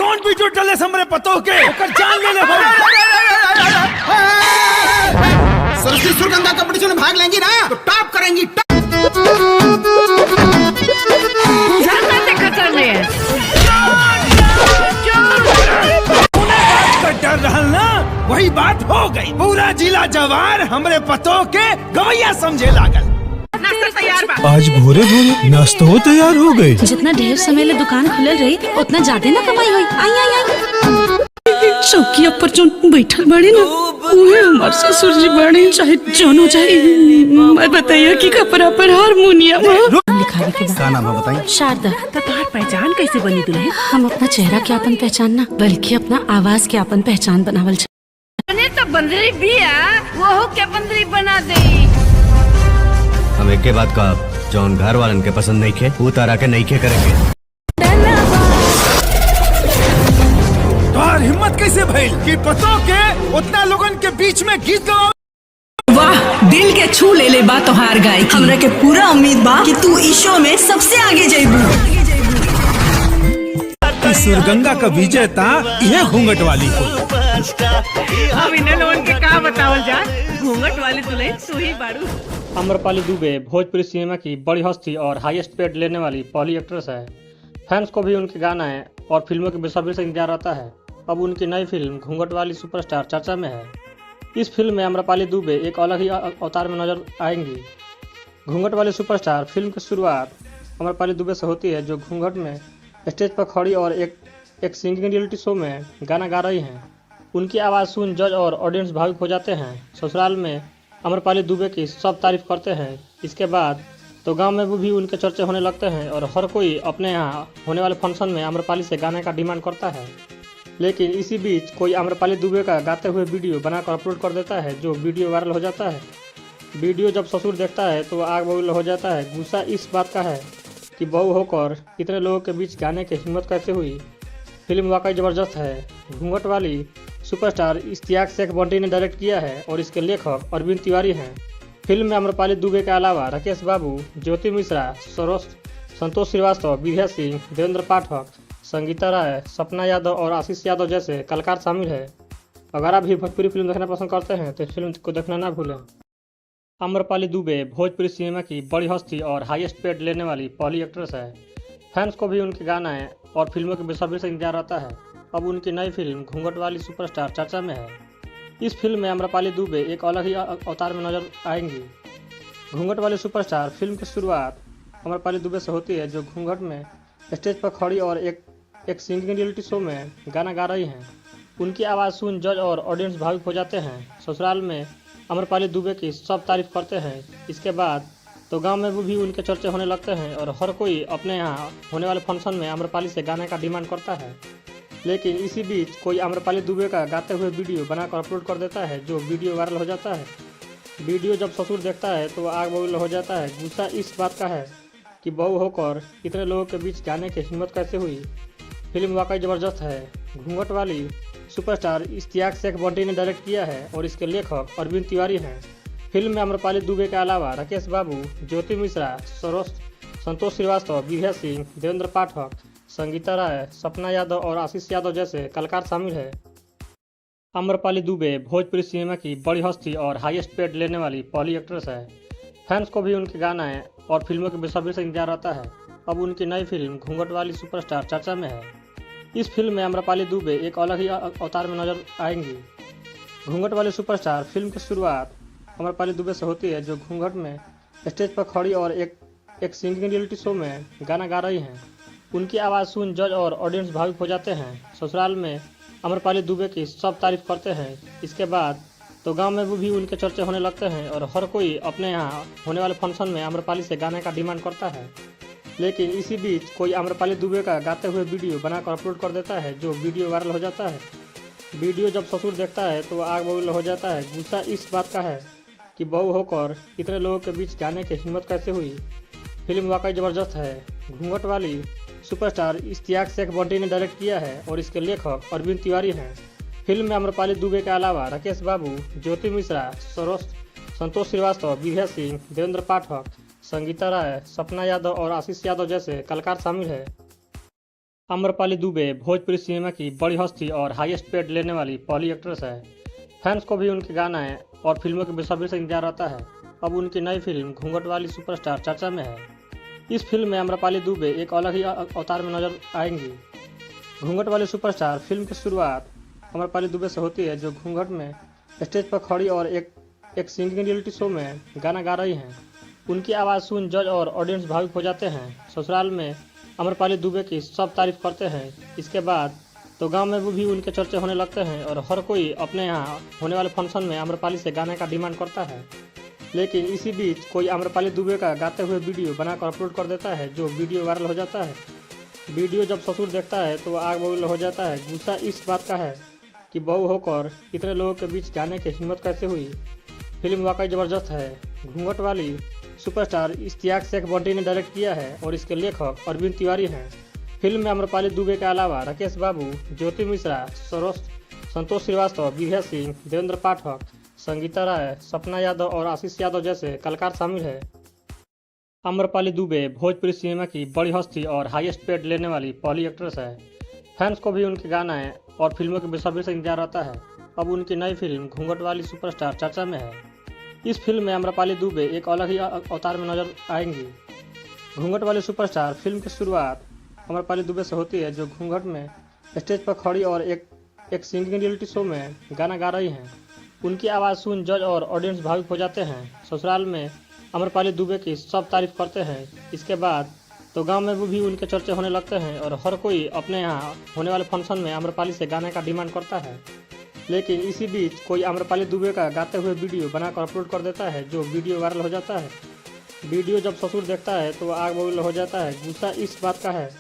कौन वीडियो डले हमरे पतो के ओकर जान ले ले भाई। सरस्वती सुरगंगा कंपटीशन में भाग लेंगी ना तो टॉप करेंगी। डर रहल ना वही बात हो गई। पूरा जिला जवार हमरे पतो के गवैया समझे लागल। आज भोरे भोरे नाश्ता हो तैयार हो गई। जितना ढेर समय ले दुकान खुलल रही उतना ज्यादा ना कमाई हुई। आई आई आई चौकिया पर जो बैठल बड़ी ना उहे हमार ससुर जी बड़ी। चाहे जोनो चाहे मैं बताइए कि कपड़ा पर हारमोनियम लिखावे के क्या नाम है बताइए? शारदा। तुम्हार पहचान कैसे बनी दुल्हन? हम अपना चेहरा के अपन पहचान ना बल्कि अपना आवाज के अपन पहचान बनावल। तो बंदरी बिया वो के बंदरी बना दे। हम एक के बाद का जौन घर वालन के पसंद नहीं खे वो तारा के नहीं खे करेंगे। तोहार हिम्मत कैसे भइल कि पतो के उतना लोगन के बीच में गीत गावे? वाह, दिल के छू ले ले बा तोहार गाय। हमरा के पूरा उम्मीद बा कि तू इस शो में सबसे आगे जाइबू। सुरगंगा का विजेता यह घूंघट वाली को। अब इन लोगन के का बतावल जा। घूंघट वाली दुल्हन तू ही बाड़ू। आम्रपाली दुबे भोजपुरी सिनेमा की बड़ी हस्ती और हाईएस्ट पेड लेने वाली पहली एक्ट्रेस है। फैंस को भी उनके गाना है और फिल्मों के बेसब्री से इंतजार रहता है। अब उनकी नई फिल्म घूंघट वाली सुपरस्टार चर्चा में है। इस फिल्म में आम्रपाली दुबे एक अलग ही अवतार में नजर आएंगी। घूंघट वाली सुपरस्टार फिल्म की शुरुआत आम्रपाली दुबे से होती है, जो घूंघट में स्टेज पर खड़ी और एक सिंगिंग रियलिटी शो में गाना गा रही हैं। उनकी आवाज़ सुन जज और ऑडियंस भावुक हो जाते हैं। ससुराल में आम्रपाली दुबे की सब तारीफ करते हैं। इसके बाद तो गांव में भी उनके चर्चे होने लगते हैं और हर कोई अपने यहाँ होने वाले फंक्शन में आम्रपाली से गाने का डिमांड करता है। लेकिन इसी बीच कोई आम्रपाली दुबे का गाते हुए वीडियो बनाकर अपलोड कर देता है, जो वीडियो वायरल हो जाता है। वीडियो जब ससुर देखता है तो आग बबूल हो जाता है। गुस्सा इस बात का है कि बहू होकर इतने लोगों के बीच गाने की हिम्मत कैसे हुई। फिल्म वाकई ज़बरदस्त है। घूंघट वाली सुपरस्टार इश्तियाक शेख बंटी ने डायरेक्ट किया है और इसके लेखक अरविंद तिवारी हैं। फिल्म में आम्रपाली दुबे के अलावा राकेश बाबू, ज्योति मिश्रा, संतोष श्रीवास्तव, विद्या सिंह, देवेंद्र पाठक, संगीता राय, सपना यादव और आशीष यादव जैसे कलाकार शामिल है। अगर आप भी भोजपुरी फिल्म देखना पसंद करते हैं तो फिल्म को देखना ना भूलें। आम्रपाली दुबे भोजपुरी सिनेमा की बड़ी हस्ती और हाईएस्ट पेड लेने वाली पहली एक्ट्रेस है। फैंस को भी उनके गाना है और फिल्मों के बेसब्री से इंतजार रहता है। अब उनकी नई फिल्म घूंघट वाली सुपरस्टार चर्चा में है। इस फिल्म में आम्रपाली दुबे एक अलग ही अवतार में नजर आएंगी। घूंघट वाली सुपरस्टार फिल्म की शुरुआत आम्रपाली दुबे से होती है, जो घूंघट में स्टेज पर खड़ी और एक सिंगिंग रियलिटी शो में गाना गा रही हैं। उनकी आवाज़ सुन जज और ऑडियंस भावुक हो जाते हैं। ससुराल में आम्रपाली दुबे की सब तारीफ करते हैं। इसके बाद तो गांव में भी उनके चर्चे होने लगते हैं और हर कोई अपने यहाँ होने वाले फंक्शन में आम्रपाली से गाने का डिमांड करता है। लेकिन इसी बीच कोई आम्रपाली दुबे का गाते हुए वीडियो बनाकर अपलोड कर देता है, जो वीडियो वायरल हो जाता है। वीडियो जब ससुर देखता है तो आग बबूल हो जाता है। गुस्सा इस बात का है कि बहू होकर इतने लोगों के बीच गाने की हिम्मत कैसे हुई। फिल्म वाकई ज़बरदस्त है। घूंघट वाली सुपरस्टार इश्तियाक शेख बंटी ने डायरेक्ट किया है और इसके लेखक अरविंद तिवारी हैं। फिल्म में आम्रपाली दुबे के अलावा राकेश बाबू, ज्योति मिश्रा, संतोष श्रीवास्तव, विद्या सिंह, देवेंद्र पाठक, संगीता राय, सपना यादव और आशीष यादव जैसे कलाकार शामिल है। आम्रपाली दुबे भोजपुरी सिनेमा की बड़ी हस्ती और हाईएस्ट पेड लेने वाली पहली एक्ट्रेस है। फैंस को भी उनके गाना है और फिल्मों के बेसब्री से इंतजार रहता है। अब उनकी नई फिल्म घूंघट वाली सुपरस्टार चर्चा में है। इस फिल्म में आम्रपाली दुबे एक अलग ही अवतार में नजर आएंगी। घूंघट वाली सुपरस्टार फिल्म की शुरुआत आम्रपाली दुबे से होती है, जो घूंघट में स्टेज पर खड़ी और एक सिंगिंग रियलिटी शो में गाना गा रही हैं। उनकी आवाज़ सुन जज और ऑडियंस भावुक हो जाते हैं। ससुराल में आम्रपाली दुबे की सब तारीफ करते हैं। इसके बाद तो गांव में भी उनके चर्चे होने लगते हैं और हर कोई अपने यहाँ होने वाले फंक्शन में आम्रपाली से गाने का डिमांड करता है। लेकिन इसी बीच कोई आम्रपाली दुबे का गाते हुए वीडियो बनाकर अपलोड कर देता है, जो वीडियो वायरल हो जाता है। वीडियो जब ससुर देखता है तो आग बबूल हो जाता है। गुस्सा इस बात का है कि बहू होकर इतने लोगों के बीच गाने की हिम्मत कैसे हुई। फिल्म वाकई ज़बरदस्त है। घूंघट वाली सुपरस्टार इश्तियाक शेख बंटी ने डायरेक्ट किया है और इसके लेखक अरविंद तिवारी हैं। फिल्म में आम्रपाली दुबे के अलावा राकेश बाबू, ज्योति मिश्रा, संतोष श्रीवास्तव, विद्या सिंह, देवेंद्र पाठक, संगीता राय, सपना यादव और आशीष यादव जैसे कलाकार शामिल है। आम्रपाली दुबे भोजपुरी सिनेमा की बड़ी हस्ती और हाईएस्ट पेड लेने वाली पहली एक्ट्रेस है। फैंस को भी उनके गाना और फिल्मों के बेसब्री से इंतजार रहता है। अब उनकी नई फिल्म घूंघट वाली सुपरस्टार चर्चा में है। इस फिल्म में आम्रपाली दुबे एक अलग ही अवतार में नजर आएंगी। घूंघट वाली सुपरस्टार फिल्म की शुरुआत आम्रपाली दुबे से होती है, जो घूंघट में स्टेज पर खड़ी और एक सिंगिंग रियलिटी शो में गाना गा रही हैं। उनकी आवाज़ सुन जज और ऑडियंस भावुक हो जाते हैं। ससुराल में आम्रपाली दुबे की सब तारीफ करते हैं। इसके बाद तो गांव में भी उनके चर्चे होने लगते हैं और हर कोई अपने यहाँ होने वाले फंक्शन में आम्रपाली से गाने का डिमांड करता है। लेकिन इसी बीच कोई आम्रपाली दुबे का गाते हुए वीडियो बनाकर अपलोड कर देता है, जो वीडियो वायरल हो जाता है। वीडियो जब ससुर देखता है तो आग बबूल हो जाता है। गुस्सा इस बात का है कि बहू होकर इतने लोगों के बीच गाने की हिम्मत कैसे हुई। फिल्म वाकई ज़बरदस्त है। घूंघट वाली सुपरस्टार इश्तियाक शेख बंटी ने डायरेक्ट किया है और इसके लेखक अरविंद तिवारी हैं। फिल्म में आम्रपाली दुबे के अलावा राकेश बाबू, ज्योति मिश्रा, संतोष श्रीवास्तव, विभा सिंह, देवेंद्र पाठक, संगीता राय, सपना यादव और आशीष यादव जैसे कलाकार शामिल है। आम्रपाली दुबे भोजपुरी सिनेमा की बड़ी हस्ती और हाईएस्ट पेड लेने वाली पहली एक्ट्रेस है। फैंस को भी उनके गाना और फिल्मों के बेसब्री से इंतजार रहता है। अब उनकी नई फिल्म घूंघट वाली सुपरस्टार चर्चा में है। इस फिल्म में आम्रपाली दुबे एक अलग ही अवतार में नजर आएंगी। घूंघट वाली सुपरस्टार फिल्म की शुरुआत आम्रपाली दुबे से होती है, जो घूंघट में स्टेज पर खड़ी और एक सिंगिंग रियलिटी शो में गाना गा रही हैं। उनकी आवाज़ सुन जज और ऑडियंस भावुक हो जाते हैं। ससुराल में आम्रपाली दुबे की सब तारीफ करते हैं। इसके बाद तो गांव में भी उनके चर्चे होने लगते हैं और हर कोई अपने यहाँ होने वाले फंक्शन में आम्रपाली से गाने का डिमांड करता है। लेकिन इसी बीच कोई आम्रपाली दुबे का गाते हुए वीडियो बनाकर अपलोड कर देता है, जो वीडियो वायरल हो जाता है। वीडियो जब ससुर देखता है तो आग बबूल हो जाता है। गुस्सा इस बात का है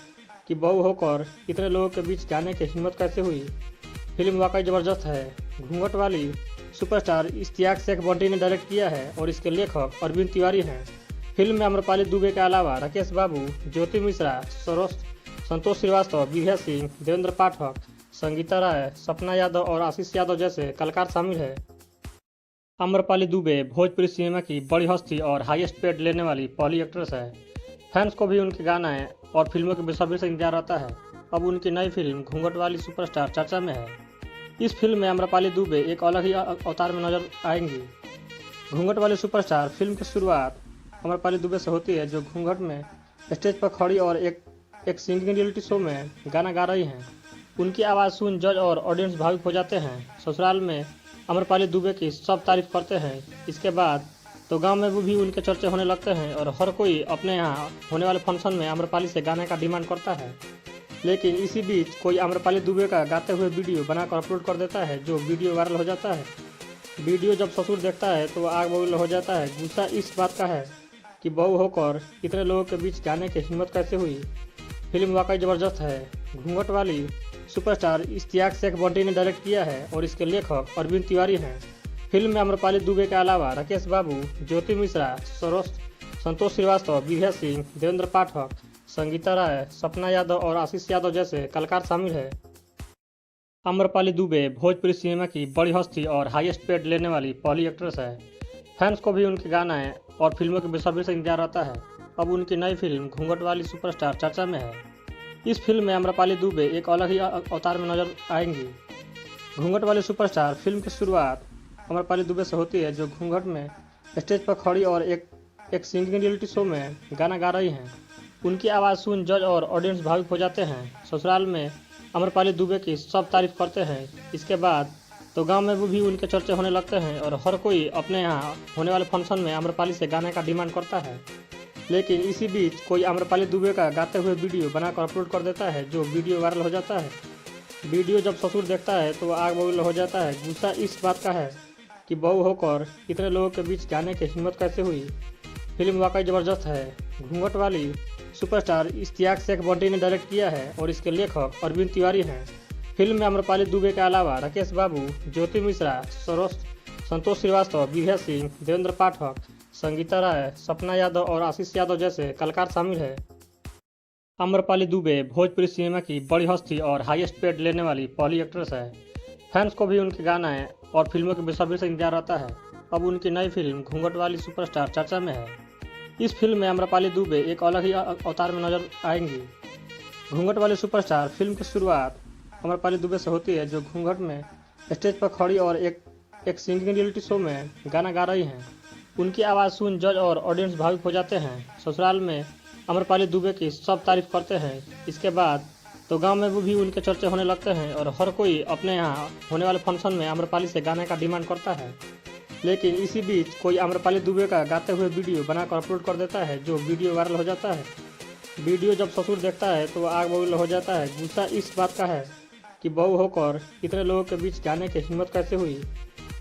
कि बहू होकर इतने लोगों के बीच गाने की हिम्मत कैसे हुई। फिल्म वाकई ज़बरदस्त है। घूंघट वाली सुपरस्टार इश्तियाक शेख बंटी ने डायरेक्ट किया है और इसके लेखक अरविंद तिवारी हैं। फिल्म में आम्रपाली दुबे के अलावा राकेश बाबू, ज्योति मिश्रा, संतोष श्रीवास्तव, विभा सिंह, देवेंद्र पाठक, संगीता राय, सपना यादव और आशीष यादव जैसे कलाकार शामिल है। आम्रपाली दुबे भोजपुरी सिनेमा की बड़ी हस्ती और हाईएस्ट पेड लेने वाली पहली एक्ट्रेस है। फैंस को भी उनके गाना और फिल्मों के बेसब्री से इंतजार रहता है। अब उनकी नई फिल्म घूंघट वाली सुपरस्टार चर्चा में है। इस फिल्म में आम्रपाली दुबे एक अलग ही अवतार में नजर आएंगी। घूंघट वाली सुपरस्टार फिल्म की शुरुआत आम्रपाली दुबे से होती है, जो घूंघट में स्टेज पर खड़ी और एक सिंगिंग रियलिटी शो में गाना गा रही हैं। उनकी आवाज़ सुन जज और ऑडियंस भावुक हो जाते हैं। ससुराल में आम्रपाली दुबे की सब तारीफ करते हैं। इसके बाद तो गांव में भी उनके चर्चे होने लगते हैं और हर कोई अपने यहाँ होने वाले फंक्शन में आम्रपाली से गाने का डिमांड करता है। लेकिन इसी बीच कोई आम्रपाली दुबे का गाते हुए वीडियो बनाकर अपलोड कर देता है, जो वीडियो वायरल हो जाता है। वीडियो जब ससुर देखता है तो आग बबूल हो जाता है। गुस्सा इस बात का है कि बहू होकर इतने लोगों के बीच गाने की हिम्मत कैसे हुई। फिल्म वाकई ज़बरदस्त है। घूंघट वाली सुपरस्टार इश्तियाक शेख बंटी ने डायरेक्ट किया है और इसके लेखक अरविंद तिवारी हैं। फिल्म में आम्रपाली दुबे के अलावा राकेश बाबू, ज्योति मिश्रा, संतोष श्रीवास्तव, विभा सिंह, देवेंद्र पाठक, संगीता राय, सपना यादव और आशीष यादव जैसे कलाकार शामिल है। आम्रपाली दुबे भोजपुरी सिनेमा की बड़ी हस्ती और हाईएस्ट पेड लेने वाली पहली एक्ट्रेस है। फैंस को भी उनके गाना और फिल्मों के बेसब्री से इंतजार रहता है। अब उनकी नई फिल्म घूंघट वाली सुपरस्टार चर्चा में है। इस फिल्म में आम्रपाली दुबे एक अलग ही अवतार में नजर आएंगी। घूंघट वाली सुपरस्टार फिल्म की शुरुआत आम्रपाली दुबे से होती है, जो घूंघट में स्टेज पर खड़ी और एक सिंगिंग रियलिटी शो में गाना गा रही हैं। उनकी आवाज़ सुन जज और ऑडियंस भावुक हो जाते हैं। ससुराल में आम्रपाली दुबे की सब तारीफ करते हैं। इसके बाद तो गांव में भी उनके चर्चे होने लगते हैं और हर कोई अपने यहाँ होने वाले फंक्शन में आम्रपाली से गाने का डिमांड करता है। लेकिन इसी बीच कोई आम्रपाली दुबे का गाते हुए वीडियो बनाकर अपलोड कर देता है, जो वीडियो वायरल हो जाता है। वीडियो जब ससुर देखता है तो आग बबूल हो जाता है। गुस्सा इस बात का है कि बहू होकर इतने लोगों के बीच गाने की हिम्मत कैसे हुई। फिल्म वाकई ज़बरदस्त है। घूंघट वाली सुपरस्टार इश्तियाक शेख बंटी ने डायरेक्ट किया है और इसके लेखक अरविंद तिवारी हैं। फिल्म में आम्रपाली दुबे के अलावा राकेश बाबू, ज्योति मिश्रा, संतोष श्रीवास्तव, विभा सिंह, देवेंद्र पाठक, संगीता राय, सपना यादव और आशीष यादव जैसे कलाकार शामिल है। आम्रपाली दुबे भोजपुरी सिनेमा की बड़ी हस्ती और हाईएस्ट पेड लेने वाली पहली एक्ट्रेस है। फैंस को भी उनके गाना और फिल्मों के बेसब्री से इंतजार रहता है। अब उनकी नई फिल्म घूंघट वाली सुपरस्टार चर्चा में है। इस फिल्म में आम्रपाली दुबे एक अलग ही अवतार में नजर आएंगी। घूंघट वाली सुपरस्टार फिल्म की शुरुआत अमरपाली दुबे से होती है, जो घूंघट में स्टेज पर खड़ी और एक सिंगिंग रियलिटी शो में गाना गा रही हैं। उनकी आवाज़ सुन जज और ऑडियंस भावुक हो जाते हैं। ससुराल में अमरपाली दुबे की सब तारीफ करते हैं। इसके बाद तो गांव में भी उनके चर्चे होने लगते हैं और हर कोई अपने यहाँ होने वाले फंक्शन में अमरपाली से गाने का डिमांड करता है। लेकिन इसी बीच कोई अमरपाली दुबे का गाते हुए वीडियो बनाकर अपलोड कर देता है, जो वीडियो वायरल हो जाता है। वीडियो जब ससुर देखता है तो आग बबूल हो जाता है। गुस्सा इस बात का है कि बहू होकर इतने लोगों के बीच गाने की हिम्मत कैसे हुई।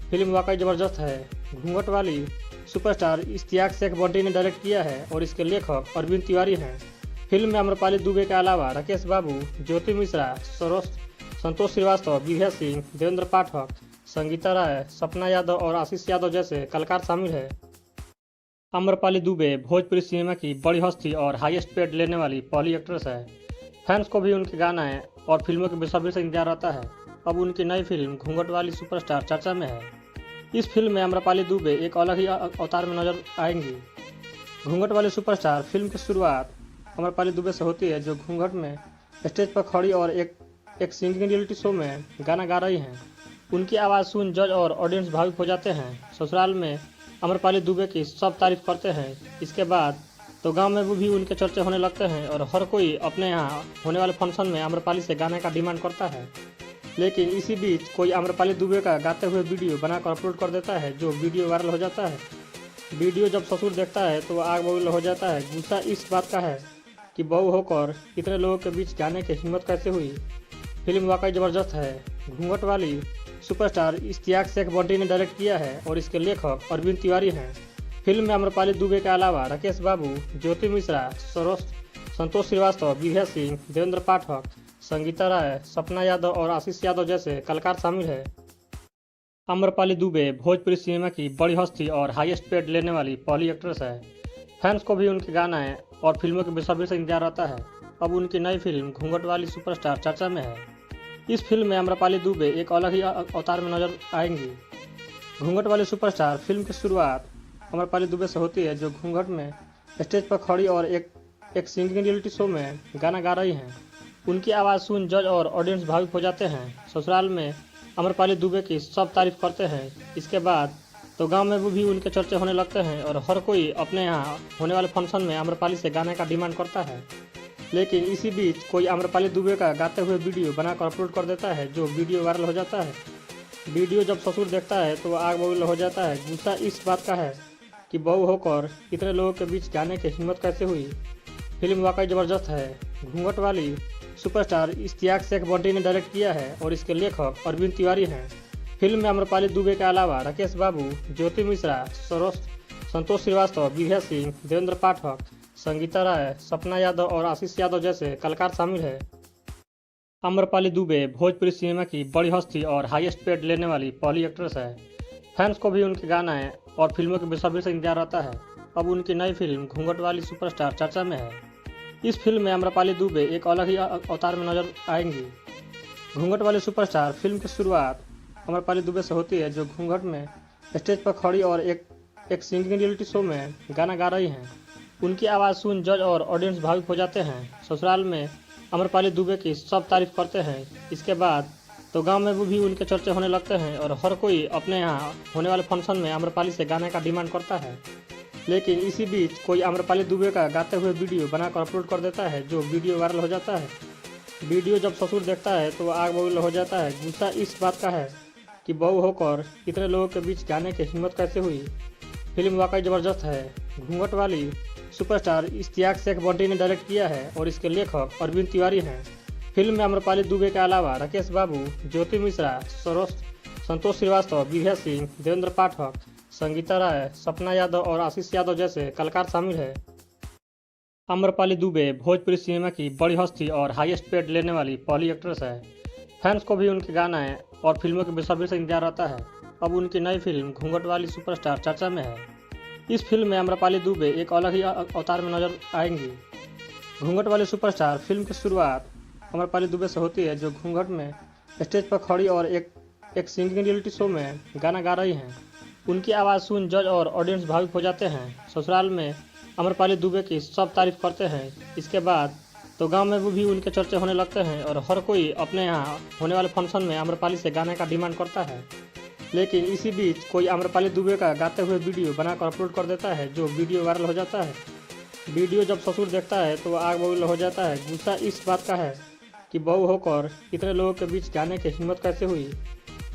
फिल्म वाकई ज़बरदस्त है। घूंघट वाली सुपरस्टार इश्तियाक शेख बंटी ने डायरेक्ट किया है और इसके लेखक अरविंद तिवारी हैं। फिल्म में अमरपाली दुबे के अलावा राकेश बाबू, ज्योति मिश्रा, संतोष श्रीवास्तव, विभा सिंह, देवेंद्र पाठक, संगीता राय, सपना यादव और आशीष यादव जैसे कलाकार शामिल हैं। अमरपाली दुबे भोजपुरी सिनेमा की बड़ी हस्ती और हाईएस्ट पेड लेने वाली पहली एक्ट्रेस है। फैंस को भी उनके गाना और फिल्मों के बेसब्री से इंतजार रहता है। अब उनकी नई फिल्म घूंघट वाली सुपरस्टार चर्चा में है। इस फिल्म में अमरपाली दुबे एक अलग ही अवतार में नजर आएंगी। घूंघट वाली सुपरस्टार फिल्म की शुरुआत अमरपाली दुबे से होती है, जो घूंघट में स्टेज पर खड़ी और एक सिंगिंग रियलिटी शो में गाना गा रही हैं। उनकी आवाज़ सुन जज और ऑडियंस भावुक हो जाते हैं। ससुराल में अमरपाली दुबे की सब तारीफ करते हैं। इसके बाद तो गांव में भी उनके चर्चे होने लगते हैं और हर कोई अपने यहाँ होने वाले फंक्शन में अमरपाली से गाने का डिमांड करता है। लेकिन इसी बीच कोई अमरपाली दुबे का गाते हुए वीडियो बनाकर अपलोड कर देता है, जो वीडियो वायरल हो जाता है। वीडियो जब ससुर देखता है तो आग बबूल हो जाता है। गुस्सा इस बात का है कि बहू होकर इतने लोगों के बीच गाने की हिम्मत कैसे हुई। फिल्म वाकई ज़बरदस्त है। घूंघट वाली सुपरस्टार इश्तियाक शेख बंटी ने डायरेक्ट किया है और इसके लेखक अरविंद तिवारी हैं। फिल्म में अमरपाली दुबे के अलावा राकेश बाबू, ज्योति मिश्रा, संतोष श्रीवास्तव, विभा सिंह, देवेंद्र पाठक, संगीता राय, सपना यादव और आशीष यादव जैसे कलाकार शामिल हैं। अमरपाली दुबे भोजपुरी सिनेमा की बड़ी हस्ती और हाईएस्ट पेड लेने वाली पहली एक्ट्रेस है। फैंस को भी उनके गाना और फिल्मों के बेसब्री से इंतजार रहता है। अब उनकी नई फिल्म घूंघट वाली सुपरस्टार चर्चा में है। इस फिल्म में अमरपाली दुबे एक अलग ही अवतार में नजर आएंगी। घूंघट वाली सुपरस्टार फिल्म की शुरुआत अमरपाली दुबे से होती है, जो घूंघट में स्टेज पर खड़ी और एक सिंगिंग रियलिटी शो में गाना गा रही हैं। उनकी आवाज़ सुन जज और ऑडियंस भावुक हो जाते हैं। ससुराल में अमरपाली दुबे की सब तारीफ करते हैं। इसके बाद तो गांव में भी उनके चर्चे होने लगते हैं और हर कोई अपने यहाँ होने वाले फंक्शन में अमरपाली से गाने का डिमांड करता है। लेकिन इसी बीच कोई अमरपाली दुबे का गाते हुए वीडियो बनाकर अपलोड कर देता है, जो वीडियो वायरल हो जाता है। वीडियो जब ससुर देखता है तो आग बबूल हो जाता है। गुस्सा इस बात का है कि बहू होकर इतने लोगों के बीच गाने की हिम्मत कैसे हुई। फिल्म वाकई ज़बरदस्त है। घूंघट वाली सुपरस्टार इश्तियाक शेख बंटी ने डायरेक्ट किया है और इसके लेखक अरविंद तिवारी हैं। फिल्म में अमरपाली दुबे के अलावा राकेश बाबू, ज्योति मिश्रा, संतोष श्रीवास्तव, विभा सिंह, देवेंद्र पाठक, संगीता राय, सपना यादव और आशीष यादव जैसे कलाकार शामिल हैं। अमरपाली दुबे भोजपुरी सिनेमा की बड़ी हस्ती और हाईएस्ट पेड लेने वाली पहली एक्ट्रेस है। फैंस को भी उनके गाना और फिल्मों के बेसब्री से इंतजार रहता है। अब उनकी नई फिल्म घूंघट वाली सुपरस्टार चर्चा में है। इस फिल्म में अमरपाली दुबे एक अलग ही अवतार में नजर आएंगी। घूंघट वाली सुपरस्टार फिल्म की शुरुआत अमरपाली दुबे से होती है, जो घूंघट में स्टेज पर खड़ी और एक सिंगिंग रियलिटी शो में गाना गा रही हैं। उनकी आवाज़ सुन जज और ऑडियंस भावुक हो जाते हैं। ससुराल में अमरपाली दुबे की सब तारीफ करते हैं। इसके बाद तो गांव में भी उनके चर्चे होने लगते हैं और हर कोई अपने यहाँ होने वाले फंक्शन में अमरपाली से गाने का डिमांड करता है। लेकिन इसी बीच कोई अमरपाली दुबे का गाते हुए वीडियो बनाकर अपलोड कर देता है, जो वीडियो वायरल हो जाता है। वीडियो जब ससुर देखता है तो आग बबूल हो जाता है। गुस्सा इस बात का है कि बहू होकर इतने लोगों के बीच गाने की हिम्मत कैसे हुई। फिल्म वाकई ज़बरदस्त है। घूंघट वाली सुपरस्टार इश्तियाक शेख बंटी ने डायरेक्ट किया है और इसके लेखक अरविंद तिवारी हैं। फिल्म में अमरपाली दुबे के अलावा राकेश बाबू, ज्योति मिश्रा, संतोष श्रीवास्तव, विभा सिंह, देवेंद्र पाठक, संगीता राय, सपना यादव और आशीष यादव जैसे कलाकार शामिल हैं। अमरपाली दुबे भोजपुरी सिनेमा की बड़ी हस्ती और हाईएस्ट पेड लेने वाली पहली एक्ट्रेस है। फैंस को भी उनके गाना और फिल्मों के बेसब्री से इंतजार रहता है। अब उनकी नई फिल्म घूंघट वाली सुपरस्टार चर्चा में है। इस फिल्म में अमरपाली दुबे एक अलग ही अवतार में नजर आएंगी। घूंघट वाली सुपरस्टार फिल्म की शुरुआत अमरपाली दुबे से होती है, जो घूंघट में स्टेज पर खड़ी और एक सिंगिंग रियलिटी शो में गाना गा रही हैं। उनकी आवाज़ सुन जज और ऑडियंस भावुक हो जाते हैं। ससुराल में अमरपाली दुबे की सब तारीफ करते हैं। इसके बाद तो गांव में वो भी उनके चर्चे होने लगते हैं और हर कोई अपने यहाँ होने वाले फंक्शन में आम्रपाली से गाने का डिमांड करता है। लेकिन इसी बीच कोई आम्रपाली दुबे का गाते हुए वीडियो बनाकर अपलोड कर देता है, जो वीडियो वायरल हो जाता है। वीडियो जब ससुर देखता है तो वह आग बबूल हो जाता है। गुस्सा इस बात का है कि बहू होकर इतने लोगों के बीच गाने की हिम्मत कैसे हुई।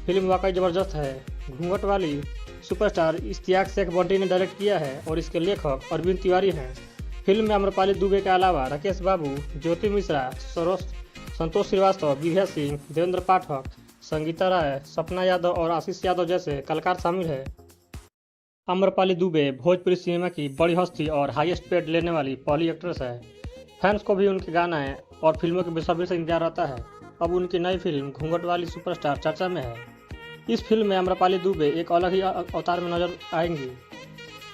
फिल्म वाकई ज़बरदस्त है। घूंघट वाली सुपरस्टार इश्तियाक शेख बंटी ने डायरेक्ट किया है और इसके लेखक अरविंद तिवारी हैं। फिल्म में आम्रपाली दुबे के अलावा राकेश बाबू, ज्योति मिश्रा, संतोष श्रीवास्तव, विभा सिंह, देवेंद्र पाठक, संगीता राय, सपना यादव और आशीष यादव जैसे कलाकार शामिल है। आम्रपाली दुबे भोजपुरी सिनेमा की बड़ी हस्ती और हाईएस्ट पेड लेने वाली पहली एक्ट्रेस है। फैंस को भी उनके गाना और फिल्मों के बेसब्री से इंतजार रहता है। अब उनकी नई फिल्म घूंघट वाली सुपरस्टार चर्चा में है। इस फिल्म में आम्रपाली दुबे एक अलग ही अवतार में नजर आएंगी।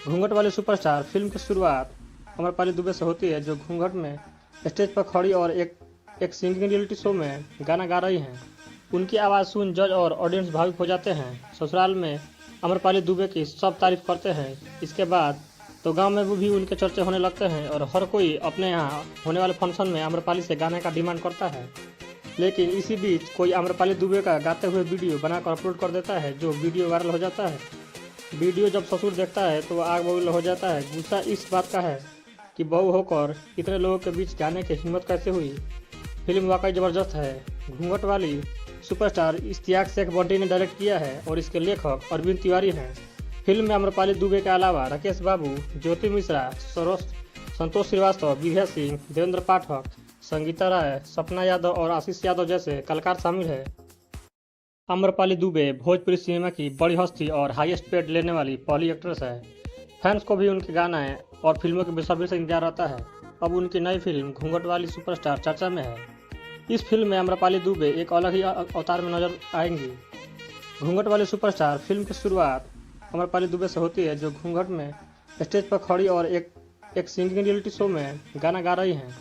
घूंघट वाली सुपरस्टार फिल्म की शुरुआत आम्रपाली दुबे से होती है, जो घूंघट में स्टेज पर खड़ी और एक सिंगिंग रियलिटी शो में गाना गा रही हैं। उनकी आवाज़ सुन जज और ऑडियंस भावुक हो जाते हैं। ससुराल में आम्रपाली दुबे की सब तारीफ करते हैं। इसके बाद तो गांव में वो भी उनके चर्चे होने लगते हैं और हर कोई अपने यहाँ होने वाले फंक्शन में आम्रपाली से गाने का डिमांड करता है। लेकिन इसी बीच कोई आम्रपाली दुबे का गाते हुए वीडियो बनाकर अपलोड कर देता है, जो वीडियो वायरल हो जाता है। वीडियो जब ससुर देखता है तो वह आग बबूल हो जाता है। गुस्सा इस बात का है कि बहू होकर इतने लोगों के बीच गाने की हिम्मत कैसे हुई। फिल्म वाकई ज़बरदस्त है। घूंघट वाली सुपरस्टार इश्तियाक शेख बंटी ने डायरेक्ट किया है और इसके लेखक अरविंद तिवारी हैं। फिल्म में आम्रपाली दुबे के अलावा राकेश बाबू, ज्योति मिश्रा, संतोष श्रीवास्तव, विभा सिंह, देवेंद्र पाठक, संगीता राय, सपना यादव और आशीष यादव जैसे कलाकार शामिल है। आम्रपाली दुबे भोजपुरी सिनेमा की बड़ी हस्ती और हाईएस्ट पेड लेने वाली पहली एक्ट्रेस है। फैंस को भी उनके गाना और फिल्मों के बेसब्री से इंतजार रहता है। अब उनकी नई फिल्म घूंघट वाली सुपरस्टार चर्चा में है। इस फिल्म में आम्रपाली दुबे एक अलग ही अवतार में नजर आएंगी। घूंघट वाली सुपरस्टार फिल्म की शुरुआत आम्रपाली दुबे से होती है, जो घूंघट में स्टेज पर खड़ी और एक सिंगिंग रियलिटी शो में गाना गा रही हैं।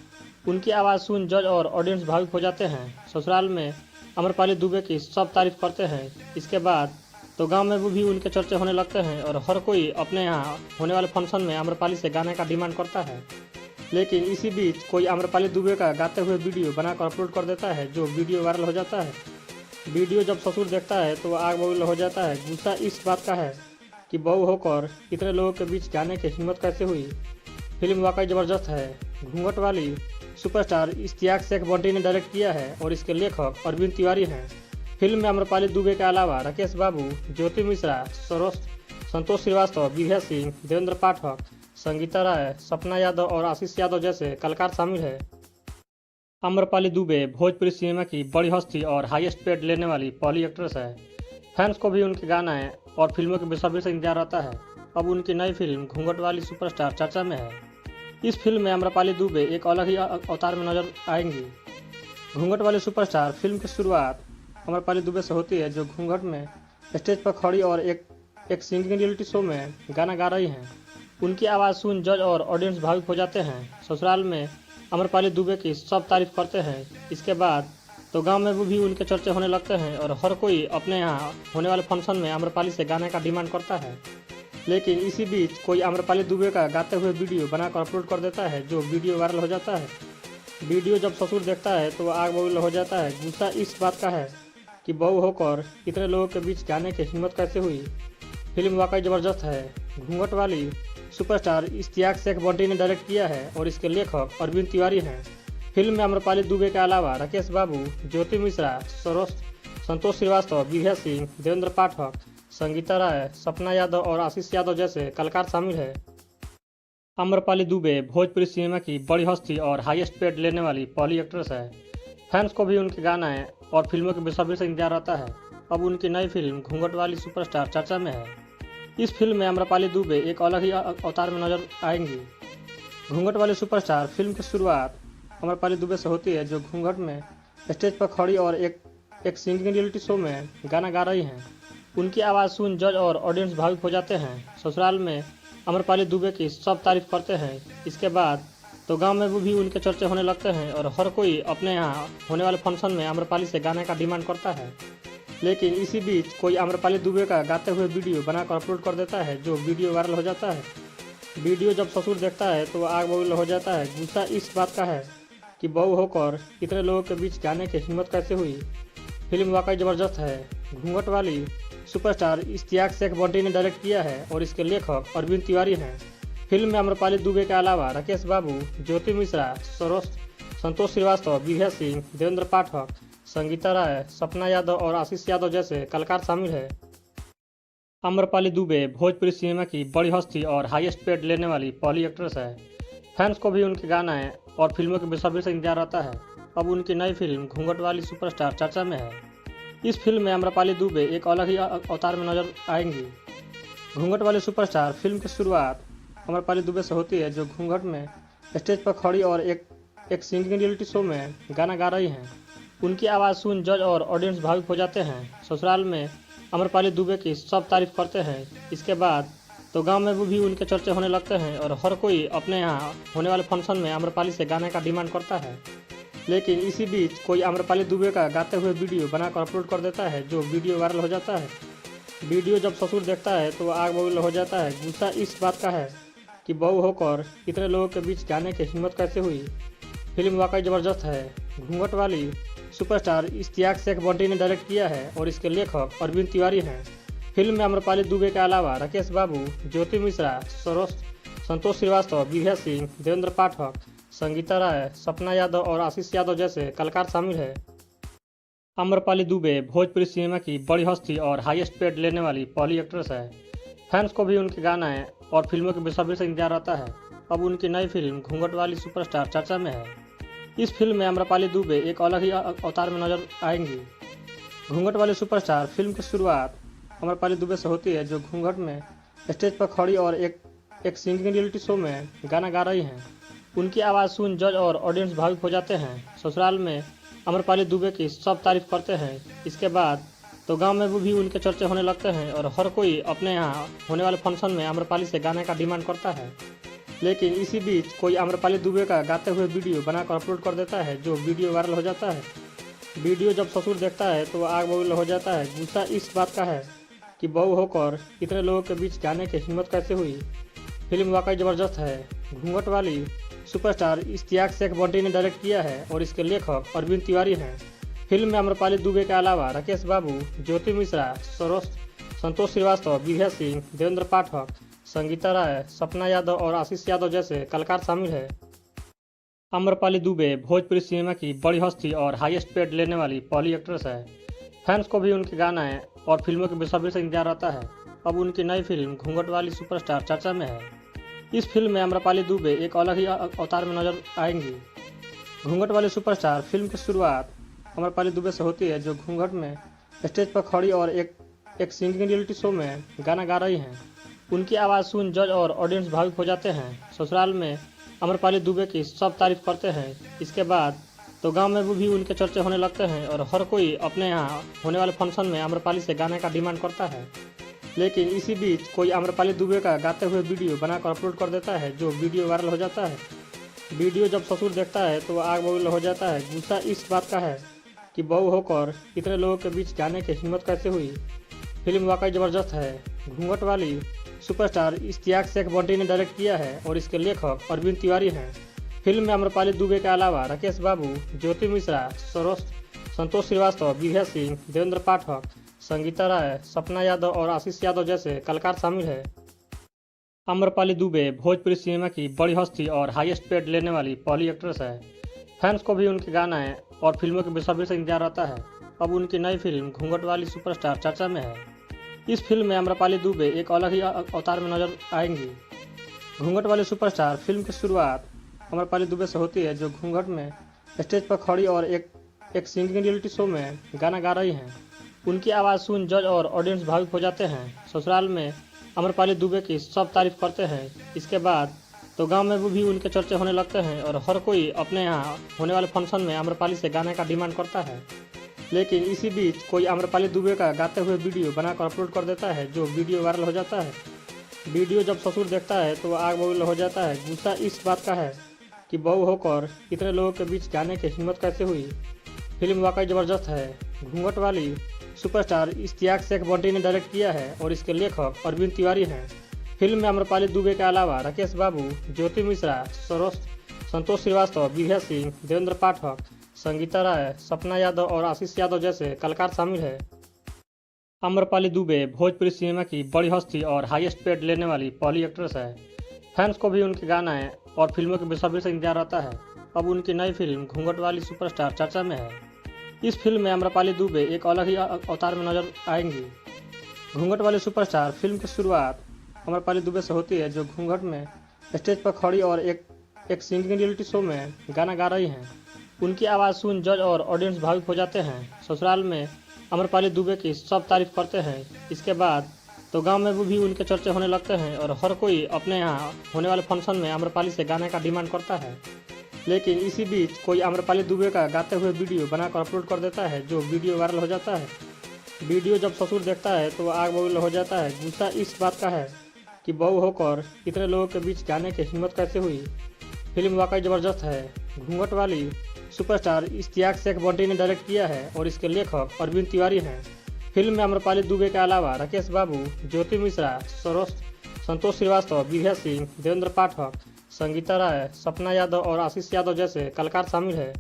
उनकी आवाज़ सुन जज और ऑडियंस भावुक हो जाते हैं। ससुराल में आम्रपाली दुबे की सब तारीफ करते हैं। इसके बाद तो गांव में वो भी उनके चर्चे होने लगते हैं और हर कोई अपने यहाँ होने वाले फंक्शन में आम्रपाली से गाने का डिमांड करता है। लेकिन इसी बीच कोई आम्रपाली दुबे का गाते हुए वीडियो बनाकर अपलोड कर देता है, जो वीडियो वायरल हो जाता है। वीडियो जब ससुर देखता है तो वह आग बबूल हो जाता है। गुस्सा इस बात का है कि बहू होकर इतने लोगों के बीच गाने की हिम्मत कैसे हुई। फिल्म वाकई ज़बरदस्त है। घूंघट वाली सुपरस्टार इश्तियाक शेख बंटी ने डायरेक्ट किया है और इसके लेखक अरविंद तिवारी हैं। फिल्म में आम्रपाली दुबे के अलावा राकेश बाबू, ज्योति मिश्रा, संतोष श्रीवास्तव, विभा सिंह, देवेंद्र पाठक, संगीता राय, सपना यादव और आशीष यादव जैसे कलाकार शामिल है। आम्रपाली दुबे भोजपुरी सिनेमा की बड़ी हस्ती और हाईएस्ट पेड लेने वाली पहली एक्ट्रेस है। फैंस को भी उनके गाना और फिल्मों के बेसब्री से इंतजार रहता है। अब उनकी नई फिल्म घूंघट वाली सुपरस्टार चर्चा में है। इस फिल्म में आम्रपाली दुबे एक अलग ही अवतार में नजर आएंगी। घूंघट वाली सुपरस्टार फिल्म की शुरुआत आम्रपाली दुबे से होती है, जो घूंघट में स्टेज पर खड़ी और एक सिंगिंग रियलिटी शो में गाना गा रही हैं। उनकी आवाज़ सुन जज और ऑडियंस भावुक हो जाते हैं। ससुराल में आम्रपाली दुबे की सब तारीफ करते हैं। इसके बाद तो गांव में वो भी उनके चर्चे होने लगते हैं और हर कोई अपने यहाँ होने वाले फंक्शन में आम्रपाली से गाने का डिमांड करता है। लेकिन इसी बीच कोई आम्रपाली दुबे का गाते हुए वीडियो बनाकर अपलोड कर देता है, जो वीडियो वायरल हो जाता है। वीडियो जब ससुर देखता है तो वह आग बबूल हो जाता है। गुस्सा इस बात का है कि बहू होकर इतने लोगों के बीच गाने की हिम्मत कैसे हुई। फिल्म वाकई ज़बरदस्त है। घूंघट वाली सुपरस्टार इश्तियाक शेख बंटी ने डायरेक्ट किया है और इसके लेखक अरविंद तिवारी हैं। फिल्म में आम्रपाली दुबे के अलावा राकेश बाबू, ज्योति मिश्रा, संतोष श्रीवास्तव, विभा सिंह, देवेंद्र पाठक, संगीता राय, सपना यादव और आशीष यादव जैसे कलाकार शामिल है। आम्रपाली दुबे भोजपुरी सिनेमा की बड़ी हस्ती और हाईएस्ट पेड लेने वाली पहली एक्ट्रेस है। फैंस को भी उनके गाना और फिल्मों के बेसब्री से इंतजार रहता है। अब उनकी नई फिल्म घूंघट वाली सुपरस्टार चर्चा में है। इस फिल्म में आम्रपाली दुबे एक अलग ही अवतार में नजर आएंगी। घूंघट वाली सुपरस्टार फिल्म की शुरुआत आम्रपाली दुबे से होती है, जो घूंघट में स्टेज पर खड़ी और एक सिंगिंग रियलिटी शो में गाना गा रही हैं। उनकी आवाज़ सुन जज और ऑडियंस भावुक हो जाते हैं। ससुराल में आम्रपाली दुबे की सब तारीफ करते हैं। इसके बाद तो गांव में वो भी उनके चर्चे होने लगते हैं और हर कोई अपने यहाँ होने वाले फंक्शन में आम्रपाली से गाने का डिमांड करता है। लेकिन इसी बीच कोई आम्रपाली दुबे का गाते हुए वीडियो बनाकर अपलोड कर देता है, जो वीडियो वायरल हो जाता है। वीडियो जब ससुर देखता है तो वह आग बबूल हो जाता है। गुस्सा इस बात का है कि बहू होकर इतने लोगों के बीच जाने की हिम्मत कैसे हुई। फिल्म वाकई ज़बरदस्त है। घूंघट वाली सुपरस्टार इश्तियाक शेख बंटी ने डायरेक्ट किया है और इसके लेखक अरविंद तिवारी हैं। फिल्म में आम्रपाली दुबे के अलावा राकेश बाबू, ज्योति मिश्रा, संतोष श्रीवास्तव, विभा सिंह, देवेंद्र पाठक, संगीता राय, सपना यादव और आशीष यादव जैसे कलाकार शामिल है। आम्रपाली दुबे भोजपुरी सिनेमा की बड़ी हस्ती और हाईएस्ट पेड लेने वाली पहली एक्ट्रेस है। फैंस को भी उनके गाने और फिल्मों के बेसब्री से इंतजार रहता है। अब उनकी नई फिल्म घूंघट वाली सुपरस्टार चर्चा में है। इस फिल्म में आम्रपाली दुबे एक अलग ही अवतार में नजर आएंगी। घूंघट वाली सुपरस्टार फिल्म की शुरुआत आम्रपाली दुबे से होती है, जो घूंघट में स्टेज पर खड़ी और एक सिंगिंग रियलिटी शो में गाना गा रही हैं। उनकी आवाज़ सुन जज और ऑडियंस भावुक हो जाते हैं। ससुराल में आम्रपाली दुबे की सब तारीफ करते हैं। इसके बाद तो गांव में भी उनके चर्चे होने लगते हैं और हर कोई अपने यहाँ होने वाले फंक्शन में आम्रपाली से गाने का डिमांड करता है। लेकिन इसी बीच कोई आम्रपाली दुबे का गाते हुए वीडियो बनाकर अपलोड कर देता है, जो वीडियो वायरल हो जाता है। वीडियो जब ससुर देखता है तो आग बबूल हो जाता है। गुस्सा इस बात का है कि बहू होकर इतने लोगों के बीच जाने की हिम्मत कैसे हुई। फिल्म वाकई ज़बरदस्त है। घूंघट वाली सुपरस्टार इश्तियाक शेख बंटी ने डायरेक्ट किया है और इसके लेखक अरविंद तिवारी हैं। फिल्म में आम्रपाली दुबे के अलावा राकेश बाबू, ज्योति मिश्रा, संतोष श्रीवास्तव, विभा सिंह, देवेंद्र पाठक, संगीता राय, सपना यादव और आशीष यादव जैसे कलाकार शामिल है। आम्रपाली दुबे भोजपुरी सिनेमा की बड़ी हस्ती और हाईएस्ट पेड लेने वाली पहली एक्ट्रेस है। फैंस को भी उनके गाने और फिल्मों के बेसब्री से इंतजार रहता है। अब उनकी नई फिल्म घूंघट वाली सुपरस्टार चर्चा में है। इस फिल्म में आम्रपाली दुबे एक अलग ही अवतार में नजर आएंगी। घूंघट वाली सुपरस्टार फिल्म की शुरुआत आम्रपाली दुबे से होती है, जो घूंघट में स्टेज पर खड़ी और एक सिंगिंग रियलिटी शो में गाना गा रही हैं। उनकी आवाज़ सुन जज और ऑडियंस भावुक हो जाते हैं। ससुराल में आम्रपाली दुबे की सब तारीफ करते हैं। इसके बाद तो गांव में भी उनके चर्चे होने लगते हैं और हर कोई अपने यहाँ होने वाले फंक्शन में आम्रपाली से गाने का डिमांड करता है। लेकिन इसी बीच कोई आम्रपाली दुबे का गाते हुए वीडियो बनाकर अपलोड कर देता है, जो वीडियो वायरल हो जाता है। वीडियो जब ससुर देखता है तो आग बबूल हो जाता है। गुस्सा इस बात का है कि बहू होकर इतने लोगों के बीच जाने की हिम्मत कैसे हुई। फिल्म वाकई ज़बरदस्त है। घूंघट वाली सुपरस्टार इश्तियाक शेख बंटी ने डायरेक्ट किया है और इसके लेखक अरविंद तिवारी हैं। फिल्म में आम्रपाली दुबे के अलावा राकेश बाबू, ज्योति मिश्रा, संतोष श्रीवास्तव, विभा सिंह, देवेंद्र पाठक, संगीता राय, सपना यादव और आशीष यादव जैसे कलाकार शामिल है। आम्रपाली दुबे भोजपुरी सिनेमा की बड़ी हस्ती और हाईएस्ट पेड लेने वाली पहली एक्ट्रेस है। फैंस को भी उनके गाने और फिल्मों के बेसब्री से इंतजार रहता है। अब उनकी नई फिल्म घूंघट वाली सुपरस्टार चर्चा में है। इस फिल्म में आम्रपाली दुबे एक अलग ही अवतार में नजर आएंगी। घूंघट वाली सुपरस्टार फिल्म की शुरुआत आम्रपाली दुबे से होती है, जो घूंघट में स्टेज पर खड़ी और एक सिंगिंग रियलिटी शो में गाना गा रही हैं। उनकी आवाज़ सुन जज और ऑडियंस भावुक हो जाते हैं। ससुराल में आम्रपाली दुबे की सब तारीफ करते हैं। इसके बाद तो गांव में भी उनके चर्चे होने लगते हैं और हर कोई अपने यहाँ होने वाले फंक्शन में आम्रपाली से गाने का डिमांड करता है। लेकिन इसी बीच कोई आम्रपाली दुबे का गाते हुए वीडियो बनाकर अपलोड कर देता है, जो वीडियो वायरल हो जाता है। वीडियो जब ससुर देखता है तो आग बबूल हो जाता है। गुस्सा इस बात का है कि बहू होकर इतने लोगों के बीच जाने की हिम्मत कैसे हुई। फिल्म वाकई ज़बरदस्त है। घूंघट वाली सुपरस्टार इश्तियाक शेख बंटी ने डायरेक्ट किया है और इसके लेखक अरविंद तिवारी हैं। फिल्म में आम्रपाली दुबे के अलावा राकेश बाबू, ज्योति मिश्रा, संतोष श्रीवास्तव, विभा सिंह, देवेंद्र पाठक, संगीता राय, सपना यादव और आशीष यादव जैसे कलाकार शामिल है। आम्रपाली दुबे भोजपुरी सिनेमा की बड़ी हस्ती और हाईएस्ट पेड लेने वाली पहली एक्ट्रेस है। फैंस को भी उनके गाने और फिल्मों के बेसब्री से इंतजार रहता है। अब उनकी नई फिल्म घूंघट वाली सुपरस्टार चर्चा में है। इस फिल्म में आम्रपाली दुबे एक अलग ही अवतार में नजर आएंगी। घूंघट वाली सुपरस्टार फिल्म की शुरुआत आम्रपाली दुबे से होती है, जो घूंघट में स्टेज पर खड़ी और एक सिंगिंग रियलिटी शो में गाना गा रही हैं। उनकी आवाज़ सुन जज और ऑडियंस भावुक हो जाते हैं। ससुराल में आम्रपाली दुबे की सब तारीफ करते हैं। इसके बाद तो गांव में भी उनके चर्चे होने लगते हैं और हर कोई अपने यहाँ होने वाले फंक्शन में आम्रपाली से गाने का डिमांड करता है। लेकिन इसी बीच कोई आम्रपाली दुबे का गाते हुए वीडियो बनाकर अपलोड कर देता है, जो वीडियो वायरल हो जाता है। वीडियो जब ससुर देखता है तो आग बबूल हो जाता है। गुस्सा इस बात का है कि बहू होकर इतने लोगों के बीच जाने की हिम्मत कैसे हुई। फिल्म वाकई ज़बरदस्त है। घूंघट वाली सुपरस्टार इश्तियाक शेख बंटी ने डायरेक्ट किया है और इसके लेखक अरविंद तिवारी हैं। फिल्म में आम्रपाली दुबे के अलावा राकेश बाबू, ज्योति मिश्रा, संतोष श्रीवास्तव, विभा सिंह, देवेंद्र पाठक, संगीता राय, सपना यादव और आशीष यादव जैसे कलाकार शामिल है। आम्रपाली दुबे भोजपुरी सिनेमा की बड़ी हस्ती और हाईएस्ट पेड लेने वाली पहली एक्ट्रेस है। फैंस को भी उनके गाने और फिल्मों के बेसब्री से इंतजार रहता है। अब उनकी नई फिल्म घूंघट वाली सुपरस्टार चर्चा में है। इस फिल्म में आम्रपाली दुबे एक अलग ही अवतार में नजर आएंगी। घूंघट वाली सुपरस्टार फिल्म की शुरुआत आम्रपाली दुबे से होती है, जो घूंघट में स्टेज पर खड़ी और एक सिंगिंग रियलिटी शो में गाना गा रही हैं। उनकी आवाज़ सुन जज और ऑडियंस भावुक हो जाते हैं। ससुराल में आम्रपाली दुबे की सब तारीफ करते हैं। इसके बाद तो गांव में भी उनके चर्चे होने लगते हैं और हर कोई अपने यहाँ होने वाले फंक्शन में आम्रपाली से गाने का डिमांड करता है। लेकिन इसी बीच कोई आम्रपाली दुबे का गाते हुए वीडियो बनाकर अपलोड कर देता है, जो वीडियो वायरल हो जाता है। वीडियो जब ससुर देखता है तो आग बबूल हो जाता है। गुस्सा इस बात का है कि बहू होकर इतने लोगों के बीच गाने की हिम्मत कैसे हुई। फिल्म वाकई ज़बरदस्त है। घूंघट वाली सुपरस्टार इश्तियाक शेख बंटी ने डायरेक्ट किया है और इसके लेखक अरविंद तिवारी हैं। फिल्म में आम्रपाली दुबे के अलावा राकेश बाबू, ज्योति मिश्रा, संतोष श्रीवास्तव, विभा सिंह, देवेंद्र पाठक, संगीता राय, सपना यादव और आशीष यादव जैसे कलाकार शामिल है।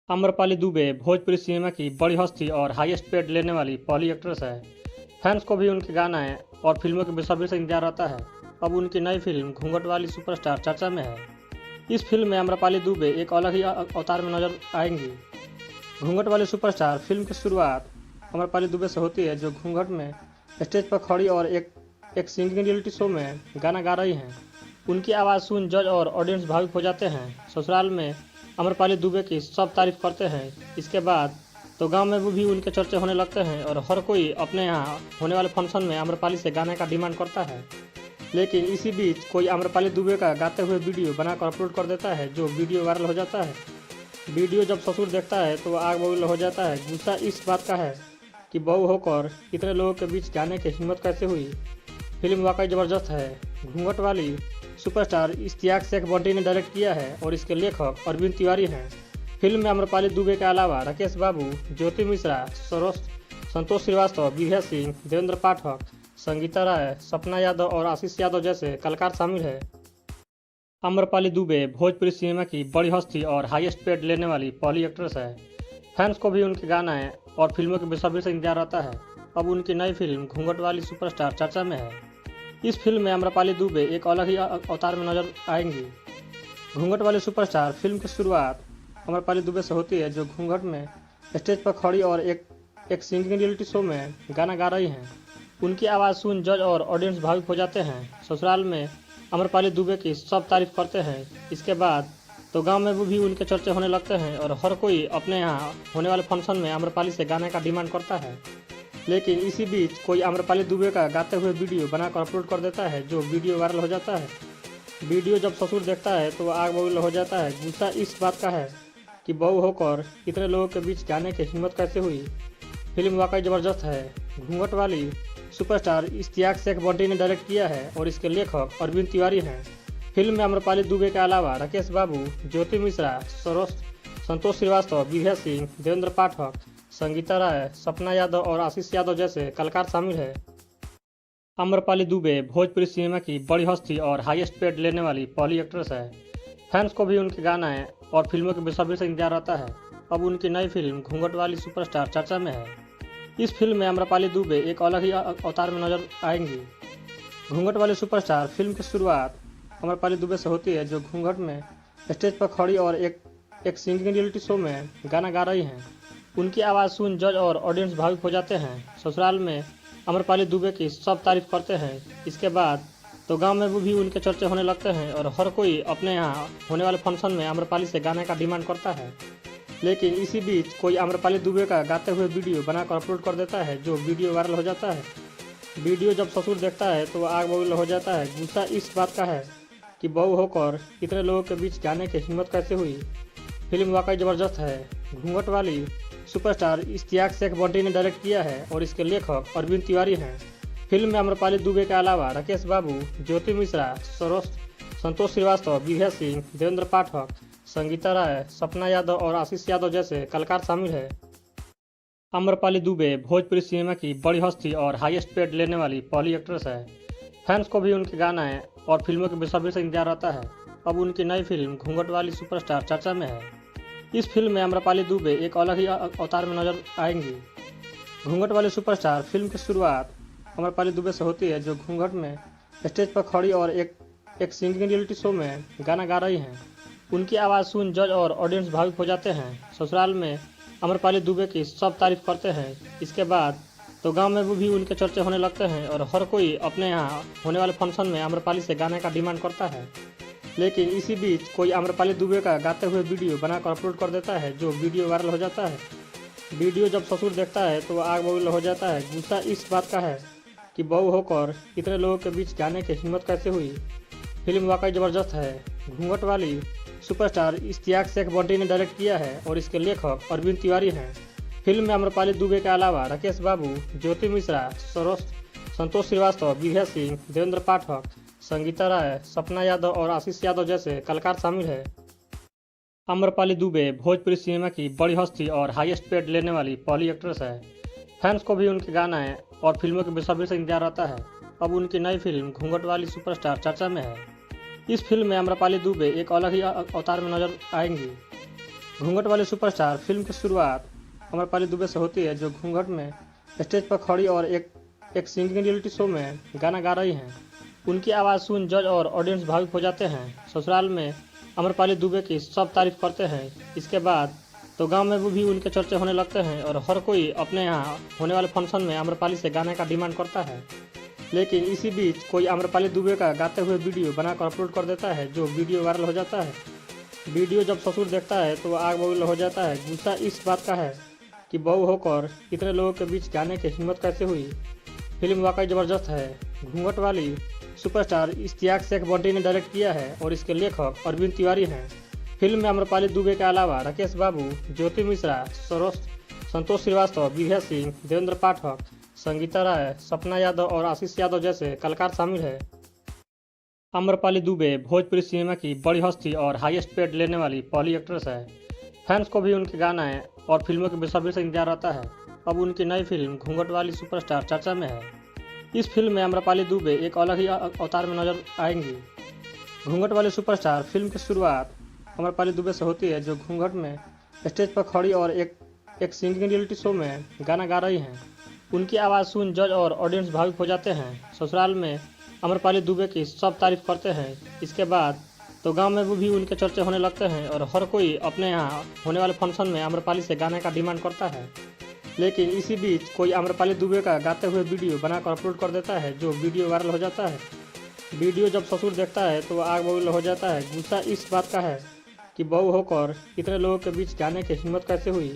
आम्रपाली दुबे भोजपुरी सिनेमा की बड़ी हस्ती और हाईएस्ट पेड लेने वाली पहली एक्ट्रेस है। फैंस को भी उनके गाने और फिल्मों के बेसब्री से इंतजार रहता है। अब उनकी नई फिल्म घूंघट वाली सुपरस्टार चर्चा में है। इस फिल्म में आम्रपाली दुबे एक अलग ही अवतार में नजर आएंगी। घूंघट वाली सुपरस्टार फिल्म की शुरुआत आम्रपाली दुबे से होती है, जो घूंघट में स्टेज पर खड़ी और एक सिंगिंग रियलिटी शो में गाना गा रही हैं। उनकी आवाज़ सुन जज और ऑडियंस भावुक हो जाते हैं। ससुराल में आम्रपाली दुबे की सब तारीफ करते हैं। इसके बाद तो गांव में भी उनके चर्चे होने लगते हैं और हर कोई अपने यहाँ होने वाले फंक्शन में आम्रपाली से गाने का डिमांड करता है। लेकिन इसी बीच कोई आम्रपाली दुबे का गाते हुए वीडियो बनाकर अपलोड कर देता है, जो वीडियो वायरल हो जाता है। वीडियो जब ससुर देखता है तो आग बबूल हो जाता है। गुस्सा इस बात का है कि बहू होकर इतने लोगों के बीच गाने की हिम्मत कैसे हुई। फिल्म वाकई ज़बरदस्त है। घूंघट वाली सुपरस्टार इश्तियाक शेख बंटी ने डायरेक्ट किया है और इसके लेखक अरविंद तिवारी हैं। फिल्म में आम्रपाली दुबे के अलावा राकेश बाबू, ज्योति मिश्रा, संतोष श्रीवास्तव, विभा सिंह, देवेंद्र पाठक, संगीता राय, सपना यादव और आशीष यादव जैसे कलाकार शामिल है। आम्रपाली दुबे भोजपुरी सिनेमा की बड़ी हस्ती और हाईएस्ट पेड लेने वाली पहली एक्ट्रेस है। फैंस को भी उनके गाने और फिल्मों के बेसब्री से इंतजार रहता है। अब उनकी नई फिल्म घूंघट वाली सुपरस्टार चर्चा में है। इस फिल्म में आम्रपाली दुबे एक अलग ही अवतार में नजर आएंगी। घूंघट वाली सुपरस्टार फिल्म की शुरुआत आम्रपाली दुबे से होती है, जो घूंघट में स्टेज पर खड़ी और एक सिंगिंग रियलिटी शो में गाना गा रही हैं। उनकी आवाज़ सुन जज और ऑडियंस भावुक हो जाते हैं। ससुराल में आम्रपाली दुबे की सब तारीफ करते हैं। इसके बाद तो गांव में भी उनके चर्चे होने लगते हैं और हर कोई अपने यहाँ होने वाले फंक्शन में आम्रपाली से गाने का डिमांड करता है। लेकिन इसी बीच कोई आम्रपाली दुबे का गाते हुए वीडियो बनाकर अपलोड कर देता है, जो वीडियो वायरल हो जाता है। वीडियो जब ससुर देखता है तो आग बबूल हो जाता है। गुस्सा इस बात का है कि बहू होकर इतने लोगों के बीच गाने की हिम्मत कैसे हुई। फिल्म वाकई ज़बरदस्त है। घूंघट वाली सुपरस्टार इश्तियाक शेख बंटी ने डायरेक्ट किया है और इसके लेखक अरविंद तिवारी हैं। फिल्म में आम्रपाली दुबे के अलावा राकेश बाबू, ज्योति मिश्रा, संतोष श्रीवास्तव, विभा सिंह, देवेंद्र पाठक, संगीता राय, सपना यादव और आशीष यादव जैसे कलाकार शामिल है। आम्रपाली दुबे भोजपुरी सिनेमा की बड़ी हस्ती और हाईएस्ट पेड लेने वाली पहली एक्ट्रेस है। फैंस को भी उनके गाने और फिल्मों के बेसब्री से इंतजार रहता है। अब उनकी नई फिल्म घूंघट वाली सुपरस्टार चर्चा में है। इस फिल्म में आम्रपाली दुबे एक अलग ही अवतार में नजर आएंगी। घूंघट वाली सुपरस्टार फिल्म की शुरुआत आम्रपाली दुबे से होती है, जो घूंघट में स्टेज पर खड़ी और एक सिंगिंग रियलिटी शो में गाना गा रही हैं। उनकी आवाज़ सुन जज और ऑडियंस भावुक हो जाते हैं। ससुराल में आम्रपाली दुबे की सब तारीफ करते हैं। इसके बाद तो गांव में भी उनके चर्चे होने लगते हैं और हर कोई अपने यहाँ होने वाले फंक्शन में आम्रपाली से गाने का डिमांड करता है। लेकिन इसी बीच कोई आम्रपाली दुबे का गाते हुए वीडियो बनाकर अपलोड कर देता है, जो वीडियो वायरल हो जाता है। वीडियो जब ससुर देखता है तो आग बबूल हो जाता है। गुस्सा इस बात का है कि बहू होकर इतने लोगों के बीच गाने की हिम्मत कैसे हुई। फिल्म वाकई ज़बरदस्त है। घूंघट वाली सुपरस्टार इश्तियाक शेख बंटी ने डायरेक्ट किया है और इसके लेखक अरविंद तिवारी हैं। फिल्म में आम्रपाली दुबे के अलावा राकेश बाबू, ज्योति मिश्रा, संतोष श्रीवास्तव, विभा सिंह, देवेंद्र पाठक, संगीता राय, सपना यादव और आशीष यादव जैसे कलाकार शामिल है। आम्रपाली दुबे भोजपुरी सिनेमा की बड़ी हस्ती और हाईएस्ट पेड लेने वाली पहली एक्ट्रेस है। फैंस को भी उनके गाने और फिल्मों के बेसब्री से इंतजार रहता है। अब उनकी नई फिल्म घूंघट वाली सुपरस्टार चर्चा में है। इस फिल्म में आम्रपाली दुबे एक अलग ही अवतार में नजर आएंगी। घूंघट वाली सुपरस्टार फिल्म की शुरुआत आम्रपाली दुबे से होती है, जो घूंघट में स्टेज पर खड़ी और एक सिंगिंग रियलिटी शो में गाना गा रही हैं। उनकी आवाज़ सुन जज और ऑडियंस भावुक हो जाते हैं। ससुराल में आम्रपाली दुबे की सब तारीफ करते हैं। इसके बाद तो गांव में भी उनके चर्चे होने लगते हैं और हर कोई अपने यहाँ होने वाले फंक्शन में आम्रपाली से गाने का डिमांड करता है। लेकिन इसी बीच कोई आम्रपाली दुबे का गाते हुए वीडियो बनाकर अपलोड कर देता है, जो वीडियो वायरल हो जाता है। वीडियो जब ससुर देखता है तो आग बबूल हो जाता है। गुस्सा इस बात का है कि बहू होकर इतने लोगों के बीच गाने की हिम्मत कैसे हुई। फिल्म वाकई ज़बरदस्त है। घूंघट वाली सुपरस्टार इश्तियाक शेख बंटी ने डायरेक्ट किया है और इसके लेखक अरविंद तिवारी हैं। फिल्म में आम्रपाली दुबे के अलावा राकेश बाबू, ज्योति मिश्रा, संतोष श्रीवास्तव, विजय सिंह, देवेंद्र पाठक, संगीता राय, सपना यादव और आशीष यादव जैसे कलाकार शामिल है। आम्रपाली दुबे भोजपुरी सिनेमा की बड़ी हस्ती और हाईएस्ट पेड लेने वाली पहली एक्ट्रेस है। फैंस को भी उनके गाने और फिल्मों के बेसब्री से इंतजार रहता है। अब उनकी नई फिल्म घूंघट वाली सुपरस्टार चर्चा में है। इस फिल्म में आम्रपाली दुबे एक अलग ही अवतार में नजर आएंगी। घूंघट वाली सुपरस्टार फिल्म की शुरुआत आम्रपाली दुबे से होती है, जो घूंघट में स्टेज पर खड़ी और एक सिंगिंग रियलिटी शो में गाना गा रही हैं। उनकी आवाज़ सुन जज और ऑडियंस भावुक हो जाते हैं। ससुराल में आम्रपाली दुबे की सब तारीफ करते हैं। इसके बाद तो गांव में भी उनके चर्चे होने लगते हैं और हर कोई अपने यहाँ होने वाले फंक्शन में आम्रपाली से गाने का डिमांड करता है। लेकिन इसी बीच कोई आम्रपाली दुबे का गाते हुए वीडियो बनाकर अपलोड कर देता है, जो वीडियो वायरल हो जाता है। वीडियो जब ससुर देखता है तो आग बबूल हो जाता है। गुस्सा इस बात का है कि बहू होकर इतने लोगों के बीच गाने की हिम्मत कैसे हुई। फिल्म वाकई ज़बरदस्त है। घूंघट वाली सुपरस्टार इश्तियाक शेख बंटी ने डायरेक्ट किया है और इसके लेखक अरविंद तिवारी हैं। फिल्म में आम्रपाली दुबे के अलावा राकेश बाबू, ज्योति मिश्रा, संतोष श्रीवास्तव, विजय सिंह, देवेंद्र पाठक, संगीता राय, सपना यादव और आशीष यादव जैसे कलाकार शामिल है। आम्रपाली दुबे भोजपुरी सिनेमा की बड़ी हस्ती और हाईएस्ट पेड लेने वाली पहली एक्ट्रेस है। फैंस को भी उनके गाने और फिल्मों के बेसब्री से इंतजार रहता है। अब उनकी नई फिल्म घूंघट वाली सुपरस्टार चर्चा में है। इस फिल्म में आम्रपाली दुबे एक अलग ही अवतार में नजर आएंगी। घूंघट वाली सुपरस्टार फिल्म की शुरुआत आम्रपाली दुबे से होती है, जो घूंघट में स्टेज पर खड़ी और एक सिंगिंग रियलिटी शो में गाना गा रही हैं। उनकी आवाज़ सुन जज और ऑडियंस भावुक हो जाते हैं। ससुराल में आम्रपाली दुबे की सब तारीफ करते हैं। इसके बाद तो गांव में भी उनके चर्चे होने लगते हैं और हर कोई अपने यहाँ होने वाले फंक्शन में आम्रपाली से गाने का डिमांड करता है। लेकिन इसी बीच कोई आम्रपाली दुबे का गाते हुए वीडियो बनाकर अपलोड कर देता है, जो वीडियो वायरल हो जाता है। वीडियो जब ससुर देखता है तो आग बबूल हो जाता है। गुस्सा इस बात का है कि बहू होकर इतने लोगों के बीच गाने की हिम्मत कैसे हुई।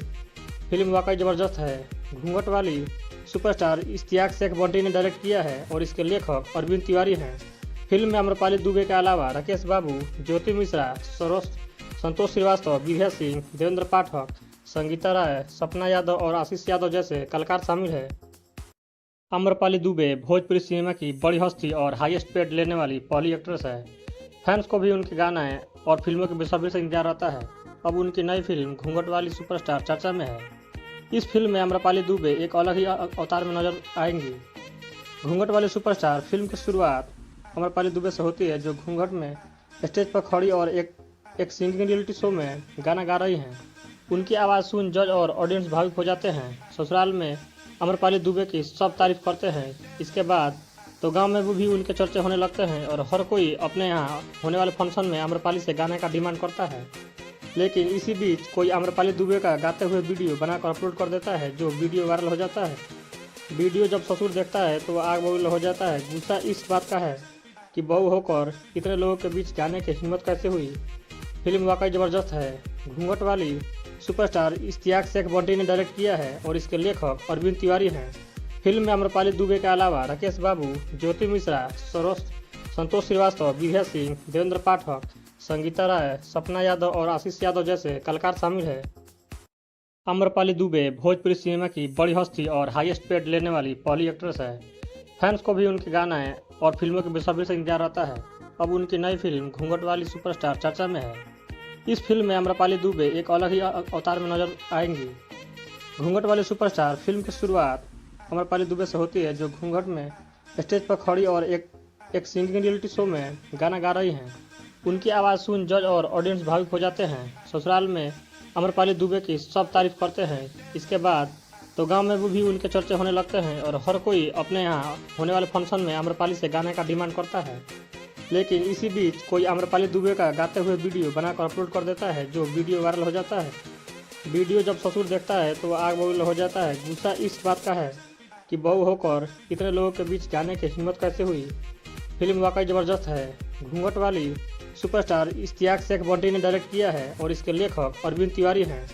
फिल्म वाकई ज़बरदस्त है। घूंघट वाली सुपरस्टार इश्तियाक शेख बंटी ने डायरेक्ट किया है और इसके लेखक अरविंद तिवारी हैं। फिल्म में आम्रपाली दुबे के अलावा राकेश बाबू, ज्योति मिश्रा, संतोष श्रीवास्तव, विजय सिंह, देवेंद्र पाठक, संगीता राय, सपना यादव और आशीष यादव जैसे कलाकार शामिल है। आम्रपाली दुबे भोजपुरी सिनेमा की बड़ी हस्ती और हाईएस्ट पेड लेने वाली पहली एक्ट्रेस है। फैंस को भी उनके गाने और फिल्मों के बेसब्री से इंतजार रहता है। अब उनकी नई फिल्म घूंघट वाली सुपरस्टार चर्चा में है। इस फिल्म में आम्रपाली दुबे एक अलग ही अवतार में नजर आएंगी। घूंघट वाली सुपरस्टार फिल्म की शुरुआत आम्रपाली दुबे से होती है, जो घूंघट में स्टेज पर खड़ी और एक सिंगिंग रियलिटी शो में गाना गा रही हैं। उनकी आवाज़ सुन जज और ऑडियंस भावुक हो जाते हैं। ससुराल में आम्रपाली दुबे की सब तारीफ करते हैं। इसके बाद तो गांव में भी उनके चर्चे होने लगते हैं और हर कोई अपने यहाँ होने वाले फंक्शन में आम्रपाली से गाने का डिमांड करता है। लेकिन इसी बीच कोई आम्रपाली दुबे का गाते हुए वीडियो बनाकर अपलोड कर देता है, जो वीडियो वायरल हो जाता है। वीडियो जब ससुर देखता है तो आग बबूल हो जाता है। गुस्सा इस बात का है कि बहू होकर इतने लोगों के बीच गाने की हिम्मत कैसे हुई। फिल्म वाकई ज़बरदस्त है। घूंघट वाली सुपरस्टार इश्तियाक शेख बंटी ने डायरेक्ट किया है और इसके लेखक अरविंद तिवारी हैं। फिल्म में आम्रपाली दुबे के अलावा राकेश बाबू, ज्योति मिश्रा, संतोष श्रीवास्तव, विजय सिंह, देवेंद्र पाठक, संगीता राय, सपना यादव और आशीष यादव जैसे कलाकार शामिल है। आम्रपाली दुबे भोजपुरी सिनेमा की बड़ी हस्ती और हाईएस्ट पेड लेने वाली पहली एक्ट्रेस है। फैंस को भी उनके गाने और फिल्मों के बेसब्री से इंतजार रहता है। अब उनकी नई फिल्म घूंघट वाली सुपरस्टार चर्चा में है। इस फिल्म में आम्रपाली दुबे एक अलग ही अवतार में नजर आएंगी। घूंघट वाली सुपरस्टार फिल्म की शुरुआत आम्रपाली दुबे से होती है, जो घूंघट में स्टेज पर खड़ी और एक सिंगिंग रियलिटी शो में गाना गा रही हैं। उनकी आवाज़ सुन जज और ऑडियंस भावुक हो जाते हैं। ससुराल में आम्रपाली दुबे की सब तारीफ करते हैं। इसके बाद तो गांव में भी उनके चर्चे होने लगते हैं और हर कोई अपने यहाँ होने वाले फंक्शन में आम्रपाली से गाने का डिमांड करता है। लेकिन इसी बीच कोई आम्रपाली दुबे का गाते हुए वीडियो बनाकर अपलोड कर देता है, जो वीडियो वायरल हो जाता है। वीडियो जब ससुर देखता है तो आग बबूल हो जाता है। गुस्सा इस बात का है कि बहू होकर इतने लोगों के बीच जाने की हिम्मत कैसे हुई। फिल्म वाकई ज़बरदस्त है। घूंघट वाली सुपरस्टार इश्तियाक शेख बंटी ने डायरेक्ट किया है और इसके लेखक अरविंद तिवारी हैं।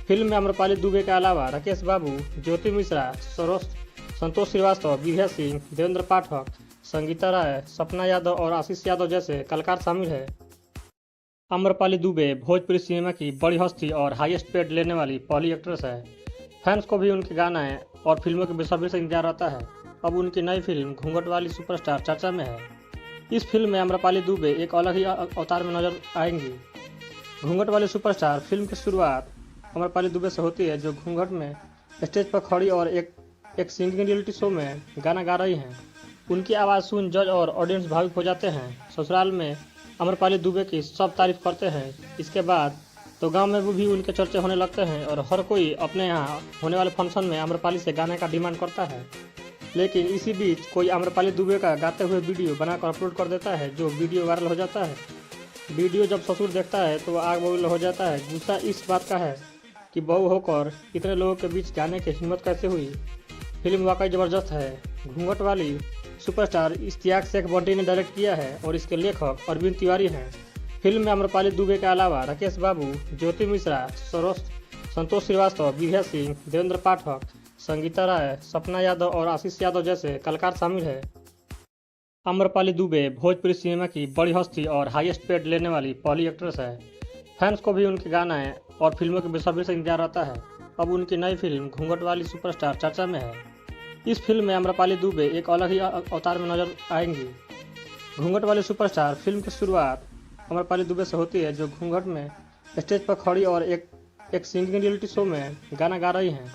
फिल्म में आम्रपाली दुबे के अलावा राकेश बाबू, ज्योति मिश्रा, संतोष श्रीवास्तव, विभा सिंह, देवेंद्र पाठक, संगीता राय, सपना यादव और आशीष यादव जैसे कलाकार शामिल है। आम्रपाली दुबे भोजपुरी सिनेमा की बड़ी हस्ती और हाईएस्ट पेड लेने वाली पहली एक्ट्रेस है। फैंस को भी उनके गाना और फिल्मों के बेसब्री से इंतजार रहता है। अब उनकी नई फिल्म घूंघट वाली सुपरस्टार चर्चा में है। इस फिल्म में आम्रपाली दुबे एक अलग ही अवतार में नजर आएंगी। घूंघट वाली सुपरस्टार फिल्म की शुरुआत आम्रपाली दुबे से होती है, जो घूंघट में स्टेज पर खड़ी और एक सिंगिंग रियलिटी शो में गाना गा रही हैं। उनकी आवाज़ सुन जज और ऑडियंस भावुक हो जाते हैं। ससुराल में आम्रपाली दुबे की सब तारीफ करते हैं। इसके बाद तो गांव में भी उनके चर्चे होने लगते हैं और हर कोई अपने यहाँ होने वाले फंक्शन में आम्रपाली से गाने का डिमांड करता है। लेकिन इसी बीच कोई आम्रपाली दुबे का गाते हुए वीडियो बनाकर अपलोड कर देता है, जो वीडियो वायरल हो जाता है। वीडियो जब ससुर देखता है तो आग बबूल हो जाता है। गुस्सा इस बात का है कि बहू होकर इतने लोगों के बीच जाने की हिम्मत कैसे हुई। फिल्म वाकई ज़बरदस्त है। घूंघट वाली सुपरस्टार इश्तियाक शेख बंटी ने डायरेक्ट किया है और इसके लेखक अरविंद तिवारी हैं। फिल्म में आम्रपाली दुबे के अलावा राकेश बाबू, ज्योति मिश्रा, संतोष श्रीवास्तव, विभा सिंह, देवेंद्र पाठक, संगीता राय, सपना यादव और आशीष यादव जैसे कलाकार शामिल है। आम्रपाली दुबे भोजपुरी सिनेमा की बड़ी हस्ती और हाईएस्ट पेड लेने वाली पहली एक्ट्रेस है। फैंस को भी उनके गाना और फिल्मों के बेसब्री से इंतजार रहता है। अब उनकी नई फिल्म घूंघट वाली सुपरस्टार चर्चा में है। इस फिल्म में आम्रपाली दुबे एक अलग ही अवतार में नजर आएंगी। घूंघट वाली सुपरस्टार फिल्म की शुरुआत आम्रपाली दुबे से होती है, जो घूंघट में स्टेज पर खड़ी और एक सिंगिंग रियलिटी शो में गाना गा रही हैं।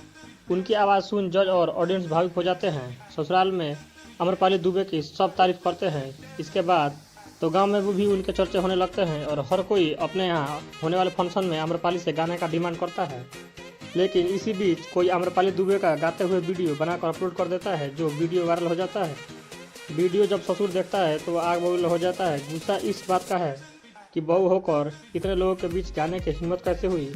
उनकी आवाज़ सुन जज और ऑडियंस भावुक हो जाते हैं। ससुराल में आम्रपाली दुबे की सब तारीफ करते हैं। इसके बाद तो गांव में भी उनके चर्चे होने लगते हैं और हर कोई अपने यहाँ होने वाले फंक्शन में आम्रपाली से गाने का डिमांड करता है। लेकिन इसी बीच कोई आम्रपाली दुबे का गाते हुए वीडियो बनाकर अपलोड कर देता है, जो वीडियो वायरल हो जाता है। वीडियो जब ससुर देखता है तो आग बबूल हो जाता है। गुस्सा इस बात का है कि बहू होकर इतने लोगों के बीच जाने की हिम्मत कैसे हुई।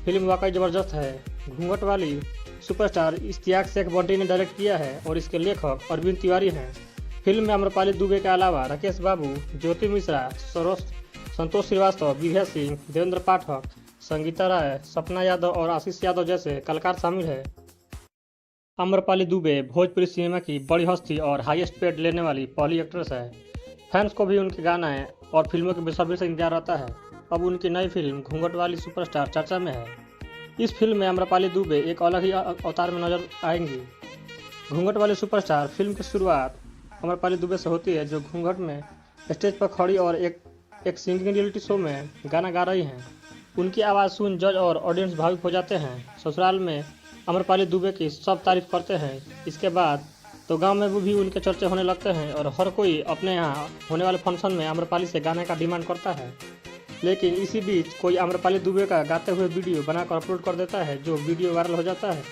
फिल्म वाकई ज़बरदस्त है। घूंघट वाली सुपरस्टार इश्तियाक शेख बंटी ने डायरेक्ट किया है और इसके लेखक अरविंद तिवारी हैं। फिल्म में आम्रपाली दुबे के अलावा राकेश बाबू, ज्योति मिश्रा, संतोष श्रीवास्तव, विभा सिंह, देवेंद्र पाठक, संगीता राय, सपना यादव और आशीष यादव जैसे कलाकार शामिल है। आम्रपाली दुबे भोजपुरी सिनेमा की बड़ी हस्ती और हाईएस्ट पेड लेने वाली पहली एक्ट्रेस है। फैंस को भी उनके गाना और फिल्मों के बेसब्री से इंतजार रहता है। अब उनकी नई फिल्म घूंघट वाली सुपरस्टार चर्चा में है। इस फिल्म में आम्रपाली दुबे एक अलग ही अवतार में नजर आएंगी। घूंघट वाली सुपरस्टार फिल्म की शुरुआत आम्रपाली दुबे से होती है, जो घूंघट में स्टेज पर खड़ी और एक सिंगिंग रियलिटी शो में गाना गा रही हैं। उनकी आवाज़ सुन जज और ऑडियंस भावुक हो जाते हैं। ससुराल में आम्रपाली दुबे की सब तारीफ करते हैं। इसके बाद तो गांव में भी उनके चर्चे होने लगते हैं और हर कोई अपने यहाँ होने वाले फंक्शन में आम्रपाली से गाने का डिमांड करता है। लेकिन इसी बीच कोई आम्रपाली दुबे का गाते हुए वीडियो बनाकर अपलोड कर देता है, जो वीडियो वायरल हो जाता है।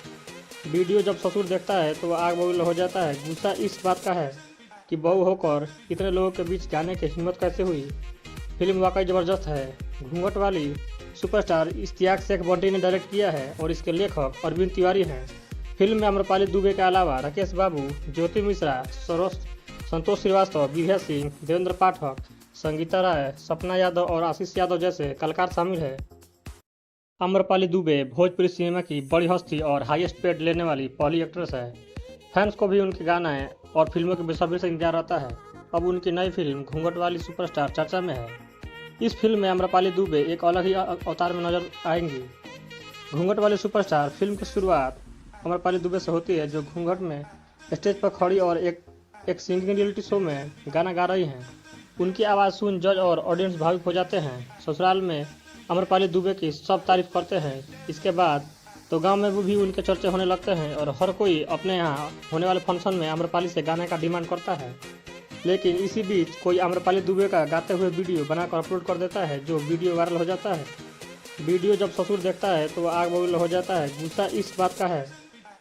वीडियो जब ससुर देखता है तो आग बबूल हो जाता है। गुस्सा इस बात का है कि बहू होकर इतने लोगों के बीच जाने की हिम्मत कैसे हुई। फिल्म वाकई ज़बरदस्त है। घूंघट वाली सुपरस्टार इश्तियाक शेख बंटी ने डायरेक्ट किया है और इसके लेखक अरविंद तिवारी हैं। फिल्म में आम्रपाली दुबे के अलावा राकेश बाबू, ज्योति मिश्रा, संतोष श्रीवास्तव, विभा सिंह, देवेंद्र पाठक, संगीता राय, सपना यादव और आशीष यादव जैसे कलाकार शामिल है। आम्रपाली दुबे भोजपुरी सिनेमा की बड़ी हस्ती और हाईएस्ट पेड लेने वाली पहली एक्ट्रेस है। फैंस को भी उनके गाना और फिल्मों के बेसब्री से इंतजार रहता है। अब उनकी नई फिल्म घूंघट वाली सुपरस्टार चर्चा में है। इस फिल्म में आम्रपाली दुबे एक अलग ही अवतार में नजर आएंगी। घूंघट वाली सुपरस्टार फिल्म की शुरुआत आम्रपाली दुबे से होती है, जो घूंघट में स्टेज पर खड़ी और एक सिंगिंग रियलिटी शो में गाना गा रही हैं। उनकी आवाज़ सुन जज और ऑडियंस भावुक हो जाते हैं। ससुराल में आम्रपाली दुबे की सब तारीफ करते हैं। इसके बाद तो गांव में भी उनके चर्चे होने लगते हैं और हर कोई अपने यहाँ होने वाले फंक्शन में आम्रपाली से गाने का डिमांड करता है। लेकिन इसी बीच कोई आम्रपाली दुबे का गाते हुए वीडियो बनाकर अपलोड कर देता है, जो वीडियो वायरल हो जाता है। वीडियो जब ससुर देखता है तो वह आग बबूल हो जाता है। गुस्सा इस बात का है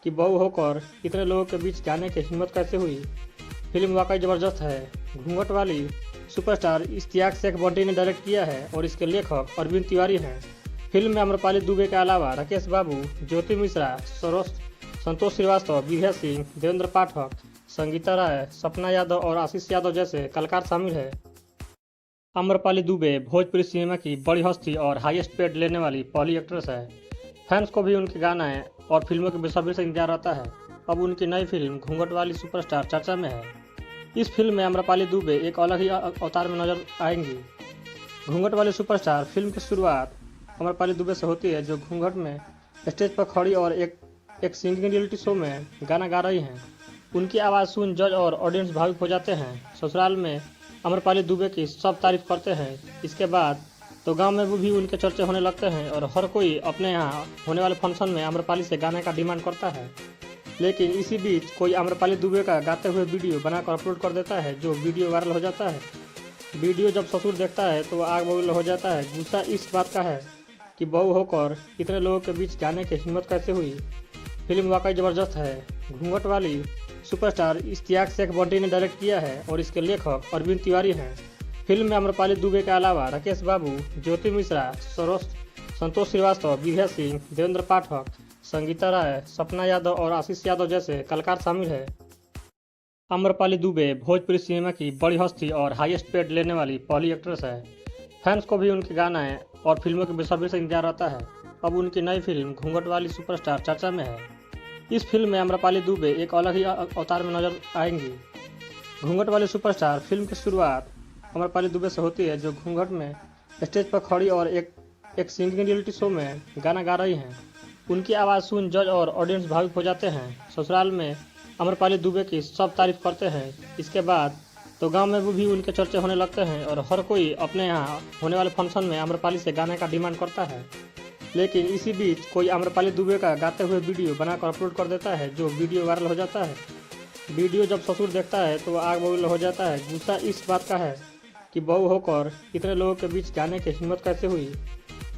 कि बहू होकर इतने लोगों के बीच जाने की हिम्मत कैसे हुई। फिल्म वाकई ज़बरदस्त है। घूंघट वाली सुपरस्टार इश्तियाक शेख बंटी ने डायरेक्ट किया है और इसके लेखक अरविंद तिवारी हैं। फिल्म में आम्रपाली दुबे के अलावा राकेश बाबू, ज्योति मिश्रा, संतोष श्रीवास्तव, विभा सिंह, देवेंद्र पाठक, संगीता राय, सपना यादव और आशीष यादव जैसे कलाकार शामिल है। आम्रपाली दुबे भोजपुरी सिनेमा की बड़ी हस्ती और हाईएस्ट पेड लेने वाली पहली एक्ट्रेस है। फैंस को भी उनके गाना और फिल्मों के बेसब्री से इंतजार रहता है। अब उनकी नई फिल्म घूंघट वाली सुपरस्टार चर्चा में है। इस फिल्म में आम्रपाली दुबे एक अलग ही अवतार में नजर आएंगी। घूंघट वाली सुपरस्टार फिल्म की शुरुआत आम्रपाली दुबे से होती है, जो घूंघट में स्टेज पर खड़ी और एक सिंगिंग रियलिटी शो में गाना गा रही हैं। उनकी आवाज़ सुन जज और ऑडियंस भावुक हो जाते हैं। ससुराल में आम्रपाली दुबे की सब तारीफ करते हैं। इसके बाद तो गांव में भी उनके चर्चे होने लगते हैं और हर कोई अपने यहाँ होने वाले फंक्शन में आम्रपाली से गाने का डिमांड करता है। लेकिन इसी बीच कोई आम्रपाली दुबे का गाते हुए वीडियो बनाकर अपलोड कर देता है, जो वीडियो वायरल हो जाता है। वीडियो जब ससुर देखता है तो वह आग बबूल हो जाता है। गुस्सा इस बात का है कि बहू होकर इतने लोगों के बीच जाने की हिम्मत कैसे हुई। फिल्म वाकई ज़बरदस्त है। घूंघट वाली सुपरस्टार इश्तियाक शेख बंटी ने डायरेक्ट किया है और इसके लेखक अरविंद तिवारी हैं। फिल्म में आम्रपाली दुबे के अलावा राकेश बाबू, ज्योति मिश्रा, संतोष श्रीवास्तव, विभा सिंह, देवेंद्र पाठक, संगीता राय, सपना यादव और आशीष यादव जैसे कलाकार शामिल है। आम्रपाली दुबे भोजपुरी सिनेमा की बड़ी हस्ती और हाईएस्ट पेड लेने वाली पहली एक्ट्रेस है। फैंस को भी उनके गाना और फिल्मों के बेसब्री से इंतजार रहता है। अब उनकी नई फिल्म घूंघट वाली सुपरस्टार चर्चा में है। इस फिल्म में आम्रपाली दुबे एक अलग ही अवतार में नजर आएंगी। घूंघट वाली सुपरस्टार फिल्म की शुरुआत आम्रपाली दुबे से होती है, जो घूंघट में स्टेज पर खड़ी और एक सिंगिंग रियलिटी शो में गाना गा रही हैं। उनकी आवाज़ सुन जज और ऑडियंस भावुक हो जाते हैं। ससुराल में आम्रपाली दुबे की सब तारीफ करते हैं। इसके बाद तो गांव में भी उनके चर्चे होने लगते हैं और हर कोई अपने यहाँ होने वाले फंक्शन में आम्रपाली से गाने का डिमांड करता है। लेकिन इसी बीच कोई आम्रपाली दुबे का गाते हुए वीडियो बनाकर अपलोड कर देता है, जो वीडियो वायरल हो जाता है। वीडियो जब ससुर देखता है तो वह आग बबूल हो जाता है। गुस्सा इस बात का है कि बहू होकर इतने लोगों के बीच जाने की हिम्मत कैसे हुई।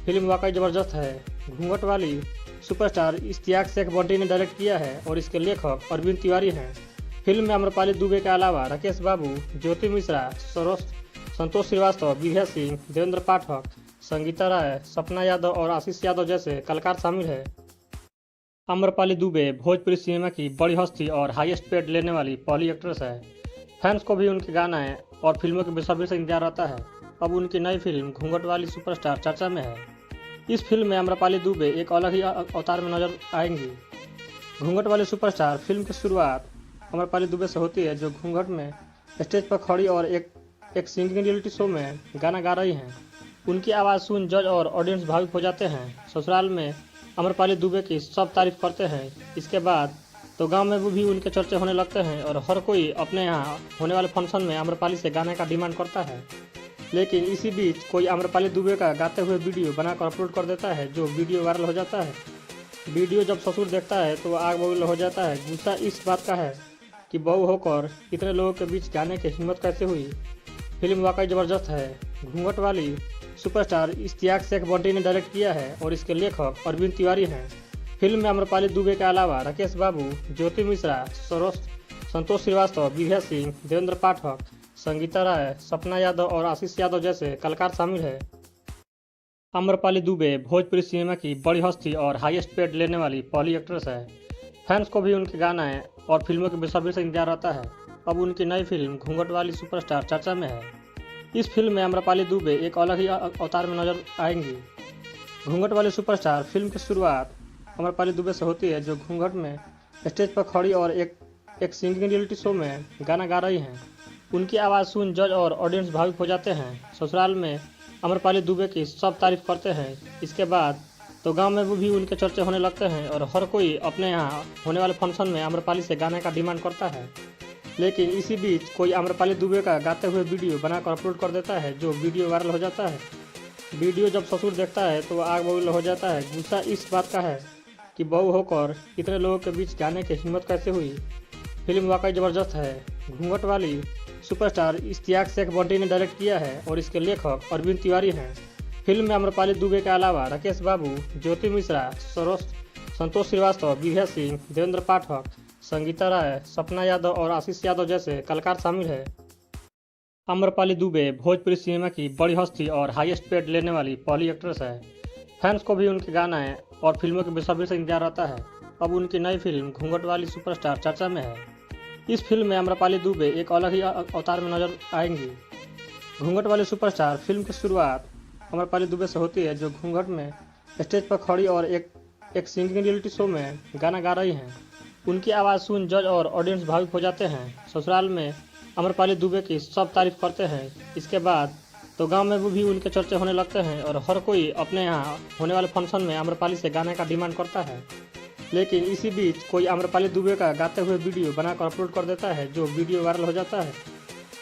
फिल्म वाकई ज़बरदस्त है। घूंघट वाली सुपरस्टार इश्तियाक शेख बंटी ने डायरेक्ट किया है और इसके लेखक अरविंद तिवारी हैं। फिल्म में आम्रपाली दुबे के अलावा राकेश बाबू, ज्योति मिश्रा, संतोष श्रीवास्तव, विभा सिंह, देवेंद्र पाठक, संगीता राय, सपना यादव और आशीष यादव जैसे कलाकार शामिल है। आम्रपाली दुबे भोजपुरी सिनेमा की बड़ी हस्ती और हाईएस्ट पेड लेने वाली पहली एक्ट्रेस है। फैंस को भी उनके गाना और फिल्मों के बेसब्री से इंतजार रहता है। अब उनकी नई फिल्म घूंघट वाली सुपरस्टार चर्चा में है। इस फिल्म में आम्रपाली दुबे एक अलग ही अवतार में नजर आएंगी। घूंघट वाली सुपरस्टार फिल्म की शुरुआत आम्रपाली दुबे से होती है, जो घूंघट में स्टेज पर खड़ी और एक सिंगिंग रियलिटी शो में गाना गा रही हैं। उनकी आवाज़ सुन जज और ऑडियंस भावुक हो जाते हैं। ससुराल में आम्रपाली दुबे की सब तारीफ करते हैं। इसके बाद तो गांव में भी उनके चर्चे होने लगते हैं और हर कोई अपने यहाँ होने वाले फंक्शन में आम्रपाली से गाने का डिमांड करता है। लेकिन इसी बीच कोई आम्रपाली दुबे का गाते हुए वीडियो बनाकर अपलोड कर देता है, जो वीडियो वायरल हो जाता है। वीडियो जब ससुर देखता है तो वह आग बबूल हो जाता है। गुस्सा इस बात का है कि बहू होकर इतने लोगों के बीच जाने की हिम्मत कैसे हुई। फिल्म वाकई ज़बरदस्त है। घूंघट वाली सुपरस्टार इश्तियाक शेख बंटी ने डायरेक्ट किया है और इसके लेखक अरविंद तिवारी हैं। फिल्म में आम्रपाली दुबे के अलावा राकेश बाबू, ज्योति मिश्रा, संतोष श्रीवास्तव, विभा सिंह, देवेंद्र पाठक, संगीता राय, सपना यादव और आशीष यादव जैसे कलाकार शामिल है। आम्रपाली दुबे भोजपुरी सिनेमा की बड़ी हस्ती और हाईएस्ट पेड लेने वाली पहली एक्ट्रेस है। फैंस को भी उनके गाना और फिल्मों के बेसब्री से इंतजार रहता है। अब उनकी नई फिल्म घूंघट वाली सुपरस्टार चर्चा में है। इस फिल्म में आम्रपाली दुबे एक अलग ही अवतार में नजर आएंगी। घूंघट वाली सुपरस्टार फिल्म की शुरुआत आम्रपाली दुबे से होती है, जो घूंघट में स्टेज पर खड़ी और एक सिंगिंग रियलिटी शो में गाना गा रही हैं। उनकी आवाज़ सुन जज और ऑडियंस भावुक हो जाते हैं। ससुराल में आम्रपाली दुबे की सब तारीफ करते हैं। इसके बाद तो गांव में भी उनके चर्चे होने लगते हैं और हर कोई अपने यहाँ होने वाले फंक्शन में आम्रपाली से गाने का डिमांड करता है। लेकिन इसी बीच कोई आम्रपाली दुबे का गाते हुए वीडियो बनाकर अपलोड कर देता है, जो वीडियो वायरल हो जाता है। वीडियो जब ससुर देखता है तो वह आग बबूल हो जाता है। गुस्सा इस बात का है कि बहू होकर इतने लोगों के बीच जाने की हिम्मत कैसे हुई। फिल्म वाकई ज़बरदस्त है। घूंघट वाली सुपरस्टार इश्तियाक शेख बंटी ने डायरेक्ट किया है और इसके लेखक अरविंद तिवारी हैं। फिल्म में आम्रपाली दुबे के अलावा राकेश बाबू, ज्योति मिश्रा, सरोज, संतोष श्रीवास्तव, विभा सिंह, देवेंद्र पाठक, संगीता राय, सपना यादव और आशीष यादव जैसे कलाकार शामिल है। आम्रपाली दुबे भोजपुरी सिनेमा की बड़ी हस्ती और हाईएस्ट पेड लेने वाली पहली एक्ट्रेस है। फैंस को भी उनके गाना और फिल्मों के बेसब्री से इंतजार रहता है। अब उनकी नई फिल्म घूंघट वाली सुपरस्टार चर्चा में है। इस फिल्म में आम्रपाली दुबे एक अलग ही अवतार में नजर आएंगी। घूंघट वाली सुपरस्टार फिल्म की शुरुआत आम्रपाली दुबे से होती है, जो घूंघट में स्टेज पर खड़ी और एक सिंगिंग रियलिटी शो में गाना गा रही हैं। उनकी आवाज़ सुन जज और ऑडियंस भावुक हो जाते हैं। ससुराल में आम्रपाली दुबे की सब तारीफ करते हैं। इसके बाद तो गांव में भी उनके चर्चे होने लगते हैं और हर कोई अपने यहाँ होने वाले फंक्शन में आम्रपाली से गाने का डिमांड करता है। लेकिन इसी बीच कोई आम्रपाली दुबे का गाते हुए वीडियो बनाकर अपलोड कर देता है, जो वीडियो वायरल हो जाता है।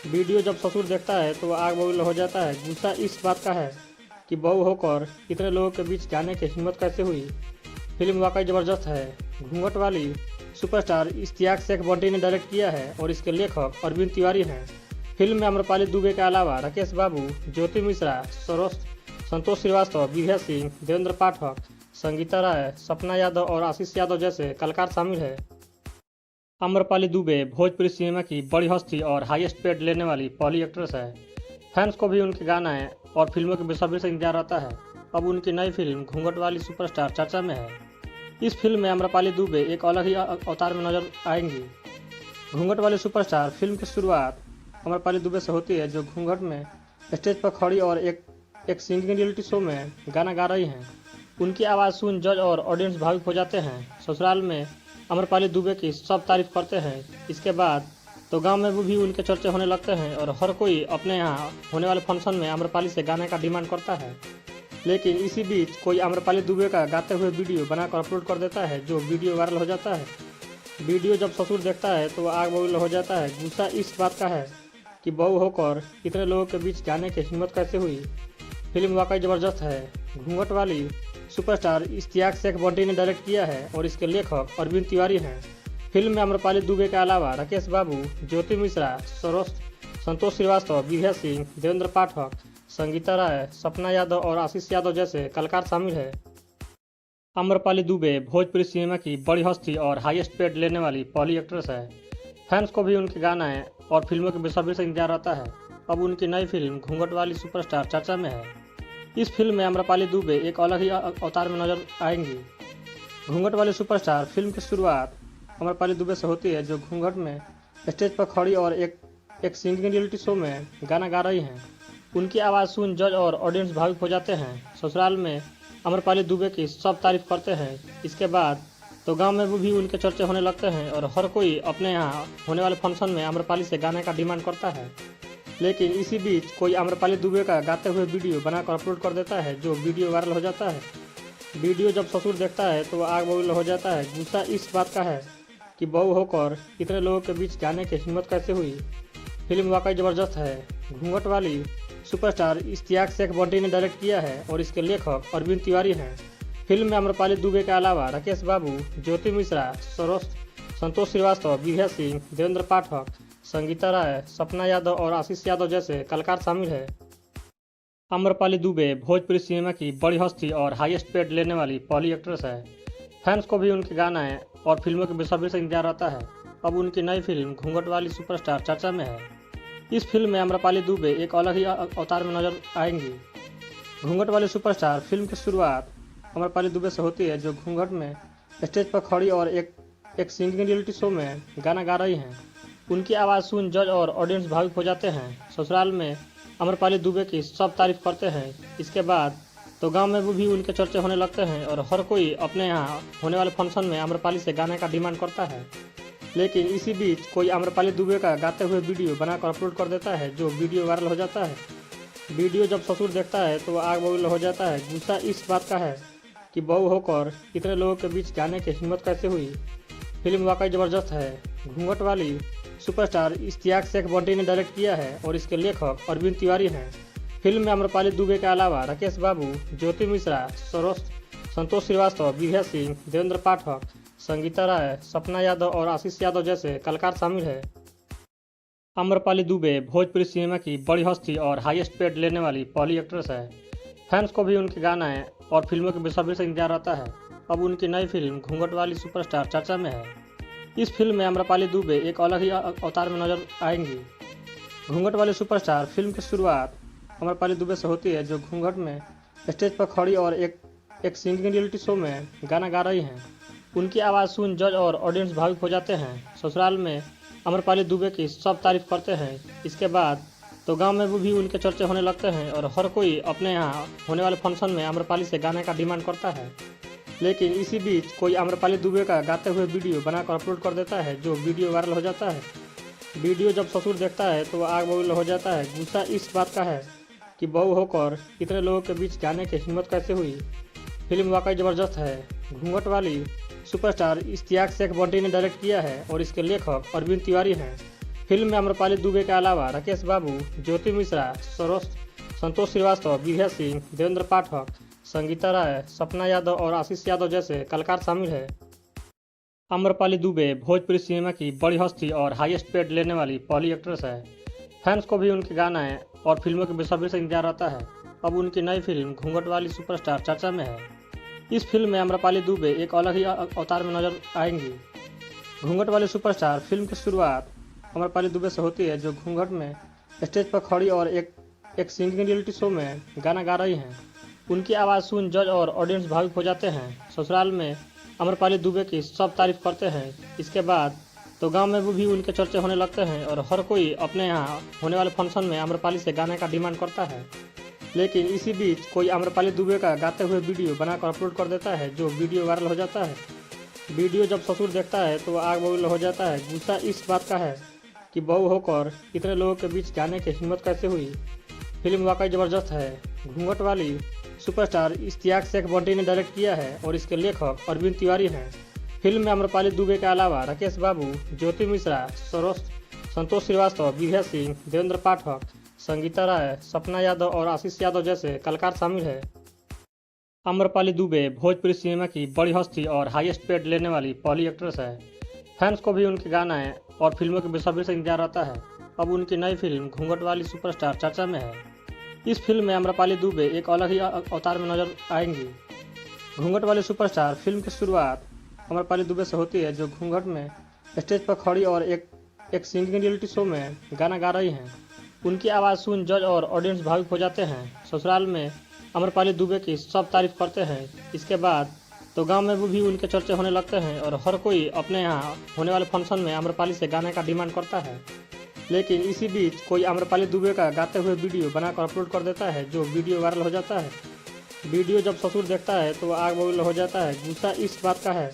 वीडियो जब ससुर देखता है तो आग बबूला हो जाता है। गुस्सा इस बात का है कि बहू होकर इतने लोगों के बीच गाने की हिम्मत कैसे हुई। फिल्म वाकई ज़बरदस्त है। घूंघट वाली सुपरस्टार इश्तियाक शेख बंटी ने डायरेक्ट किया है और इसके लेखक अरविंद तिवारी हैं। फिल्म में आम्रपाली दुबे के अलावा राकेश बाबू, ज्योति मिश्रा, सरोज, संतोष श्रीवास्तव, विभा सिंह, देवेंद्र पाठक, संगीता राय, सपना यादव और आशीष यादव जैसे कलाकार शामिल है। आम्रपाली दुबे भोजपुरी सिनेमा की बड़ी हस्ती और हाईएस्ट पेड लेने वाली पहली एक्ट्रेस है। फैंस को भी उनके गाना और फिल्मों के बेसब्री से इंतजार रहता है। अब उनकी नई फिल्म घूंघट वाली सुपरस्टार चर्चा में है। इस फिल्म में आम्रपाली दुबे एक अलग ही अवतार में नजर आएंगी। घूंघट वाली सुपरस्टार फिल्म की शुरुआत आम्रपाली दुबे से होती है, जो घूंघट में स्टेज पर खड़ी और एक सिंगिंग रियलिटी शो में गाना गा रही हैं। उनकी आवाज़ सुन जज और ऑडियंस भावुक हो जाते हैं। ससुराल में आम्रपाली दुबे की सब तारीफ करते हैं। इसके बाद तो गांव में भी उनके चर्चे होने लगते हैं और हर कोई अपने यहाँ होने वाले फंक्शन में आम्रपाली से गाने का डिमांड करता है। लेकिन इसी बीच कोई आम्रपाली दुबे का गाते हुए वीडियो बनाकर अपलोड कर देता है, जो वीडियो वायरल हो जाता है। वीडियो जब ससुर देखता है तो आग बबूला हो जाता है। गुस्सा इस बात का है कि बहू होकर इतने लोगों के बीच गाने की हिम्मत कैसे हुई। फिल्म वाकई ज़बरदस्त है। घूंघट वाली सुपरस्टार इश्तियाक शेख बंटी ने डायरेक्ट किया है और इसके लेखक अरविंद तिवारी हैं। फिल्म में आम्रपाली दुबे के अलावा राकेश बाबू, ज्योति मिश्रा, सरोज, संतोष श्रीवास्तव, विभा सिंह, देवेंद्र पाठक, संगीता राय, सपना यादव और आशीष यादव जैसे कलाकार शामिल है। आम्रपाली दुबे भोजपुरी सिनेमा की बड़ी हस्ती और हाईएस्ट पेड लेने वाली पहली एक्ट्रेस है। फैंस को भी उनके गाना और फिल्मों के बेसब्री से इंतजार रहता है। अब उनकी नई फिल्म घूंघट वाली सुपरस्टार चर्चा में है। इस फिल्म में आम्रपाली दुबे एक अलग ही अवतार में नजर आएंगी। घूंघट वाली सुपरस्टार फिल्म की शुरुआत आम्रपाली दुबे से होती है, जो घूंघट में स्टेज पर खड़ी और एक सिंगिंग रियलिटी शो में गाना गा रही हैं। उनकी आवाज़ सुन जज और ऑडियंस भावुक हो जाते हैं। ससुराल में आम्रपाली दुबे की सब तारीफ करते हैं। इसके बाद तो गांव में भी उनके चर्चे होने लगते हैं और हर कोई अपने यहाँ होने वाले फंक्शन में आम्रपाली से गाने का डिमांड करता है। लेकिन इसी बीच कोई आम्रपाली दुबे का गाते हुए वीडियो बनाकर अपलोड कर देता है, जो वीडियो वायरल हो जाता है। वीडियो जब ससुर देखता है तो आग बबूला हो जाता है। गुस्सा इस बात का है कि बहू होकर इतने लोगों के बीच गाने की हिम्मत कैसे हुई। फिल्म वाकई ज़बरदस्त है। घूंघट वाली सुपरस्टार इश्तियाक शेख बंटी ने डायरेक्ट किया है और इसके लेखक अरविंद तिवारी हैं। फिल्म में आम्रपाली दुबे के अलावा राकेश बाबू, ज्योति मिश्रा, सरोज, संतोष श्रीवास्तव, विभा सिंह, देवेंद्र पाठक, संगीता राय, सपना यादव और आशीष यादव जैसे कलाकार शामिल है। आम्रपाली दुबे भोजपुरी सिनेमा की बड़ी हस्ती और हाईएस्ट पेड लेने वाली पहली एक्ट्रेस है। फैंस को भी उनके गाना और फिल्मों के बेसब्री से इंतजार रहता है। अब उनकी नई फिल्म घूंघट वाली सुपरस्टार चर्चा में है। इस फिल्म में आम्रपाली दुबे एक अलग ही अवतार में नजर आएंगी। घूंघट वाली सुपरस्टार फिल्म की शुरुआत आम्रपाली दुबे से होती है, जो घूंघट में स्टेज पर खड़ी और एक सिंगिंग रियलिटी शो में गाना गा रही हैं। उनकी आवाज़ सुन जज और ऑडियंस भावुक हो जाते हैं। ससुराल में आम्रपाली दुबे की सब तारीफ करते हैं। इसके बाद तो गांव में भी उनके चर्चे होने लगते हैं और हर कोई अपने यहाँ होने वाले फंक्शन में आम्रपाली से गाने का डिमांड करता है। लेकिन इसी बीच कोई आम्रपाली दुबे का गाते हुए वीडियो बनाकर अपलोड कर देता है, जो वीडियो वायरल हो जाता है। वीडियो जब ससुर देखता है तो आग बबूला हो जाता है। गुस्सा इस बात का है कि बहू होकर इतने लोगों के बीच गाने की हिम्मत कैसे हुई। फिल्म वाकई ज़बरदस्त है। घूंघट वाली सुपरस्टार इश्तियाक शेख बंटी ने डायरेक्ट किया है और इसके लेखक अरविंद तिवारी हैं। फिल्म में आम्रपाली दुबे के अलावा राकेश बाबू, ज्योति मिश्रा, सरोज, संतोष श्रीवास्तव, विभा सिंह, देवेंद्र पाठक, संगीता राय, सपना यादव और आशीष यादव जैसे कलाकार शामिल है। आम्रपाली दुबे भोजपुरी सिनेमा की बड़ी हस्ती और हाईएस्ट पेड लेने वाली पहली एक्ट्रेस है। फैंस को भी उनके गाने और फिल्मों के बेसब्री से इंतजार रहता है। अब उनकी नई फिल्म घूंघट वाली सुपरस्टार चर्चा में है। इस फिल्म में आम्रपाली दुबे एक अलग ही अवतार में नजर आएंगी। घूंघट वाली सुपरस्टार फिल्म की शुरुआत आम्रपाली दुबे से होती है, जो घूंघट में स्टेज पर खड़ी और एक सिंगिंग रियलिटी शो में गाना गा रही हैं। उनकी आवाज़ सुन जज और ऑडियंस भावुक हो जाते हैं। ससुराल में आम्रपाली दुबे की सब तारीफ करते हैं। इसके बाद तो गांव में भी उनके चर्चे होने लगते हैं और हर कोई अपने यहाँ होने वाले फंक्शन में आम्रपाली से गाने का डिमांड करता है। लेकिन इसी बीच कोई आम्रपाली दुबे का गाते हुए वीडियो बनाकर अपलोड कर देता है, जो वीडियो वायरल हो जाता है। वीडियो जब ससुर देखता है तो आग बबूल हो जाता है। गुस्सा इस बात का है कि बहू होकर इतने लोगों के बीच गाने की हिम्मत कैसे हुई। फिल्म वाकई ज़बरदस्त है। घूंघट वाली सुपरस्टार इश्तियाक शेख बंटी ने डायरेक्ट किया है और इसके लेखक अरविंद तिवारी हैं। फिल्म में आम्रपाली दुबे के अलावा राकेश बाबू, ज्योति मिश्रा, संतोष श्रीवास्तव, विद्या सिंह, देवेंद्र पाठक, संगीता राय, सपना यादव और आशीष यादव जैसे कलाकार शामिल हैं। आम्रपाली दुबे भोजपुरी सिनेमा की बड़ी हस्ती और हाईएस्ट पेड लेने वाली पहली एक्ट्रेस है। फैंस को भी उनके गाने और फिल्मों के बेसब्री से इंतजार रहता है। अब उनकी नई फिल्म घूंघट वाली सुपरस्टार चर्चा में है। इस फिल्म में आम्रपाली दुबे एक अलग ही अवतार में नजर आएंगी। घूंघट वाली सुपरस्टार फिल्म की शुरुआत आम्रपाली दुबे से होती है, जो घूंघट में स्टेज पर खड़ी और एक सिंगिंग रियलिटी शो में गाना गा रही हैं। उनकी आवाज़ सुन जज और ऑडियंस भावुक हो जाते हैं। ससुराल में आम्रपाली दुबे की सब तारीफ करते हैं। इसके बाद तो गांव में भी उनके चर्चे होने लगते हैं और हर कोई अपने यहाँ होने वाले फंक्शन में आम्रपाली से गाने का डिमांड करता है। लेकिन इसी बीच कोई आम्रपाली दुबे का गाते हुए वीडियो बनाकर अपलोड कर देता है, जो वीडियो वायरल हो जाता है। वीडियो जब ससुर देखता है तो आग बबूल हो जाता है। गुस्सा इस बात का है कि बहू होकर इतने लोगों के बीच गाने की हिम्मत कैसे हुई। फिल्म वाकई ज़बरदस्त है। घूंघट वाली सुपरस्टार इश्तियाक शेख बंटी ने डायरेक्ट किया है और इसके लेखक अरविंद तिवारी हैं। फिल्म में आम्रपाली दुबे के अलावा राकेश बाबू, ज्योति मिश्रा, संतोष श्रीवास्तव, विद्या सिंह, देवेंद्र पाठक, संगीता राय, सपना यादव और आशीष यादव जैसे कलाकार शामिल हैं। आम्रपाली दुबे भोजपुरी सिनेमा की बड़ी हस्ती और हाईएस्ट पेड लेने वाली पहली एक्ट्रेस है। फैंस को भी उनके गाने और फिल्मों के बेसब्री से इंतजार रहता है। अब उनकी नई फिल्म घूंघट वाली सुपरस्टार चर्चा में है। इस फिल्म में आम्रपाली दुबे एक अलग ही अवतार में नजर आएंगी। घूंघट वाली सुपरस्टार फिल्म की शुरुआत आम्रपाली दुबे से होती है, जो घूंघट में स्टेज पर खड़ी और एक सिंगिंग रियलिटी शो में गाना गा रही हैं। उनकी आवाज़ सुन जज और ऑडियंस भावुक हो जाते हैं। ससुराल में आम्रपाली दुबे की सब तारीफ करते हैं। इसके बाद तो गांव में भी उनके चर्चे होने लगते हैं और हर कोई अपने यहाँ होने वाले फंक्शन में आम्रपाली से गाने का डिमांड करता है। लेकिन इसी बीच कोई आम्रपाली दुबे का गाते हुए वीडियो बनाकर अपलोड कर देता है, जो वीडियो वायरल हो जाता है। वीडियो जब ससुर देखता है तो आग बबूल हो जाता है। गुस्सा इस बात का है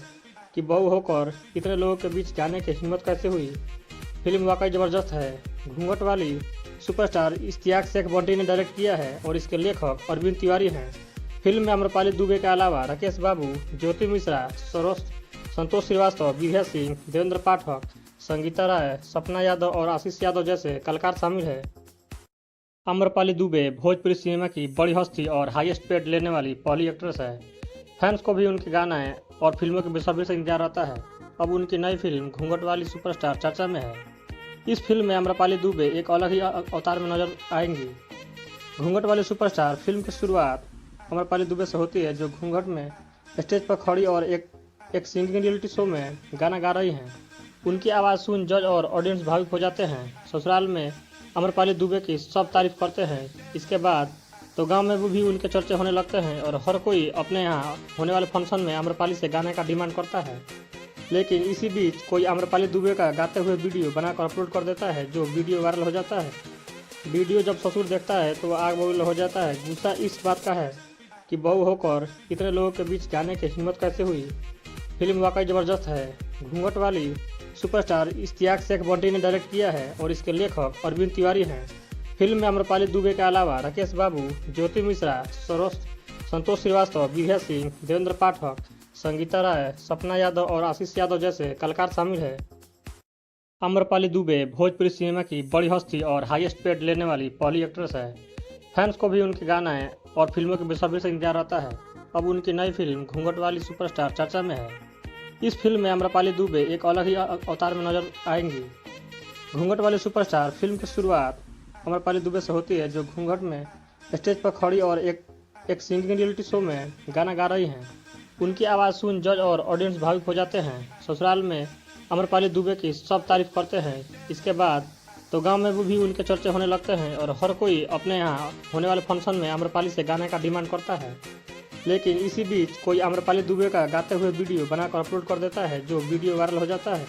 कि बहू होकर इतने लोगों के बीच गाने की हिम्मत कैसे हुई। फिल्म वाकई ज़बरदस्त है। घूंघट वाली सुपरस्टार इश्तियाक शेख बंटी ने डायरेक्ट किया है और इसके लेखक अरविंद तिवारी हैं। फिल्म में आम्रपाली दुबे के अलावा राकेश बाबू, ज्योति मिश्रा, संतोष श्रीवास्तव, विद्या सिंह, देवेंद्र पाठक, संगीता राय, सपना यादव और आशीष यादव जैसे कलाकार शामिल हैं। आम्रपाली दुबे भोजपुरी सिनेमा की बड़ी हस्ती और हाईएस्ट पेड लेने वाली पहली एक्ट्रेस है। फैंस को भी उनके गाने और फिल्मों के बेसब्री से इंतजार रहता है। अब उनकी नई फिल्म घूंघट वाली सुपरस्टार चर्चा में है। इस फिल्म में आम्रपाली दुबे एक अलग ही अवतार में नजर आएंगी। घूंघट वाली सुपरस्टार फिल्म की शुरुआत आम्रपाली दुबे से होती है, जो घूंघट में स्टेज पर खड़ी और एक सिंगिंग रियलिटी शो में गाना गा रही हैं। उनकी आवाज़ सुन जज और ऑडियंस भावुक हो जाते हैं। ससुराल में आम्रपाली दुबे की सब तारीफ करते हैं। इसके बाद तो गांव में भी उनके चर्चे होने लगते हैं और हर कोई अपने यहाँ होने वाले फंक्शन में आम्रपाली से गाने का डिमांड करता है। लेकिन इसी बीच कोई आम्रपाली दुबे का गाते हुए वीडियो बनाकर अपलोड कर देता है, जो वीडियो वायरल हो जाता है। वीडियो जब ससुर देखता है तो आग बबूल हो जाता है। गुस्सा इस बात का है कि बहू होकर इतने लोगों के बीच गाने की हिम्मत कैसे हुई। फिल्म वाकई ज़बरदस्त है। घूंघट वाली सुपरस्टार इश्तियाक शेख बंटी ने डायरेक्ट किया है और इसके लेखक अरविंद तिवारी हैं। फिल्म में आम्रपाली दुबे के अलावा राकेश बाबू, ज्योति मिश्रा, संतोष श्रीवास्तव, विद्या सिंह, देवेंद्र पाठक, संगीता राय, सपना यादव और आशीष यादव जैसे कलाकार शामिल हैं। आम्रपाली दुबे भोजपुरी सिनेमा की बड़ी हस्ती और हाईएस्ट पेड लेने वाली पहली एक्ट्रेस है। फैंस को भी उनके गाने और फिल्मों के बेसब्री से इंतजार रहता है। अब उनकी नई फिल्म घूंघट वाली सुपरस्टार चर्चा में है। इस फिल्म में आम्रपाली दुबे एक अलग ही अवतार में नजर आएंगी। घूंघट वाली सुपरस्टार फिल्म की शुरुआत अमरपाली दुबे से होती है, जो घूंघट में स्टेज पर खड़ी और एक सिंगिंग रियलिटी शो में गाना गा रही हैं। उनकी आवाज़ सुन जज और ऑडियंस भावुक हो जाते हैं। ससुराल में अमरपाली दुबे की सब तारीफ करते हैं। इसके बाद तो गांव में भी उनके चर्चे होने लगते हैं और हर कोई अपने यहाँ होने वाले फंक्शन में अमरपाली से गाने का डिमांड करता है। लेकिन इसी बीच कोई अमरपाली दुबे का गाते हुए वीडियो बनाकर अपलोड कर देता है, जो वीडियो वायरल हो जाता है।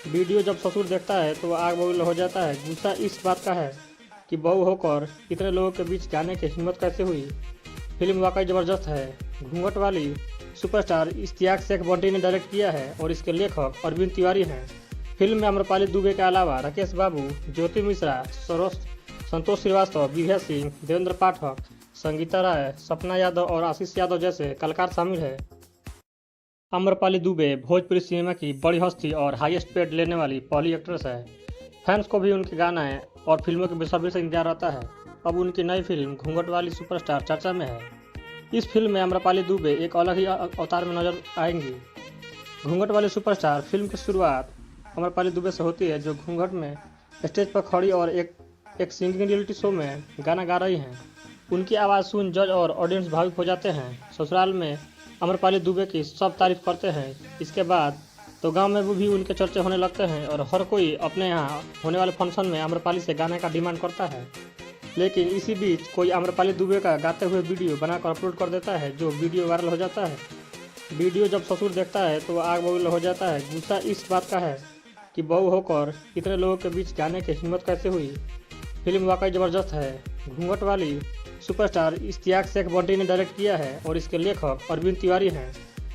वीडियो जब ससुर देखता है तो आग बबूला हो जाता है। गुस्सा इस बात का है कि बहू होकर इतने लोगों के बीच गाने की हिम्मत कैसे हुई। फिल्म वाकई ज़बरदस्त है। घूंघट वाली सुपरस्टार इश्तियाक शेख बंटी ने डायरेक्ट किया है और इसके लेखक अरविंद तिवारी हैं। फिल्म में अमरपाली दुबे के अलावा राकेश बाबू, ज्योति मिश्रा, संतोष श्रीवास्तव, विभा सिंह, देवेंद्र पाठक, संगीता राय, सपना यादव और आशीष यादव जैसे कलाकार शामिल है। अमरपाली दुबे भोजपुरी सिनेमा की बड़ी हस्ती और हाईएस्ट पेड लेने वाली पहली एक्ट्रेस है। फैंस को भी उनके गाने और फिल्मों के बेसब्री से इंतजार रहता है। अब उनकी नई फिल्म घूंघट वाली सुपरस्टार चर्चा में है। इस फिल्म में अमरपाली दुबे एक अलग ही अवतार में नजर आएंगी। घूंघट वाली सुपरस्टार फिल्म की शुरुआत अमरपाली दुबे से होती है, जो घूंघट में स्टेज पर खड़ी और एक सिंगिंग रियलिटी शो में गाना गा रही हैं। उनकी आवाज़ सुन जज और ऑडियंस भावुक हो जाते हैं। ससुराल में अमरपाली दुबे की सब तारीफ करते हैं। इसके बाद तो गांव में भी उनके चर्चे होने लगते हैं और हर कोई अपने यहाँ होने वाले फंक्शन में अमरपाली से गाने का डिमांड करता है। लेकिन इसी बीच कोई अमरपाली दुबे का गाते हुए वीडियो बनाकर अपलोड कर देता है, जो वीडियो वायरल हो जाता है। वीडियो जब ससुर देखता है तो आग बबूला हो जाता है। गुस्सा इस बात का है कि बहू होकर इतने लोगों के बीच गाने की हिम्मत कैसे हुई। फिल्म वाकई ज़बरदस्त है। घूंघट वाली सुपरस्टार इश्तियाक शेख बंटी ने डायरेक्ट किया है और इसके लेखक अरविंद तिवारी हैं।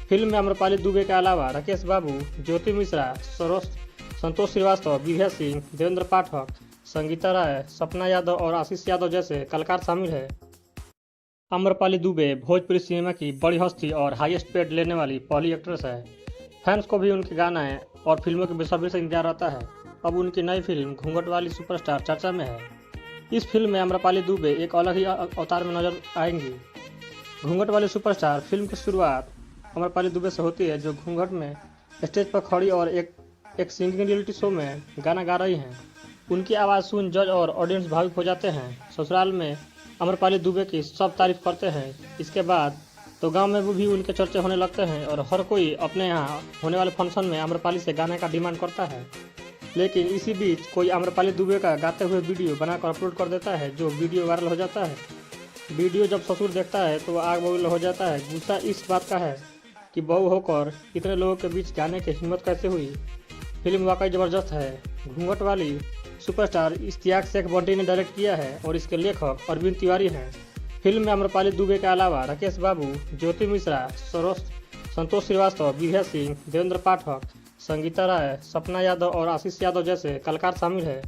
फिल्म में अमरपाली दुबे के अलावा राकेश बाबू, ज्योति मिश्रा, संतोष श्रीवास्तव, विभा सिंह, देवेंद्र पाठक, संगीता राय, सपना यादव और आशीष यादव जैसे कलाकार शामिल है। अमरपाली दुबे भोजपुरी सिनेमा की बड़ी हस्ती और हाईएस्ट पेड लेने वाली पहली एक्ट्रेस है। फैंस को भी उनके गाने और फिल्मों के बेसब्री से इंतजार रहता है। अब उनकी नई फिल्म घूंघट वाली सुपरस्टार चर्चा में है। इस फिल्म में अमरपाली दुबे एक अलग ही अवतार में नजर आएंगी। घूंघट वाली सुपरस्टार फिल्म की शुरुआत अमरपाली दुबे से होती है, जो घूंघट में स्टेज पर खड़ी और एक सिंगिंग रियलिटी शो में गाना गा रही हैं। उनकी आवाज़ सुन जज और ऑडियंस भावुक हो जाते हैं। ससुराल में अमरपाली दुबे की सब तारीफ करते हैं। इसके बाद तो गांव में भी उनके चर्चे होने लगते हैं और हर कोई अपने यहाँ होने वाले फंक्शन में अमरपाली से गाने का डिमांड करता है। लेकिन इसी बीच कोई अमरपाली दुबे का गाते हुए वीडियो बनाकर अपलोड कर देता है, जो वीडियो वायरल हो जाता है। वीडियो जब ससुर देखता है तो आग बबूला हो जाता है। गुस्सा इस बात का है कि बहू होकर इतने लोगों के बीच गाने की हिम्मत कैसे हुई। फिल्म वाकई ज़बरदस्त है। घूंघट वाली सुपरस्टार इश्तियाक शेख बंटी ने डायरेक्ट किया है और इसके लेखक अरविंद तिवारी हैं। फिल्म में अमरपाली दुबे के अलावा राकेश बाबू, ज्योति मिश्रा, संतोष श्रीवास्तव, विभा सिंह, देवेंद्र पाठक, संगीता राय, सपना यादव और आशीष यादव जैसे कलाकार शामिल है।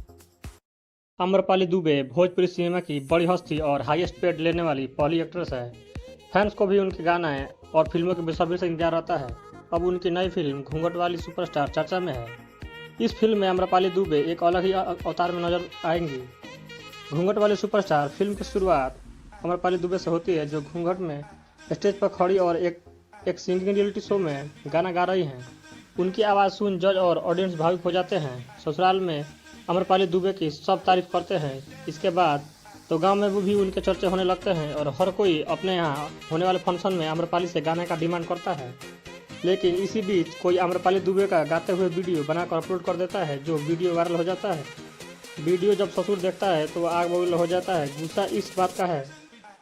अमरपाली दुबे भोजपुरी सिनेमा की बड़ी हस्ती और हाईएस्ट पेड लेने वाली पहली एक्ट्रेस है। फैंस को भी उनके गाने और फिल्मों के बेसब्री से इंतजार रहता है। अब उनकी नई फिल्म घूंघट वाली सुपरस्टार चर्चा में है। इस फिल्म में अमरपाली दुबे एक अलग ही अवतार में नजर आएंगी। घूंघट वाली सुपरस्टार फिल्म की शुरुआत अमरपाली दुबे से होती है, जो घूंघट में स्टेज पर खड़ी और एक सिंगिंग रियलिटी शो में गाना गा रही हैं। उनकी आवाज़ सुन जज और ऑडियंस भावुक हो जाते हैं। ससुराल में अमरपाली दुबे की सब तारीफ करते हैं। इसके बाद तो गांव में भी उनके चर्चे होने लगते हैं और हर कोई अपने यहाँ होने वाले फंक्शन में अमरपाली से गाने का डिमांड करता है। लेकिन इसी बीच कोई अमरपाली दुबे का गाते हुए वीडियो बनाकर अपलोड कर देता है, जो वीडियो वायरल हो जाता है। वीडियो जब ससुर देखता है तो आग बबूला हो जाता है। गुस्सा इस बात का है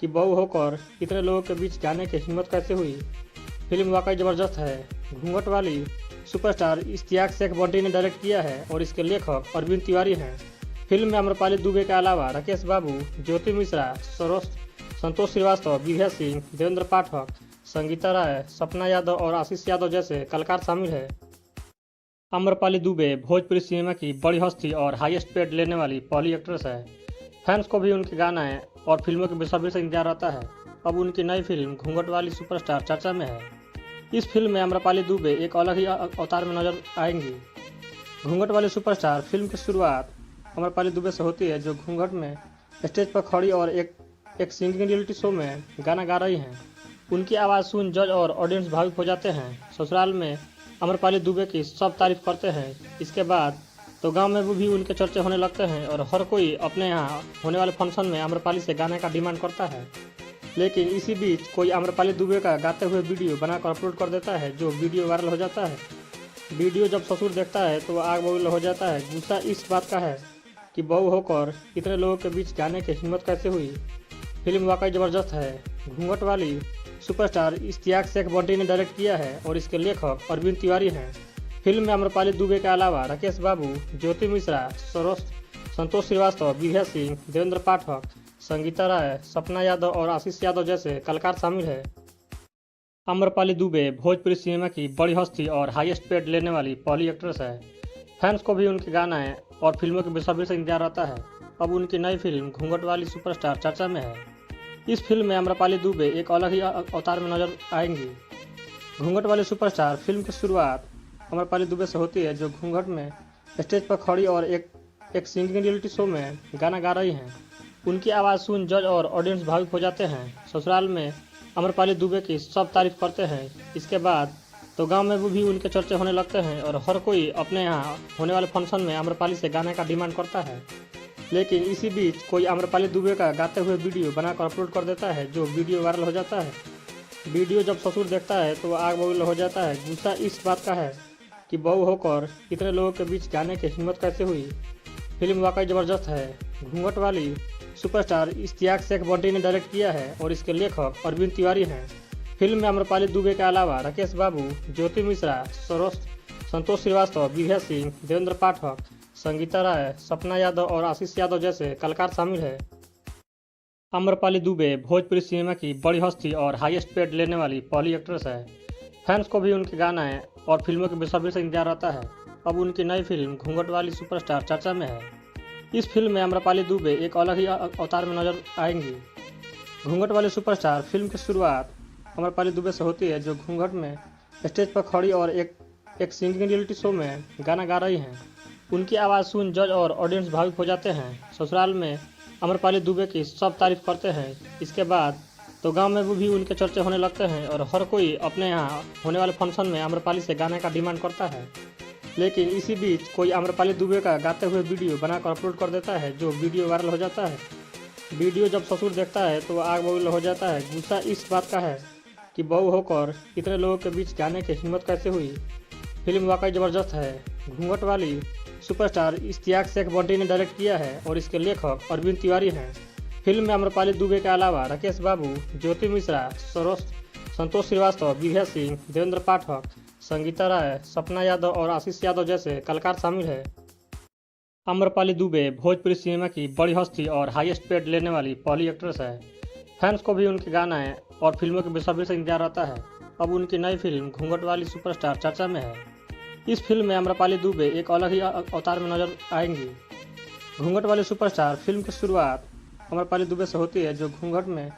कि बहू होकर इतने लोगों के बीच गाने की हिम्मत कैसे हुई। फिल्म वाकई ज़बरदस्त है। घूंघट वाली सुपरस्टार इश्तियाक शेख बंटी ने डायरेक्ट किया है और इसके लेखक अरविंद तिवारी हैं। फिल्म में अमरपाली दुबे के अलावा राकेश बाबू, ज्योति मिश्रा, संतोष श्रीवास्तव, विभा सिंह, देवेंद्र पाठक, संगीता राय, सपना यादव और आशीष यादव जैसे कलाकार शामिल है। अमरपाली दुबे भोजपुरी सिनेमा की बड़ी हस्ती और हाईएस्ट पेड लेने वाली पहली एक्ट्रेस है। फैंस को भी उनके गाने और फिल्मों के बेसब्री से इंतजार रहता है। अब उनकी नई फिल्म घूंघट वाली सुपरस्टार चर्चा में है। इस फिल्म में अमरपाली दुबे एक अलग ही अवतार में नजर आएंगी। घूंघट वाली सुपरस्टार फिल्म की शुरुआत अमरपाली दुबे से होती है, जो घूंघट में स्टेज पर खड़ी और एक सिंगिंग रियलिटी शो में गाना गा रही हैं। उनकी आवाज़ सुन जज और ऑडियंस भावुक हो जाते हैं। ससुराल में अमरपाली दुबे की सब तारीफ करते हैं। इसके बाद तो तो गांव में भी उनके चर्चे होने लगते हैं और हर कोई अपने यहाँ होने वाले फंक्शन में आम्रपाली से गाने का डिमांड करता है। लेकिन इसी बीच कोई आम्रपाली दुबे का गाते हुए वीडियो बनाकर अपलोड कर देता है, जो वीडियो वायरल हो जाता है। वीडियो जब ससुर देखता है तो आग बबूला हो जाता है। गुस्सा इस बात का है कि बहू होकर इतने लोगों के बीच गाने की हिम्मत कैसे हुई। फिल्म वाकई ज़बरदस्त है। घूंघट वाली सुपरस्टार इश्तियाक शेख बंटी ने डायरेक्ट किया है और इसके लेखक अरविंद तिवारी हैं। फिल्म में आम्रपाली दुबे के अलावा राकेश बाबू, ज्योति मिश्रा, संतोष श्रीवास्तव, विभा सिंह, देवेंद्र पाठक, संगीता राय, सपना यादव और आशीष यादव जैसे कलाकार शामिल है। आम्रपाली दुबे भोजपुरी सिनेमा की बड़ी हस्ती और हाईएस्ट पेड लेने वाली पहली एक्ट्रेस है। फैंस को भी उनके गाने और फिल्मों के बेसब्री से इंतजार रहता है। अब उनकी नई फिल्म घूंघट वाली सुपरस्टार चर्चा में है। इस फिल्म में आम्रपाली दुबे एक अलग ही अवतार में नजर आएंगी। घूंघट वाली सुपरस्टार फिल्म की शुरुआत आम्रपाली दुबे से होती है, जो घूंघट में स्टेज पर खड़ी और एक सिंगिंग रियलिटी शो में गाना गा रही हैं। उनकी आवाज़ सुन जज और ऑडियंस भावुक हो जाते हैं। ससुराल में आम्रपाली दुबे की सब तारीफ करते हैं। इसके बाद तो गांव में भी उनके चर्चे होने लगते हैं और हर कोई अपने यहाँ होने वाले फंक्शन में आम्रपाली से गाने का डिमांड करता है। लेकिन इसी बीच कोई आम्रपाली दुबे का गाते हुए वीडियो बनाकर अपलोड कर देता है, जो वीडियो वायरल हो जाता है। वीडियो जब ससुर देखता है तो आग बबूला हो जाता है। गुस्सा इस बात का है कि बहू होकर इतने लोगों के बीच गाने की हिम्मत कैसे हुई। फिल्म वाकई ज़बरदस्त है। घूंघट वाली सुपरस्टार इश्तियाक शेख बंटी ने डायरेक्ट किया है और इसके लेखक अरविंद तिवारी हैं। फिल्म में आम्रपाली दुबे के अलावा राकेश बाबू, ज्योति मिश्रा, संतोष श्रीवास्तव, विभा सिंह, देवेंद्र पाठक, संगीता राय, सपना यादव और आशीष यादव जैसे कलाकार शामिल है। आम्रपाली दुबे भोजपुरी सिनेमा की बड़ी हस्ती और हाईएस्ट पेड लेने वाली पहली एक्ट्रेस है। फैंस को भी उनके गाने और फिल्मों के बेसब्री से इंतजार रहता है। अब उनकी नई फिल्म घूंघट वाली सुपरस्टार चर्चा में है। इस फिल्म में आम्रपाली दुबे एक अलग ही अवतार में नजर आएंगी। घूंघट वाली सुपरस्टार फिल्म की शुरुआत आम्रपाली दुबे से होती है, जो घूंघट में स्टेज पर खड़ी और एक सिंगिंग रियलिटी शो में गाना गा रही हैं। उनकी आवाज़ सुन जज और ऑडियंस भावुक हो जाते हैं। ससुराल में आम्रपाली दुबे की सब तारीफ करते हैं। इसके बाद तो गांव में भी उनके चर्चे होने लगते हैं और हर कोई अपने यहाँ होने वाले फंक्शन में आम्रपाली से गाने का डिमांड करता है। लेकिन इसी बीच कोई आम्रपाली दुबे का गाते हुए वीडियो बनाकर अपलोड कर देता है, जो वीडियो वायरल हो जाता है। वीडियो जब ससुर देखता है तो आग बबूला हो जाता है। गुस्सा इस बात का है कि बहू होकर इतने लोगों के बीच गाने की हिम्मत कैसे हुई। फिल्म वाकई ज़बरदस्त है। घूंघट वाली सुपरस्टार इश्तियाक शेख बंटी ने डायरेक्ट किया है और इसके लेखक अरविंद तिवारी हैं। फिल्म में आम्रपाली दुबे के अलावा राकेश बाबू, ज्योति मिश्रा, संतोष श्रीवास्तव, विभा सिंह, देवेंद्र पाठक, संगीता राय, सपना यादव और आशीष यादव जैसे कलाकार शामिल है। आम्रपाली दुबे भोजपुरी सिनेमा की बड़ी हस्ती और हाईएस्ट पेड लेने वाली पहली एक्ट्रेस है। फैंस को भी उनके गाने और फिल्मों के बेसब्री से इंतजार रहता है। अब उनकी नई फिल्म घूंघट वाली सुपरस्टार चर्चा में है। इस फिल्म में आम्रपाली दुबे एक अलग ही अवतार में नजर आएंगी। घूंघट वाली सुपरस्टार फिल्म की शुरुआत आम्रपाली दुबे से होती है, जो घूंघट में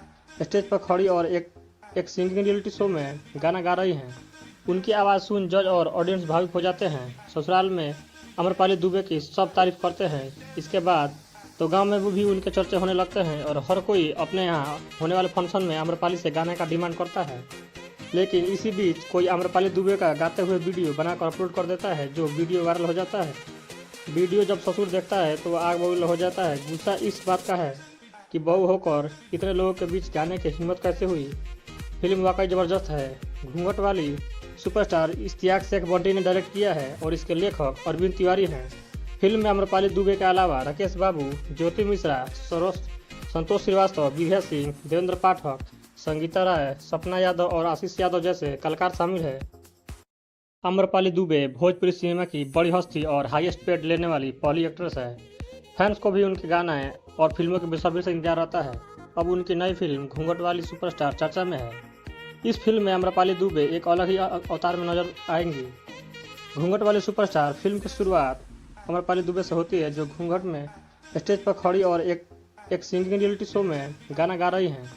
स्टेज पर खड़ी और एक सिंगिंग रियलिटी शो में गाना गा रही हैं। उनकी आवाज़ सुन जज और ऑडियंस भावुक हो जाते हैं। ससुराल में आम्रपाली दुबे की सब तारीफ करते हैं। इसके बाद तो गांव में भी उनके चर्चे होने लगते हैं और हर कोई अपने यहाँ होने वाले फंक्शन में आम्रपाली से गाने का डिमांड करता है। लेकिन इसी बीच कोई आम्रपाली दुबे का गाते हुए वीडियो बनाकर अपलोड कर देता है, जो वीडियो वायरल हो जाता है। वीडियो जब ससुर देखता है तो आग बबूला हो जाता है। गुस्सा इस बात का है कि बहू होकर इतने लोगों के बीच गाने की हिम्मत कैसे हुई। फिल्म वाकई ज़बरदस्त है। घूंघट वाली सुपरस्टार इश्तियाक शेख बंटी ने डायरेक्ट किया है और इसके लेखक अरविंद तिवारी हैं। फिल्म में आम्रपाली दुबे के अलावा राकेश बाबू, ज्योति मिश्रा, संतोष श्रीवास्तव, विभा सिंह, देवेंद्र पाठक, संगीता राय, सपना यादव और आशीष यादव जैसे कलाकार शामिल है। आम्रपाली दुबे भोजपुरी सिनेमा की बड़ी हस्ती और हाईएस्ट पेड लेने वाली पहली एक्ट्रेस है। फैंस को भी उनके गाने और फिल्मों के बेसब्री से इंतजार रहता है। अब उनकी नई फिल्म घूंघट वाली सुपरस्टार चर्चा में है। इस फिल्म में आम्रपाली दुबे एक अलग ही अवतार में नजर आएंगी। घूंघट वाली सुपरस्टार फिल्म की शुरुआत आम्रपाली दुबे से होती है, जो घूंघट में स्टेज पर खड़ी और एक सिंगिंग रियलिटी शो में गाना गा रही हैं।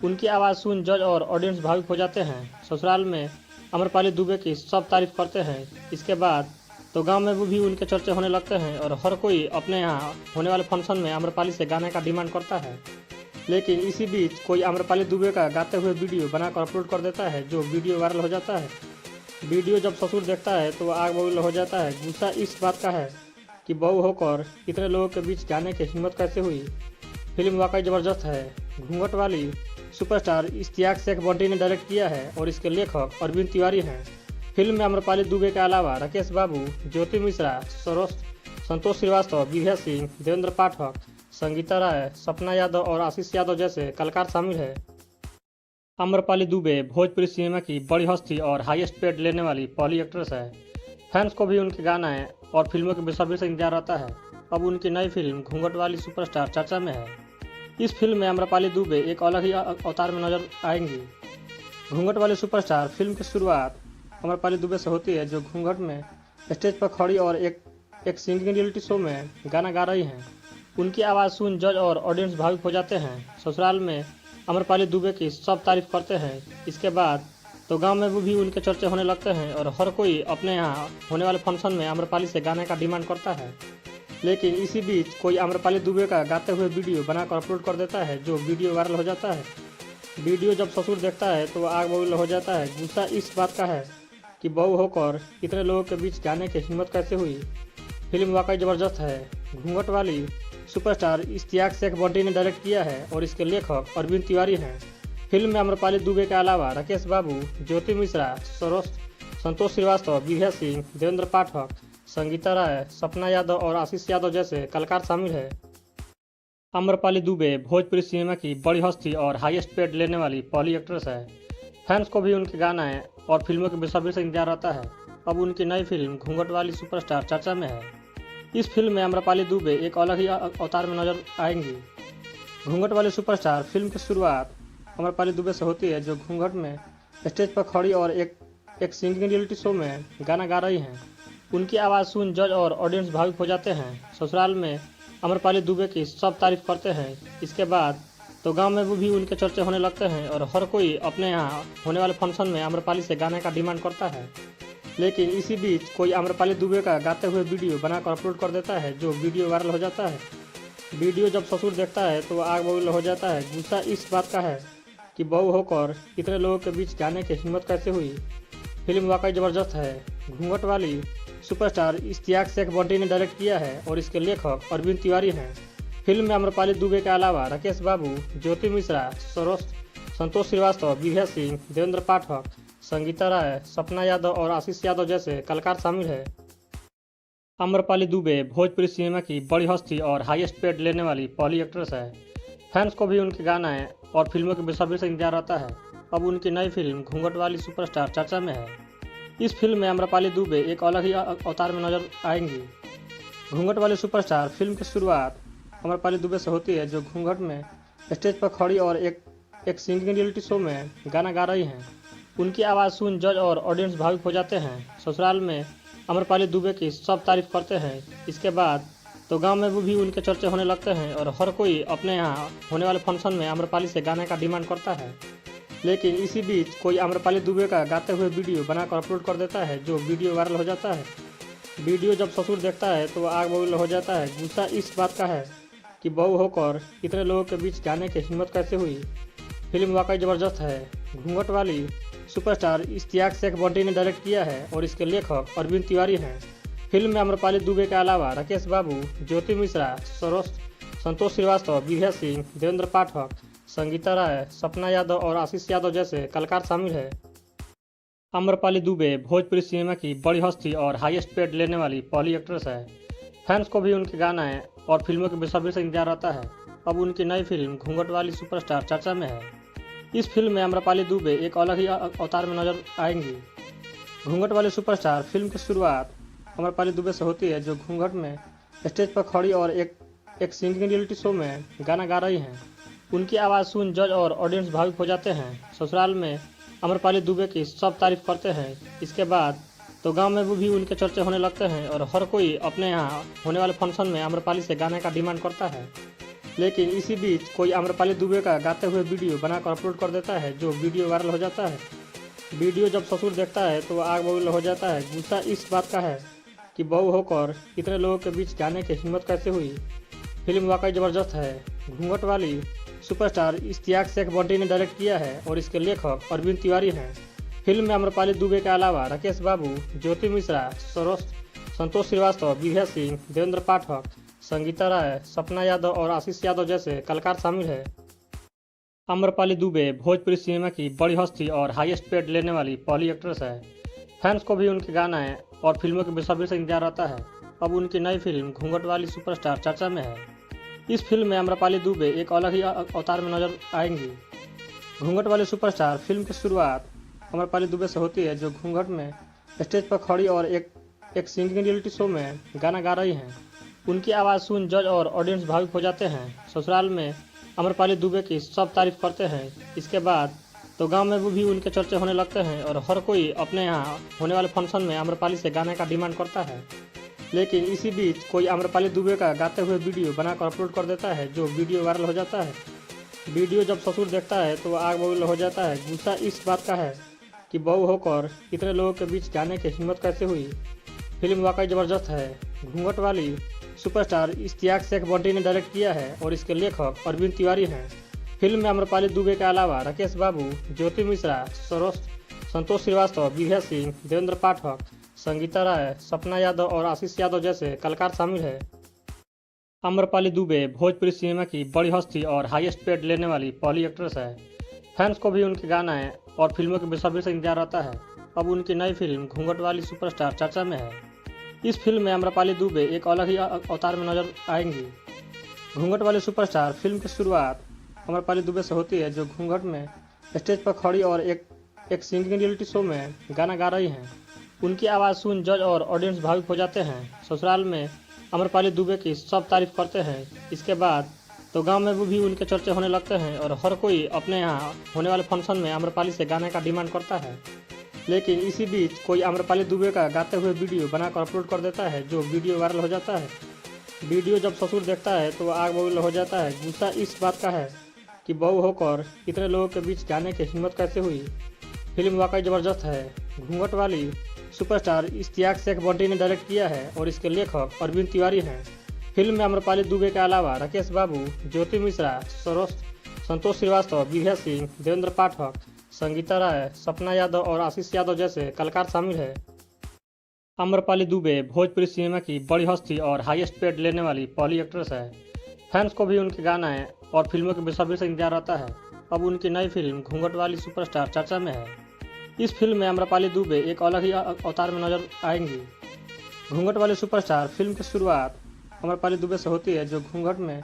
उनकी आवाज़ सुन जज और ऑडियंस भावुक हो जाते हैं। ससुराल में आम्रपाली दुबे की सब तारीफ करते हैं। इसके बाद तो गांव में भी उनके चर्चे होने लगते हैं और हर कोई अपने यहाँ होने वाले फंक्शन में आम्रपाली से गाने का डिमांड करता है। लेकिन इसी बीच कोई आम्रपाली दुबे का गाते हुए वीडियो बनाकर अपलोड कर देता है, जो वीडियो वायरल हो जाता है। वीडियो जब ससुर देखता है तो आग बबूला हो जाता है। गुस्सा इस बात का है कि बहू होकर इतने लोगों के बीच जाने की हिम्मत कैसे हुई। फिल्म वाकई ज़बरदस्त है। घूंघट वाली सुपरस्टार इश्तियाक शेख बंटी ने डायरेक्ट किया है और इसके लेखक अरविंद तिवारी हैं। फिल्म में आम्रपाली दुबे के अलावा राकेश बाबू, ज्योति मिश्रा, संतोष श्रीवास्तव, विभा सिंह, देवेंद्र पाठक, संगीता राय, सपना यादव और आशीष यादव जैसे कलाकार शामिल है। आम्रपाली दुबे भोजपुरी सिनेमा की बड़ी हस्ती और हाईएस्ट पेड लेने वाली पहली एक्ट्रेस है। फैंस को भी उनके गाना और फिल्मों के बेसब्री से इंतजार रहता है। अब उनकी नई फिल्म घूंघट वाली सुपरस्टार चर्चा में है। इस फिल्म में आम्रपाली दुबे एक अलग ही अवतार में नजर आएंगी। घूंघट वाली सुपरस्टार फिल्म की शुरुआत आम्रपाली दुबे से होती है, जो घूंघट में स्टेज पर खड़ी और एक सिंगिंग रियलिटी शो में गाना गा रही हैं। उनकी आवाज़ सुन जज और ऑडियंस भावुक हो जाते हैं। ससुराल में आम्रपाली दुबे की सब तारीफ करते हैं। इसके बाद तो गांव में भी उनके चर्चे होने लगते हैं और हर कोई अपने यहाँ होने वाले फंक्शन में आम्रपाली से गाने का डिमांड करता है। लेकिन इसी बीच कोई आम्रपाली दुबे का गाते हुए वीडियो बनाकर अपलोड कर देता है, जो वीडियो वायरल हो जाता है। वीडियो जब ससुर देखता है तो वह आग बबूल हो जाता है। गुस्सा इस बात का है कि बहू होकर इतने लोगों के बीच जाने की हिम्मत कैसे हुई। फिल्म वाकई ज़बरदस्त है। घूंघट वाली सुपरस्टार इश्तियाक शेख बंटी ने डायरेक्ट किया है और इसके लेखक अरविंद तिवारी हैं। फिल्म में आम्रपाली दुबे के अलावा राकेश बाबू, ज्योति मिश्रा, संतोष श्रीवास्तव, विभा सिंह, देवेंद्र पाठक, संगीता राय, सपना यादव और आशीष यादव जैसे कलाकार शामिल है। आम्रपाली दुबे भोजपुरी सिनेमा की बड़ी हस्ती और हाईएस्ट पेड लेने वाली पहली एक्ट्रेस है। फैंस को भी उनके गाना और फिल्मों के बेसब्री से इंतजार रहता है। अब उनकी नई फिल्म घूंघट वाली सुपरस्टार चर्चा में है। इस फिल्म में आम्रपाली दुबे एक अलग ही अवतार में नजर आएंगी। घूंघट वाली सुपरस्टार फिल्म की शुरुआत आम्रपाली दुबे से होती है, जो घूंघट में स्टेज पर खड़ी और एक सिंगिंग रियलिटी शो में गाना गा रही हैं। उनकी आवाज़ सुन जज और ऑडियंस भावुक हो जाते हैं। ससुराल में आम्रपाली दुबे की सब तारीफ करते हैं। इसके बाद तो गांव में भी उनके चर्चे होने लगते हैं और हर कोई अपने यहाँ होने वाले फंक्शन में आम्रपाली से गाने का डिमांड करता है। लेकिन इसी बीच कोई आम्रपाली दुबे का गाते हुए वीडियो बनाकर अपलोड कर देता है, जो वीडियो वायरल हो जाता है। वीडियो जब ससुर देखता है तो आग बबूल हो जाता है। गुस्सा इस बात का है कि बहू होकर इतने लोगों के बीच जाने की हिम्मत कैसे हुई। फिल्म वाकई ज़बरदस्त है। घूंघट वाली सुपरस्टार इश्तियाक शेख बंटी ने डायरेक्ट किया है और इसके लेखक अरविंद तिवारी हैं। फिल्म में आम्रपाली दुबे के अलावा राकेश बाबू, ज्योति मिश्रा, संतोष श्रीवास्तव, विभा सिंह, देवेंद्र पाठक, संगीता राय, सपना यादव और आशीष यादव जैसे कलाकार शामिल है। आम्रपाली दुबे भोजपुरी सिनेमा की बड़ी हस्ती और हाईएस्ट पेड लेने वाली पहली एक्ट्रेस है। फैंस को भी उनके गाना और फिल्मों के बेसब्री से इंतजार रहता है। अब उनकी नई फिल्म घूंघट वाली सुपरस्टार चर्चा में है। इस फिल्म में आम्रपाली दुबे एक अलग ही अवतार में नजर आएंगी। घूंघट वाली सुपरस्टार फिल्म की शुरुआत आम्रपाली दुबे से होती है, जो घूंघट में स्टेज पर खड़ी और एक सिंगिंग रियलिटी शो में गाना गा रही हैं। उनकी आवाज़ सुन जज और ऑडियंस भावुक हो जाते हैं। ससुराल में आम्रपाली दुबे की सब तारीफ करते हैं। इसके बाद तो गांव में भी उनके चर्चे होने लगते हैं और हर कोई अपने यहाँ होने वाले फंक्शन में आम्रपाली से गाने का डिमांड करता है। लेकिन इसी बीच कोई आम्रपाली दुबे का गाते हुए वीडियो बनाकर अपलोड कर देता है, जो वीडियो वायरल हो जाता है। वीडियो जब ससुर देखता है तो वह आग बबूल हो जाता है। गुस्सा इस बात का है कि बहू होकर इतने लोगों के बीच जाने की हिम्मत कैसे हुई। फिल्म वाकई ज़बरदस्त है। घूंघट वाली सुपरस्टार इश्तियाक शेख बंटी ने डायरेक्ट किया है और इसके लेखक अरविंद तिवारी हैं। फिल्म में आम्रपाली दुबे के अलावा राकेश बाबू, ज्योति मिश्रा, संतोष श्रीवास्तव, विभा सिंह, देवेंद्र पाठक, संगीता राय, सपना यादव और आशीष यादव जैसे कलाकार शामिल है। आम्रपाली दुबे भोजपुरी सिनेमा की बड़ी हस्ती और हाईएस्ट पेड लेने वाली पहली एक्ट्रेस है। फैंस को भी उनके गाना और फिल्मों के बेसब्री से इंतजार रहता है। अब उनकी नई फिल्म घूंघट वाली सुपरस्टार चर्चा में है। इस फिल्म में आम्रपाली दुबे एक अलग ही अवतार में नजर आएंगी। घूंघट वाली सुपरस्टार फिल्म की शुरुआत आम्रपाली दुबे से होती है, जो घूंघट में स्टेज पर खड़ी और एक सिंगिंग रियलिटी शो में गाना गा रही हैं। उनकी आवाज़ सुन जज और ऑडियंस भावुक हो जाते हैं। ससुराल में आम्रपाली दुबे की सब तारीफ करते हैं। इसके बाद तो गांव में भी उनके चर्चे होने लगते हैं और हर कोई अपने यहाँ होने वाले फंक्शन में आम्रपाली से गाने का डिमांड करता है। लेकिन इसी बीच कोई आम्रपाली दुबे का गाते हुए वीडियो बनाकर अपलोड कर देता है, जो वीडियो वायरल हो जाता है। वीडियो जब ससुर देखता है तो वह आग बबूल हो जाता है। गुस्सा इस बात का है कि बहू होकर इतने लोगों के बीच जाने की हिम्मत कैसे हुई। फिल्म वाकई ज़बरदस्त है। घूंघट वाली सुपरस्टार इश्तियाक शेख बंटी ने डायरेक्ट किया है और इसके लेखक अरविंद तिवारी हैं। फिल्म में आम्रपाली दुबे के अलावा राकेश बाबू, ज्योति मिश्रा, संतोष श्रीवास्तव, विजय सिंह, देवेंद्र पाठक, संगीता राय, सपना यादव और आशीष यादव जैसे कलाकार शामिल है। आम्रपाली दुबे भोजपुरी सिनेमा की बड़ी हस्ती और हाईएस्ट पेड लेने वाली पहली एक्ट्रेस है। फैंस को भी उनके गाना और फिल्मों के बेसब्री से इंतजार रहता है। अब उनकी नई फिल्म घूंघट वाली सुपरस्टार चर्चा में है। इस फिल्म में आम्रपाली दुबे एक अलग ही अवतार में नजर आएंगी। घूंघट वाली सुपरस्टार फिल्म की शुरुआत आम्रपाली दुबे से होती है, जो घूंघट में स्टेज पर खड़ी और एक सिंगिंग रियलिटी शो में गाना गा रही हैं। उनकी आवाज़ सुन जज और ऑडियंस भावुक हो जाते हैं। ससुराल में आम्रपाली दुबे की सब तारीफ करते हैं। इसके बाद तो गांव में भी उनके चर्चे होने लगते हैं और हर कोई अपने यहाँ होने वाले फंक्शन में आम्रपाली से गाने का डिमांड करता है। लेकिन इसी बीच कोई आम्रपाली दुबे का गाते हुए वीडियो बनाकर अपलोड कर देता है, जो वीडियो वायरल हो जाता है। वीडियो जब ससुर देखता है तो वह आग बबूल हो जाता है। गुस्सा इस बात का है कि बहू होकर इतने लोगों के बीच गाने की हिम्मत कैसे हुई। फिल्म वाकई ज़बरदस्त है। घूंघट वाली सुपरस्टार इश्तियाक शेख बंटी ने डायरेक्ट किया है और इसके लेखक अरविंद तिवारी हैं। फिल्म में आम्रपाली दुबे के अलावा राकेश बाबू, ज्योति मिश्रा, संतोष श्रीवास्तव, विजय सिंह, देवेंद्र पाठक, संगीता राय, सपना यादव और आशीष यादव जैसे कलाकार शामिल है। आम्रपाली दुबे भोजपुरी सिनेमा की बड़ी हस्ती और हाईएस्ट पेड लेने वाली पहली एक्ट्रेस है। फैंस को भी उनके गाना और फिल्मों के बेसब्री से इंतजार रहता है। अब उनकी नई फिल्म घूंघट वाली सुपरस्टार चर्चा में है। इस फिल्म में आम्रपाली दुबे एक अलग ही अवतार में नजर आएंगी। घूंघट वाली सुपरस्टार फिल्म की शुरुआत आम्रपाली दुबे से होती है, जो घूंघट में स्टेज पर खड़ी और एक सिंगिंग रियलिटी शो में गाना गा रही हैं। उनकी आवाज़ सुन जज और ऑडियंस भावुक हो जाते हैं। ससुराल में आम्रपाली दुबे की सब तारीफ करते हैं। इसके बाद तो गांव में भी उनके चर्चे होने लगते हैं और हर कोई अपने यहाँ होने वाले फंक्शन में आम्रपाली से गाने का डिमांड करता है। लेकिन इसी बीच कोई आम्रपाली दुबे का गाते हुए वीडियो बनाकर अपलोड कर देता है, जो वीडियो वायरल हो जाता है। वीडियो जब ससुर देखता है तो वह आग बबूल हो जाता है। गुस्सा इस बात का है कि बहू होकर इतने लोगों के बीच गाने की हिम्मत कैसे हुई। फिल्म वाकई ज़बरदस्त है। घूंघट वाली सुपरस्टार इश्तियाक शेख बंटी ने डायरेक्ट किया है और इसके लेखक अरविंद तिवारी हैं। फिल्म में आम्रपाली दुबे के अलावा राकेश बाबू, ज्योति मिश्रा, संतोष श्रीवास्तव, विजय सिंह, देवेंद्र पाठक, संगीता राय, सपना यादव और आशीष यादव जैसे कलाकार शामिल है। आम्रपाली दुबे भोजपुरी सिनेमा की बड़ी हस्ती और हाईएस्ट पेड लेने वाली पहली एक्ट्रेस है। फैंस को भी उनके गाना और फिल्मों के बेसब्री से इंतजार रहता है। अब उनकी नई फिल्म घूंघट वाली सुपरस्टार चर्चा में है। इस फिल्म में आम्रपाली दुबे एक अलग ही अवतार में नजर आएंगी। घूंघट वाली सुपरस्टार फिल्म की शुरुआत आम्रपाली दुबे से होती है, जो घूंघट में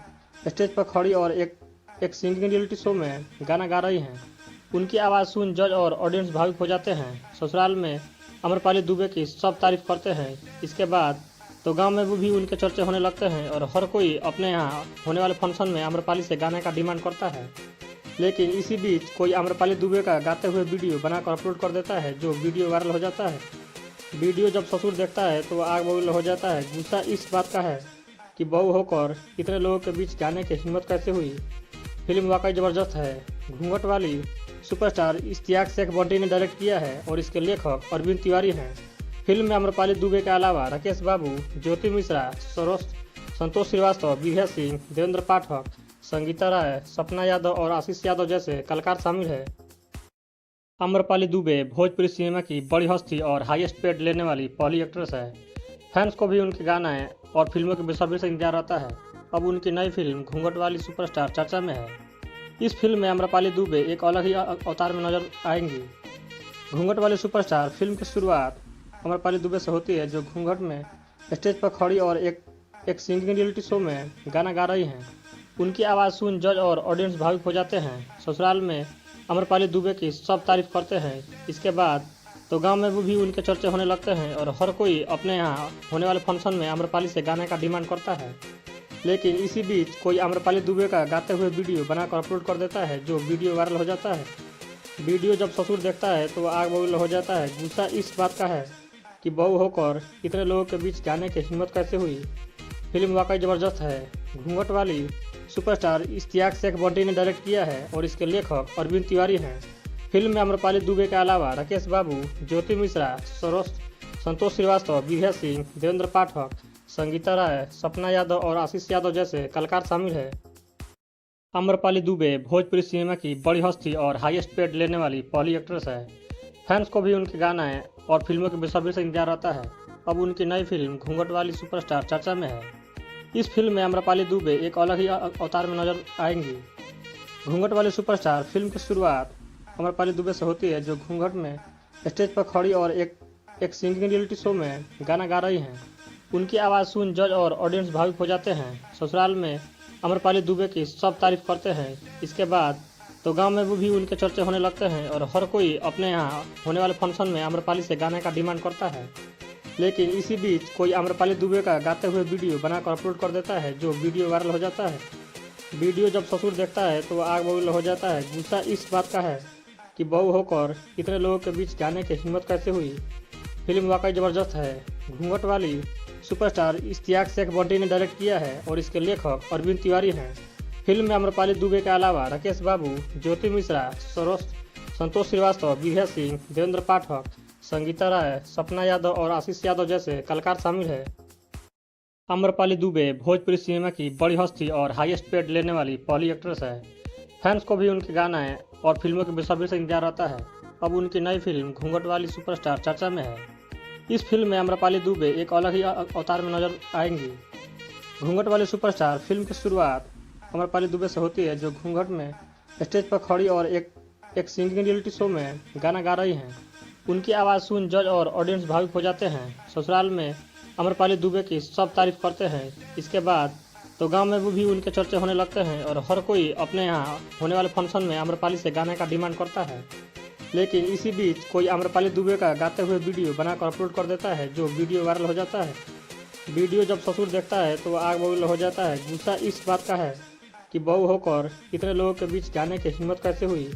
स्टेज पर खड़ी और एक सिंगिंग रियलिटी शो में गाना गा रही हैं। उनकी आवाज़ सुन जज और ऑडियंस भावुक हो जाते हैं। ससुराल में आम्रपाली दुबे की सब तारीफ करते हैं। इसके बाद तो गांव में भी उनके चर्चे होने लगते हैं और हर कोई अपने यहाँ होने वाले फंक्शन में आम्रपाली से गाने का डिमांड करता है। लेकिन इसी बीच कोई आम्रपाली दुबे का गाते हुए वीडियो बनाकर अपलोड कर देता है, जो वीडियो वायरल हो जाता है। वीडियो जब ससुर देखता है तो वह आग बबूल हो जाता है। गुस्सा इस बात का है कि बहू होकर इतने लोगों के बीच गाने की हिम्मत कैसे हुई। फिल्म वाकई ज़बरदस्त है। घूंघट वाली सुपरस्टार इश्तियाक शेख बंटी ने डायरेक्ट किया है और इसके लेखक अरविंद तिवारी हैं। फिल्म में आम्रपाली दुबे के अलावा राकेश बाबू, ज्योति मिश्रा, संतोष श्रीवास्तव, विजय सिंह, देवेंद्र पाठक, संगीता राय, सपना यादव और आशीष यादव जैसे कलाकार शामिल है। आम्रपाली दुबे भोजपुरी सिनेमा की बड़ी हस्ती और हाईएस्ट पेड लेने वाली पहली एक्ट्रेस है। फैंस को भी उनके गाना और फिल्मों के बेसब्री से इंतजार रहता है। अब उनकी नई फिल्म घूंघट वाली सुपरस्टार चर्चा में है। इस फिल्म में आम्रपाली दुबे एक अलग ही अवतार में नजर आएंगी। घूंघट वाली सुपरस्टार फिल्म की शुरुआत आम्रपाली दुबे से होती है, जो घूंघट में स्टेज पर खड़ी और एक सिंगिंग रियलिटी शो में गाना गा रही हैं। उनकी आवाज़ सुन जज और ऑडियंस भावुक हो जाते हैं। ससुराल में आम्रपाली दुबे की सब तारीफ करते हैं। इसके बाद तो गांव में भी उनके चर्चे होने लगते हैं और हर कोई अपने यहाँ होने वाले फंक्शन में आम्रपाली से गाने का डिमांड करता है। लेकिन इसी बीच कोई आम्रपाली दुबे का गाते हुए वीडियो बनाकर अपलोड कर देता है, जो वीडियो वायरल हो जाता है। वीडियो जब ससुर देखता है तो वह आग बबूल हो जाता है। गुस्सा इस बात का है कि बहू होकर इतने लोगों के बीच गाने की हिम्मत कैसे हुई। फिल्म वाकई ज़बरदस्त है। घूंघट वाली सुपरस्टार इश्तियाक शेख बंटी ने डायरेक्ट किया है और इसके लेखक अरविंद तिवारी हैं। फिल्म में आम्रपाली दुबे के अलावा राकेश बाबू, ज्योति मिश्रा, संतोष श्रीवास्तव, विजय सिंह, देवेंद्र पाठक, संगीता राय, सपना यादव और आशीष यादव जैसे कलाकार शामिल है। आम्रपाली दुबे भोजपुरी सिनेमा की बड़ी हस्ती और हाईएस्ट पेड लेने वाली पहली एक्ट्रेस है। फैंस को भी उनके गाना और फिल्मों के बेसब्री से इंतजार रहता है। अब उनकी नई फिल्म घूंघट वाली सुपरस्टार चर्चा में है। इस फिल्म में आम्रपाली दुबे एक अलग ही अवतार में नजर आएंगी। घूंघट वाली सुपरस्टार फिल्म की शुरुआत आम्रपाली दुबे से होती है, जो घूंघट में स्टेज पर खड़ी और एक सिंगिंग रियलिटी शो में गाना गा रही हैं। उनकी आवाज़ सुन जज और ऑडियंस भावुक हो जाते हैं। ससुराल में आम्रपाली दुबे की सब तारीफ करते हैं। इसके बाद तो गांव में भी उनके चर्चे होने लगते हैं और हर कोई अपने यहाँ होने वाले फंक्शन में आम्रपाली से गाने का डिमांड करता है। लेकिन इसी बीच कोई आम्रपाली दुबे का गाते हुए वीडियो बनाकर अपलोड कर देता है, जो वीडियो वायरल हो जाता है। वीडियो जब ससुर देखता है तो वह आग बबूल हो जाता है। गुस्सा इस बात का है कि बहू होकर इतने लोगों के बीच गाने की हिम्मत कैसे हुई। फिल्म वाकई ज़बरदस्त है। घूंघट वाली सुपरस्टार इश्तियाक शेख बंटी ने डायरेक्ट किया है और इसके लेखक अरविंद तिवारी हैं। फिल्म में आम्रपाली दुबे के अलावा राकेश बाबू, ज्योति मिश्रा, संतोष श्रीवास्तव, विभा सिंह, देवेंद्र पाठक, संगीता राय, सपना यादव और आशीष यादव जैसे कलाकार शामिल है। आम्रपाली दुबे भोजपुरी सिनेमा की बड़ी हस्ती और हाईएस्ट पेड लेने वाली पहली एक्ट्रेस है। फैंस को भी उनके गाना और फिल्मों के बेसब्री से इंतजार रहता है। अब उनकी नई फिल्म घूंघट वाली सुपरस्टार चर्चा में है। इस फिल्म में आम्रपाली दुबे एक अलग ही अवतार में नजर आएंगी। घूंघट वाली सुपरस्टार फिल्म की शुरुआत आम्रपाली दुबे से होती है, जो घूंघट में स्टेज पर खड़ी और एक सिंगिंग रियलिटी शो में गाना गा रही हैं। उनकी आवाज़ सुन जज और ऑडियंस भावुक हो जाते हैं। ससुराल में आम्रपाली दुबे की सब तारीफ करते हैं। इसके बाद तो गांव में भी उनके चर्चे होने लगते हैं और हर कोई अपने यहाँ होने वाले फंक्शन में आम्रपाली से गाने का डिमांड करता है। लेकिन इसी बीच कोई आम्रपाली दुबे का गाते हुए वीडियो बनाकर अपलोड कर देता है, जो वीडियो वायरल हो जाता है। वीडियो जब ससुर देखता है तो वह आग बबूल हो जाता है। गुस्सा इस बात का है कि बहू होकर इतने लोगों के बीच गाने की हिम्मत कैसे हुई।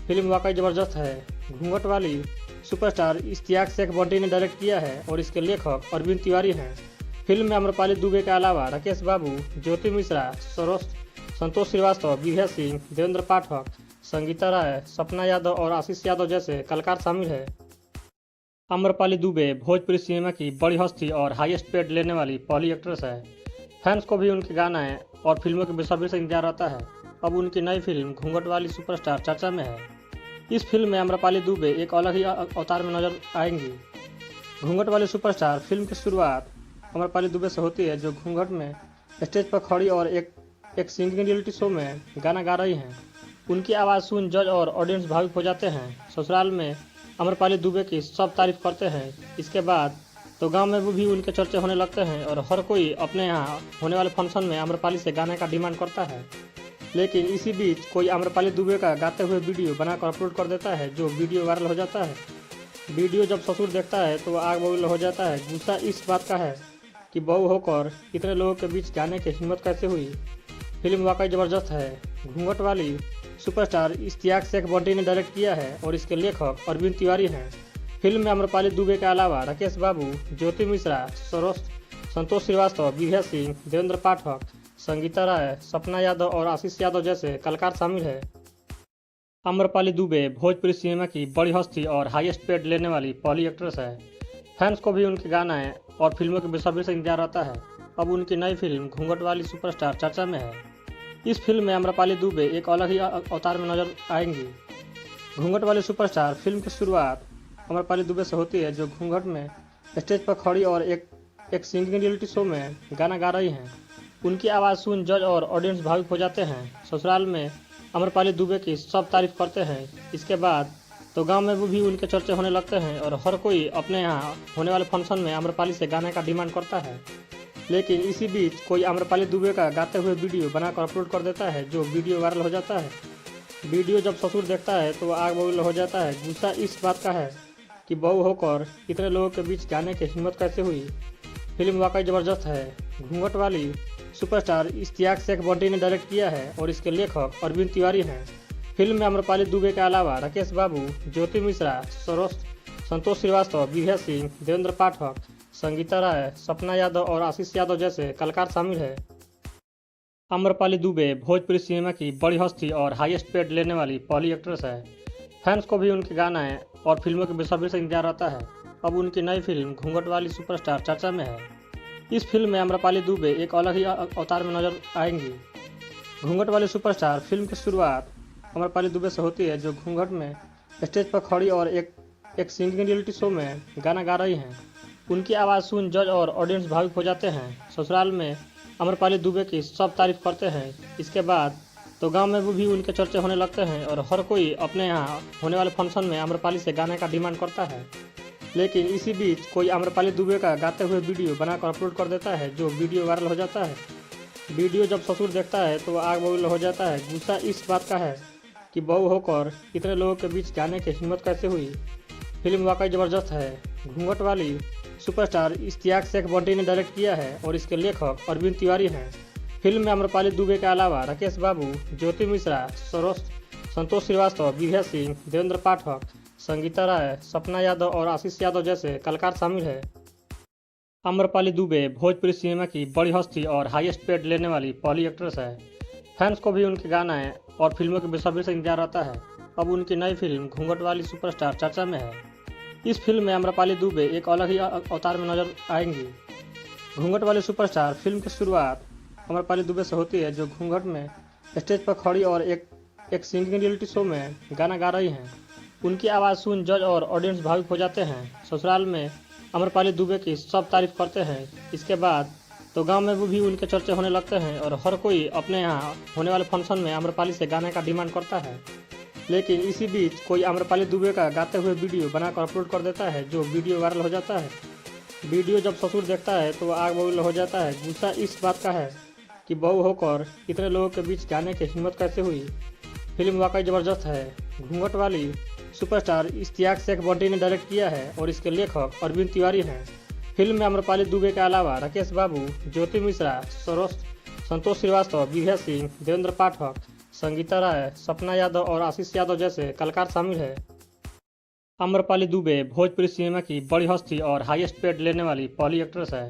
फिल्म वाकई ज़बरदस्त है। घूंघट वाली सुपरस्टार इश्तियाक शेख बंटी ने डायरेक्ट किया है और इसके लेखक अरविंद तिवारी हैं। फिल्म में आम्रपाली दुबे के अलावा राकेश बाबू, ज्योति मिश्रा, संतोष श्रीवास्तव, विभा सिंह, देवेंद्र पाठक, संगीता राय, सपना यादव और आशीष यादव जैसे कलाकार शामिल है। आम्रपाली दुबे भोजपुरी सिनेमा की बड़ी हस्ती और हाईएस्ट पेड लेने वाली पहली एक्ट्रेस है। फैंस को भी उनके गाना और फिल्मों के बेसब्री से इंतजार रहता है। अब उनकी नई फिल्म घूंघट वाली सुपरस्टार चर्चा में है। इस फिल्म में आम्रपाली दुबे एक अलग ही अवतार में नजर आएंगी। घूंघट वाली सुपरस्टार फिल्म की शुरुआत आम्रपाली दुबे से होती है, जो घूंघट में स्टेज पर खड़ी और एक सिंगिंग रियलिटी शो में गाना गा रही हैं। उनकी आवाज़ सुन जज और ऑडियंस भावुक हो जाते हैं। ससुराल में आम्रपाली दुबे की सब तारीफ करते हैं। इसके बाद तो गांव में भी उनके चर्चे होने लगते हैं और हर कोई अपने यहाँ होने वाले फंक्शन में आम्रपाली से गाने का डिमांड करता है। लेकिन इसी बीच कोई आम्रपाली दुबे का गाते हुए वीडियो बनाकर अपलोड कर देता है, जो वीडियो वायरल हो जाता है। वीडियो जब ससुर देखता है तो वह आग बबूल हो जाता है। गुस्सा इस बात का है कि बहू होकर इतने लोगों के बीच गाने की हिम्मत कैसे हुई। फिल्म वाकई ज़बरदस्त है। घूंघट वाली सुपरस्टार इश्तियाक शेख बंटी ने डायरेक्ट किया है और इसके लेखक अरविंद तिवारी हैं। फिल्म में आम्रपाली दुबे के अलावा राकेश बाबू, ज्योति मिश्रा, संतोष श्रीवास्तव, विभा सिंह, देवेंद्र पाठक, संगीता राय, सपना यादव और आशीष यादव जैसे कलाकार शामिल है। आम्रपाली दुबे भोजपुरी सिनेमा की बड़ी हस्ती और हाईएस्ट पेड लेने वाली पहली एक्ट्रेस है। फैंस को भी उनके गाना और फिल्मों के बेसब्री से इंतजार रहता है। अब उनकी नई फिल्म घूंघट वाली सुपरस्टार चर्चा में है। इस फिल्म में आम्रपाली दुबे एक अलग ही अवतार में नजर आएंगी। घूंघट वाली सुपरस्टार फिल्म की शुरुआत आम्रपाली दुबे से होती है, जो घूंघट में स्टेज पर खड़ी और एक सिंगिंग रियलिटी शो में गाना गा रही हैं। उनकी आवाज़ सुन जज और ऑडियंस भावुक हो जाते हैं। ससुराल में आम्रपाली दुबे की सब तारीफ करते हैं। इसके बाद तो गांव में भी उनके चर्चे होने लगते हैं और हर कोई अपने यहाँ होने वाले फंक्शन में आम्रपाली से गाने का डिमांड करता है। लेकिन इसी बीच कोई आम्रपाली दुबे का गाते हुए वीडियो बनाकर अपलोड कर देता है, जो वीडियो वायरल हो जाता है। वीडियो जब ससुर देखता है तो वह आग बबूल हो जाता है। गुस्सा इस बात का है कि बहू होकर इतने लोगों के बीच गाने की हिम्मत कैसे हुई। फिल्म वाकई ज़बरदस्त है। घूंघट वाली सुपरस्टार इश्तियाक शेख बंटी ने डायरेक्ट किया है और इसके लेखक अरविंद तिवारी हैं। फिल्म में आम्रपाली दुबे के अलावा राकेश बाबू, ज्योति मिश्रा, संतोष श्रीवास्तव, विभा सिंह, देवेंद्र पाठक, संगीता राय, सपना यादव और आशीष यादव जैसे कलाकार शामिल है। आम्रपाली दुबे भोजपुरी सिनेमा की बड़ी हस्ती और हाईएस्ट पेड लेने वाली पहली एक्ट्रेस है। फैंस को भी उनके गाना और फिल्मों के बेसब्री से इंतजार रहता है। अब उनकी नई फिल्म घूंघट वाली सुपरस्टार चर्चा में है। इस फिल्म में आम्रपाली दुबे एक अलग ही अवतार में नजर आएंगी। घूंघट वाली सुपरस्टार फिल्म की शुरुआत आम्रपाली दुबे से होती है, जो घूंघट में स्टेज पर खड़ी और एक सिंगिंग रियलिटी शो में गाना गा रही हैं। उनकी आवाज़ सुन जज और ऑडियंस भावुक हो जाते हैं। ससुराल में आम्रपाली दुबे की सब तारीफ करते हैं। इसके बाद तो गांव में भी उनके चर्चे होने लगते हैं और हर कोई अपने यहाँ होने वाले फंक्शन में आम्रपाली से गाने का डिमांड करता है। लेकिन इसी बीच कोई आम्रपाली दुबे का गाते हुए वीडियो बनाकर अपलोड कर देता है, जो वीडियो वायरल हो जाता है। वीडियो जब ससुर देखता है तो वह आग बबूल हो जाता है। गुस्सा इस बात का है कि बहू होकर इतने लोगों के बीच गाने की हिम्मत कैसे हुई। फिल्म वाकई ज़बरदस्त है। घूंघट वाली सुपरस्टार इश्तियाक शेख बंटी ने डायरेक्ट किया है और इसके लेखक अरविंद तिवारी हैं। फिल्म में आम्रपाली दुबे के अलावा राकेश बाबू, ज्योति मिश्रा, संतोष श्रीवास्तव, विभा सिंह, देवेंद्र पाठक, संगीता राय, सपना यादव और आशीष यादव जैसे कलाकार शामिल है। आम्रपाली दुबे भोजपुरी सिनेमा की बड़ी हस्ती और हाईएस्ट पेड लेने वाली पहली एक्ट्रेस है। फैंस को भी उनके गाने और फिल्मों के बेसब्री से इंतजार रहता है। अब उनकी नई फिल्म घूंघट वाली सुपरस्टार चर्चा में है। इस फिल्म में आम्रपाली दुबे एक अलग ही अवतार में नजर आएंगी। घूंघट वाली सुपरस्टार फिल्म की शुरुआत आम्रपाली दुबे से होती है, जो घूंघट में स्टेज पर खड़ी और एक सिंगिंग रियलिटी शो में गाना गा रही हैं। उनकी आवाज़ सुन जज और ऑडियंस भावुक हो जाते हैं। ससुराल में आम्रपाली दुबे की सब तारीफ करते हैं। इसके बाद तो गांव में भी उनके चर्चे होने लगते हैं और हर कोई अपने यहाँ होने वाले फंक्शन में आम्रपाली से गाने का डिमांड करता है। लेकिन इसी बीच कोई आम्रपाली दुबे का गाते हुए वीडियो बनाकर अपलोड कर देता है, जो वीडियो वायरल हो जाता है। वीडियो जब ससुर देखता है तो वह आग बबूल हो जाता है। गुस्सा इस बात का है कि बहू होकर इतने लोगों के बीच गाने की हिम्मत कैसे हुई। फिल्म वाकई ज़बरदस्त है। घूंघट वाली सुपरस्टार इश्तियाक शेख बंटी ने डायरेक्ट किया है और इसके लेखक अरविंद तिवारी हैं। फिल्म में आम्रपाली दुबे के अलावा राकेश बाबू, ज्योति मिश्रा, संतोष श्रीवास्तव, विभा सिंह, देवेंद्र पाठक, संगीता राय, सपना यादव और आशीष यादव जैसे कलाकार शामिल है। आम्रपाली दुबे भोजपुरी सिनेमा की बड़ी हस्ती और हाईएस्ट पेड लेने वाली पहली एक्ट्रेस है।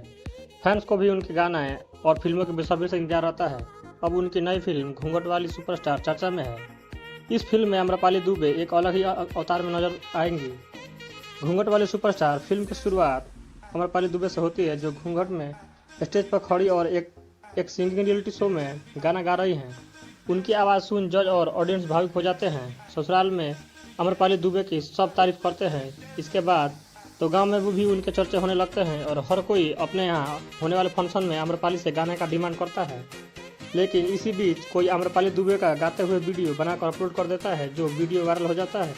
फैंस को भी उनके गाने और फिल्मों के बेसब्री से इंतजार रहता है। अब उनकी नई फिल्म घूंघट वाली सुपरस्टार चर्चा में है। इस फिल्म में आम्रपाली दुबे एक अलग ही अवतार में नजर आएंगी। घूंघट वाली सुपरस्टार फिल्म की शुरुआत आम्रपाली दुबे से होती है, जो घूंघट में स्टेज पर खड़ी और एक सिंगिंग रियलिटी शो में गाना गा रही हैं। उनकी आवाज़ सुन जज और ऑडियंस भावुक हो जाते हैं। ससुराल में आम्रपाली दुबे की सब तारीफ करते हैं। इसके बाद तो गांव में भी उनके चर्चे होने लगते हैं और हर कोई अपने यहाँ होने वाले फंक्शन में आम्रपाली से गाने का डिमांड करता है। लेकिन इसी बीच कोई आम्रपाली दुबे का गाते हुए वीडियो बनाकर अपलोड कर देता है, जो वीडियो वायरल हो जाता है।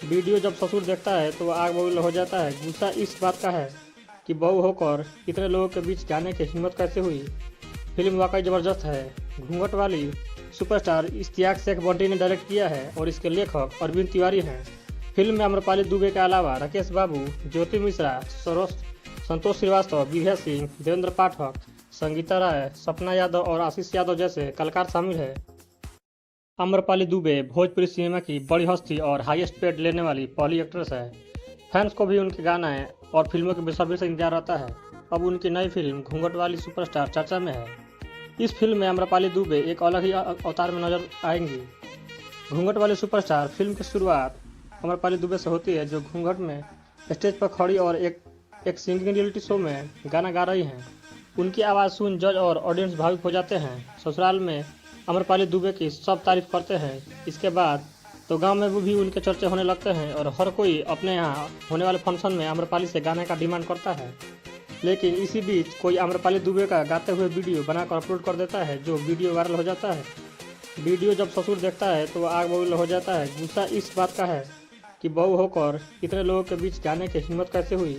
वीडियो जब ससुर देखता है तो वह आग बबूल हो जाता है। गुस्सा इस बात का है कि बहू होकर इतने लोगों के बीच गाने की हिम्मत कैसे हुई। फिल्म वाकई ज़बरदस्त है। घूंघट वाली सुपरस्टार इश्तियाक शेख बंटी ने डायरेक्ट किया है और इसके लेखक अरविंद तिवारी हैं। फिल्म में आम्रपाली दुबे के अलावा राकेश बाबू, ज्योति मिश्रा, संतोष श्रीवास्तव, विभा सिंह, देवेंद्र पाठक, संगीता राय, सपना यादव और आशीष यादव जैसे कलाकार शामिल है। आम्रपाली दुबे भोजपुरी सिनेमा की बड़ी हस्ती और हाईएस्ट पेड लेने वाली पहली एक्ट्रेस है। फैंस को भी उनके गाने और फिल्मों के बेसब्री से इंतजार रहता है। अब उनकी नई फिल्म घूंघट वाली सुपरस्टार चर्चा में है। इस फिल्म में आम्रपाली दुबे एक अलग ही अवतार में नजर आएंगी। घूंघट वाली सुपरस्टार फिल्म की शुरुआत आम्रपाली दुबे से होती है, जो घूंघट में स्टेज पर खड़ी और एक सिंगिंग रियलिटी शो में गाना गा रही हैं। उनकी आवाज़ सुन जज और ऑडियंस भावुक हो जाते हैं। ससुराल में आम्रपाली दुबे की सब तारीफ करते हैं। इसके बाद तो गांव में भी उनके चर्चे होने लगते हैं और हर कोई अपने यहाँ होने वाले फंक्शन में आम्रपाली से गाने का डिमांड करता है। लेकिन इसी बीच कोई आम्रपाली दुबे का गाते हुए वीडियो बनाकर अपलोड कर देता है, जो वीडियो वायरल हो जाता है। वीडियो जब ससुर देखता है तो वह आग बबूल हो जाता है। गुस्सा इस बात का है कि बहू होकर इतने लोगों के बीच गाने की हिम्मत कैसे हुई।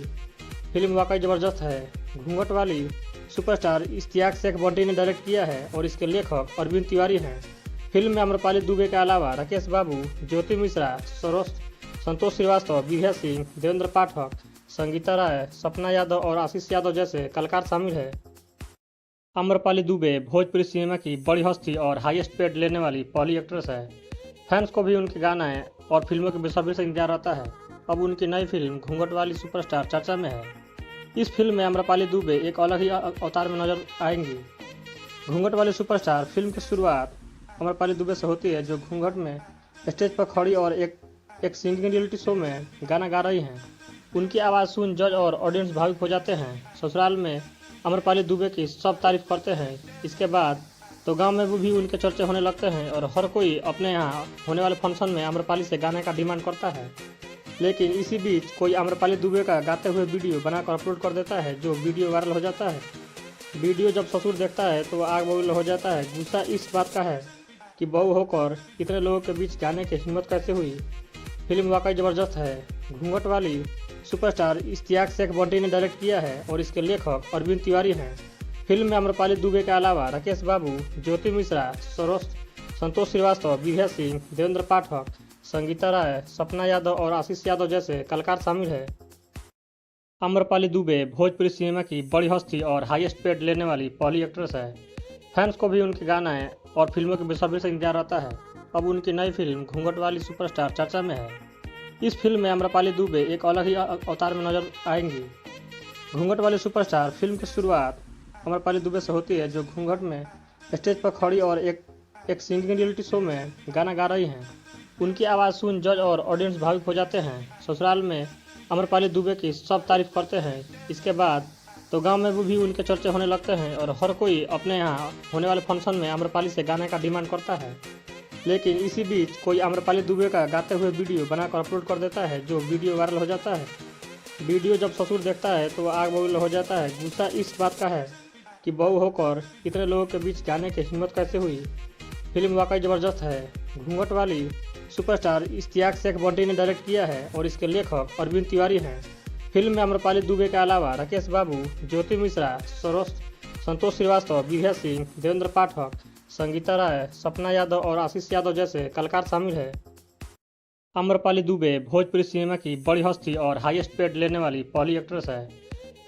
फिल्म वाकई ज़बरदस्त है। घूंघट वाली सुपरस्टार इश्तियाक शेख बंटी ने डायरेक्ट किया है और इसके लेखक अरविंद तिवारी हैं। फिल्म में आम्रपाली दुबे के अलावा राकेश बाबू, ज्योति मिश्रा, संतोष श्रीवास्तव, विभा सिंह, देवेंद्र पाठक, संगीता राय, सपना यादव और आशीष यादव जैसे कलाकार शामिल है। आम्रपाली दुबे भोजपुरी सिनेमा की बड़ी हस्ती और हाईएस्ट पेड लेने वाली पहली एक्ट्रेस है। फैंस को भी उनके गाने और फिल्मों के बेसब्री से इंतजार रहता है। अब उनकी नई फिल्म घूंघट वाली सुपरस्टार चर्चा में है। इस फिल्म में आम्रपाली दुबे एक अलग ही अवतार में नजर आएंगी। घूंघट वाली सुपरस्टार फिल्म की शुरुआत आम्रपाली दुबे से होती है, जो घूंघट में स्टेज पर खड़ी और एक सिंगिंग रियलिटी शो में गाना गा रही हैं। उनकी आवाज़ सुन जज और ऑडियंस भावुक हो जाते हैं। ससुराल में आम्रपाली दुबे की सब तारीफ करते हैं। इसके बाद तो गांव में भी उनके चर्चे होने लगते हैं और हर कोई अपने यहाँ होने वाले फंक्शन में आम्रपाली से गाने का डिमांड करता है। लेकिन इसी बीच कोई आम्रपाली दुबे का गाते हुए वीडियो बनाकर अपलोड कर देता है, जो वीडियो वायरल हो जाता है। वीडियो जब ससुर देखता है तो आग बबूल हो जाता है। गुस्सा इस बात का है कि बहू होकर इतने लोगों के बीच गाने की हिम्मत कैसे हुई। फिल्म वाकई ज़बरदस्त है। घूंघट वाली सुपरस्टार इश्तियाक शेख बंटी ने डायरेक्ट किया है और इसके लेखक अरविंद तिवारी हैं। फिल्म में आम्रपाली दुबे के अलावा राकेश बाबू, ज्योति मिश्रा, संतोष श्रीवास्तव, विभा सिंह, देवेंद्र पाठक, संगीता राय, सपना यादव और आशीष यादव जैसे कलाकार शामिल है। आम्रपाली दुबे भोजपुरी सिनेमा की बड़ी हस्ती और हाईएस्ट पेड लेने वाली पहली एक्ट्रेस है। फैंस को भी उनके गाना और फिल्मों के बेसब्री से इंतजार रहता है। अब उनकी नई फिल्म घूंघट वाली सुपरस्टार चर्चा में है। इस फिल्म में आम्रपाली दुबे एक अलग ही अवतार में नजर आएंगी। घूंघट वाली सुपरस्टार फिल्म की शुरुआत आम्रपाली दुबे से होती है, जो घूंघट में स्टेज पर खड़ी और एक सिंगिंग रियलिटी शो में गाना गा रही हैं। उनकी आवाज़ सुन जज और ऑडियंस भावुक हो जाते हैं। ससुराल में आम्रपाली दुबे की सब तारीफ करते हैं। इसके बाद तो गांव में भी उनके चर्चे होने लगते हैं और हर कोई अपने यहाँ होने वाले फंक्शन में आम्रपाली से गाने का डिमांड करता है। लेकिन इसी बीच कोई आम्रपाली दुबे का गाते हुए वीडियो बनाकर अपलोड कर देता है, जो वीडियो वायरल हो जाता है। वीडियो जब ससुर देखता है तो आग बबूल हो जाता है। गुस्सा इस बात का है कि बहू होकर इतने लोगों के बीच गाने की हिम्मत कैसे हुई। फिल्म वाकई ज़बरदस्त है। घूंघट वाली सुपरस्टार इश्तियाक शेख बंटी ने डायरेक्ट किया है और इसके लेखक अरविंद तिवारी हैं। फिल्म में आम्रपाली दुबे के अलावा राकेश बाबू, ज्योति मिश्रा, संतोष श्रीवास्तव, विभा सिंह, देवेंद्र पाठक, संगीता राय, सपना यादव और आशीष यादव जैसे कलाकार शामिल है। आम्रपाली दुबे भोजपुरी सिनेमा की बड़ी हस्ती और हाईएस्ट पेड लेने वाली पहली एक्ट्रेस है।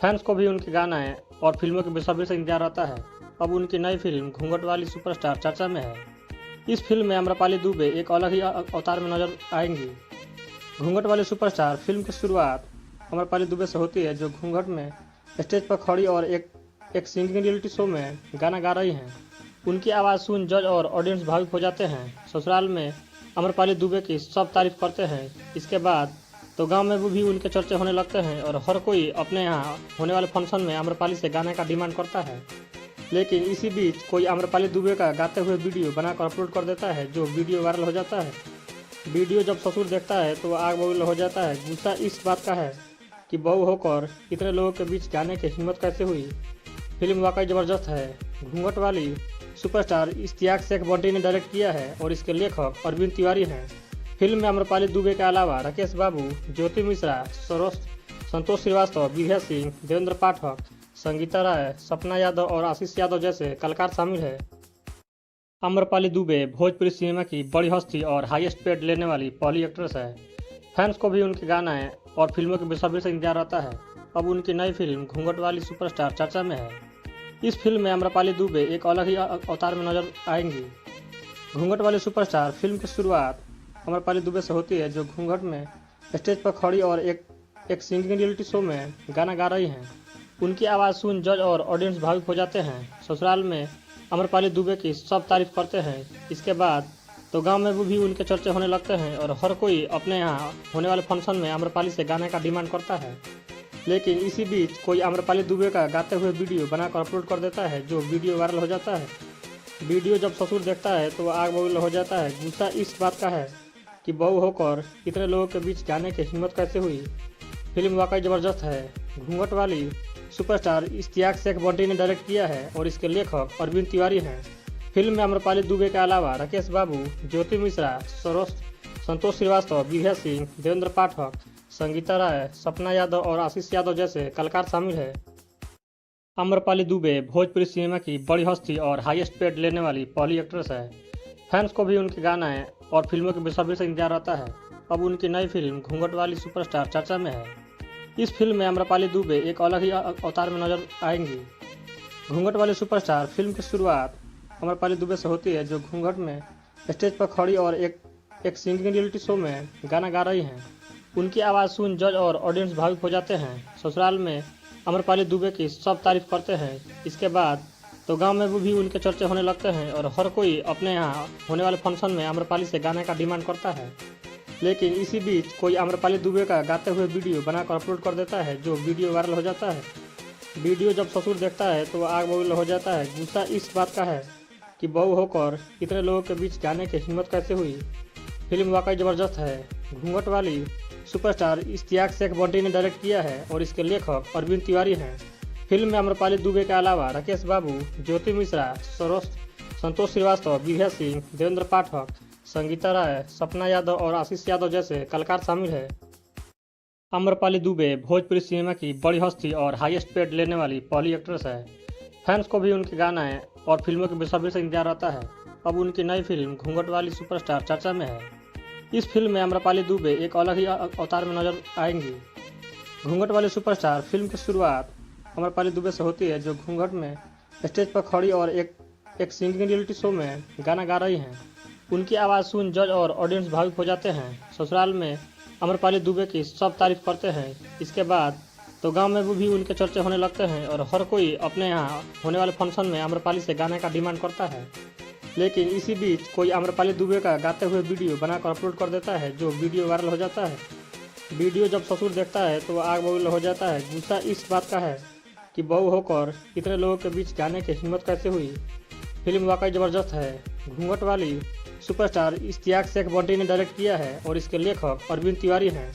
फैंस को भी उनके गाना और फिल्मों के बेसब्री से इंतजार रहता है। अब उनकी नई फिल्म घूंघट वाली सुपरस्टार चर्चा में है। इस फिल्म में आम्रपाली दुबे एक अलग ही अवतार में नजर आएंगी। घूंघट वाली सुपरस्टार फिल्म की शुरुआत आम्रपाली दुबे से होती है, जो घूंघट में स्टेज पर खड़ी और एक सिंगिंग रियलिटी शो में गाना गा रही हैं। उनकी आवाज़ सुन जज और ऑडियंस भावुक हो जाते हैं। ससुराल में आम्रपाली दुबे की सब तारीफ करते हैं। इसके बाद तो गांव में भी उनके चर्चे होने लगते हैं और हर कोई अपने यहाँ होने वाले फंक्शन में आम्रपाली से गाने का डिमांड करता है। लेकिन इसी बीच कोई आम्रपाली दुबे का गाते हुए वीडियो बनाकर अपलोड कर देता है, जो वीडियो वायरल हो जाता है। वीडियो जब ससुर देखता है तो आग बबूल हो जाता है। गुस्सा इस बात का है कि बहू होकर इतने लोगों के बीच गाने की हिम्मत कैसे हुई। फिल्म वाकई ज़बरदस्त है। घूंघट वाली सुपरस्टार इश्तियाक शेख बंटी ने डायरेक्ट किया है और इसके लेखक अरविंद तिवारी हैं। फिल्म में आम्रपाली दुबे के अलावा राकेश बाबू, ज्योति मिश्रा, संतोष श्रीवास्तव, विभा सिंह, देवेंद्र पाठक, संगीता राय, सपना यादव और आशीष यादव जैसे कलाकार शामिल है। आम्रपाली दुबे भोजपुरी सिनेमा की बड़ी हस्ती और हाईएस्ट पेड लेने वाली पहली एक्ट्रेस है। फैंस को भी उनके गाना और फिल्मों के बेसब्री से इंतजार रहता है। अब उनकी नई फिल्म घूंघट वाली सुपरस्टार चर्चा में है। इस फिल्म में आम्रपाली दुबे एक अलग ही अवतार में नजर आएंगी। घूंघट वाली सुपरस्टार फिल्म की शुरुआत आम्रपाली दुबे से होती है, जो घूंघट में स्टेज पर खड़ी और एक सिंगिंग रियलिटी शो में गाना गा रही हैं। उनकी आवाज़ सुन जज और ऑडियंस भावुक हो जाते हैं। ससुराल में आम्रपाली दुबे की सब तारीफ करते हैं। इसके बाद तो गांव में भी उनके चर्चे होने लगते हैं और हर कोई अपने यहाँ होने वाले फंक्शन में आम्रपाली से गाने का डिमांड करता है। लेकिन इसी बीच कोई आम्रपाली दुबे का गाते हुए वीडियो बनाकर अपलोड कर देता है, जो वीडियो वायरल हो जाता है। वीडियो जब ससुर देखता है तो आग बबूल हो जाता है। गुस्सा इस बात का है कि बहू होकर इतने लोगों के बीच गाने की हिम्मत कैसे हुई। फिल्म वाकई ज़बरदस्त है। घूंघट वाली सुपरस्टार इश्तियाक शेख बंटी ने डायरेक्ट किया है और इसके लेखक अरविंद तिवारी हैं। फिल्म में आम्रपाली दुबे के अलावा राकेश बाबू, ज्योति मिश्रा, संतोष श्रीवास्तव, विभा सिंह, देवेंद्र पाठक, संगीता राय, सपना यादव और आशीष यादव जैसे कलाकार शामिल है। आम्रपाली दुबे भोजपुरी सिनेमा की बड़ी हस्ती और हाईएस्ट पेड लेने वाली पहली एक्ट्रेस है। फैंस को भी उनके गाना और फिल्मों के बेसब्री से इंतजार रहता है। अब उनकी नई फिल्म घूंघट वाली सुपरस्टार चर्चा में है। इस फिल्म में आम्रपाली दुबे एक अलग ही अवतार में नजर आएंगी। घूंघट वाली सुपरस्टार फिल्म की शुरुआत आम्रपाली दुबे से होती है, जो घूंघट में स्टेज पर खड़ी और एक सिंगिंग रियलिटी शो में गाना गा रही हैं। उनकी आवाज़ सुन जज और ऑडियंस भावुक हो जाते हैं। ससुराल में आम्रपाली दुबे की सब तारीफ करते हैं। इसके बाद तो गांव में भी उनके चर्चे होने लगते हैं और हर कोई अपने यहाँ होने वाले फंक्शन में आम्रपाली से गाने का डिमांड करता है। लेकिन इसी बीच कोई आम्रपाली दुबे का गाते हुए वीडियो बनाकर अपलोड कर देता है, जो वीडियो वायरल हो जाता है। वीडियो जब ससुर देखता है तो आग बबूल हो जाता है। गुस्सा इस बात का है कि बहू होकर इतने लोगों के बीच गाने की हिम्मत कैसे हुई। फिल्म वाकई ज़बरदस्त है। घूंघट वाली सुपरस्टार इश्तियाक शेख बंटी ने डायरेक्ट किया है और इसके लेखक अरविंद तिवारी हैं। फिल्म में आम्रपाली दुबे के अलावा राकेश बाबू, ज्योति मिश्रा, संतोष श्रीवास्तव, विभा सिंह, देवेंद्र पाठक, संगीता राय, सपना यादव और आशीष यादव जैसे कलाकार शामिल हैं। आम्रपाली दुबे भोजपुरी सिनेमा की बड़ी हस्ती और हाईएस्ट पेड लेने वाली पहली एक्ट्रेस है। फैंस को भी उनके गाने और फिल्मों के बेसब्री से इंतजार रहता है। अब उनकी नई फिल्म घूंघट वाली सुपरस्टार चर्चा में है। इस फिल्म में आम्रपाली दुबे एक अलग ही अवतार में नजर आएंगी। घूंघट वाली सुपरस्टार फिल्म की शुरुआत आम्रपाली दुबे से होती है, जो घूंघट में स्टेज पर खड़ी और एक सिंगिंग रियलिटी शो में गाना गा रही हैं। उनकी आवाज़ सुन जज और ऑडियंस भावुक हो जाते हैं। ससुराल में आम्रपाली दुबे की सब तारीफ करते हैं। इसके बाद तो गांव में भी उनके चर्चे होने लगते हैं और हर कोई अपने यहाँ होने वाले फंक्शन में आम्रपाली से गाने का डिमांड करता है। लेकिन इसी बीच कोई आम्रपाली दुबे का गाते हुए वीडियो बनाकर अपलोड कर देता है, जो वीडियो वायरल हो जाता है। वीडियो जब ससुर देखता है तो आग बबूल हो जाता है। गुस्सा इस बात का है कि बहू होकर इतने लोगों के बीच गाने की हिम्मत कैसे हुई। फिल्म वाकई ज़बरदस्त है। घूंघट वाली सुपरस्टार इश्तियाक शेख बंटी ने डायरेक्ट किया है और इसके लेखक अरविंद तिवारी हैं।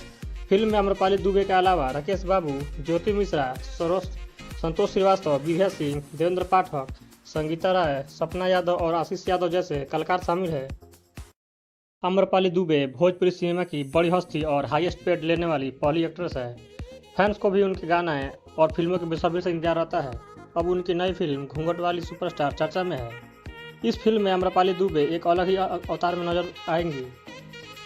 फिल्म में आम्रपाली दुबे के अलावा राकेश बाबू, ज्योति मिश्रा, संतोष श्रीवास्तव, विभा सिंह, देवेंद्र पाठक, संगीता राय, सपना यादव और आशीष यादव जैसे कलाकार शामिल हैं। आम्रपाली दुबे भोजपुरी सिनेमा की बड़ी हस्ती और हाईएस्ट पेड लेने वाली पहली एक्ट्रेस है। फैंस को भी उनके गाने और फिल्मों के बेसब्री से इंतजार रहता है। अब उनकी नई फिल्म घूंघट वाली सुपरस्टार चर्चा में है। इस फिल्म में आम्रपाली दुबे एक अलग ही अवतार में नजर आएंगी।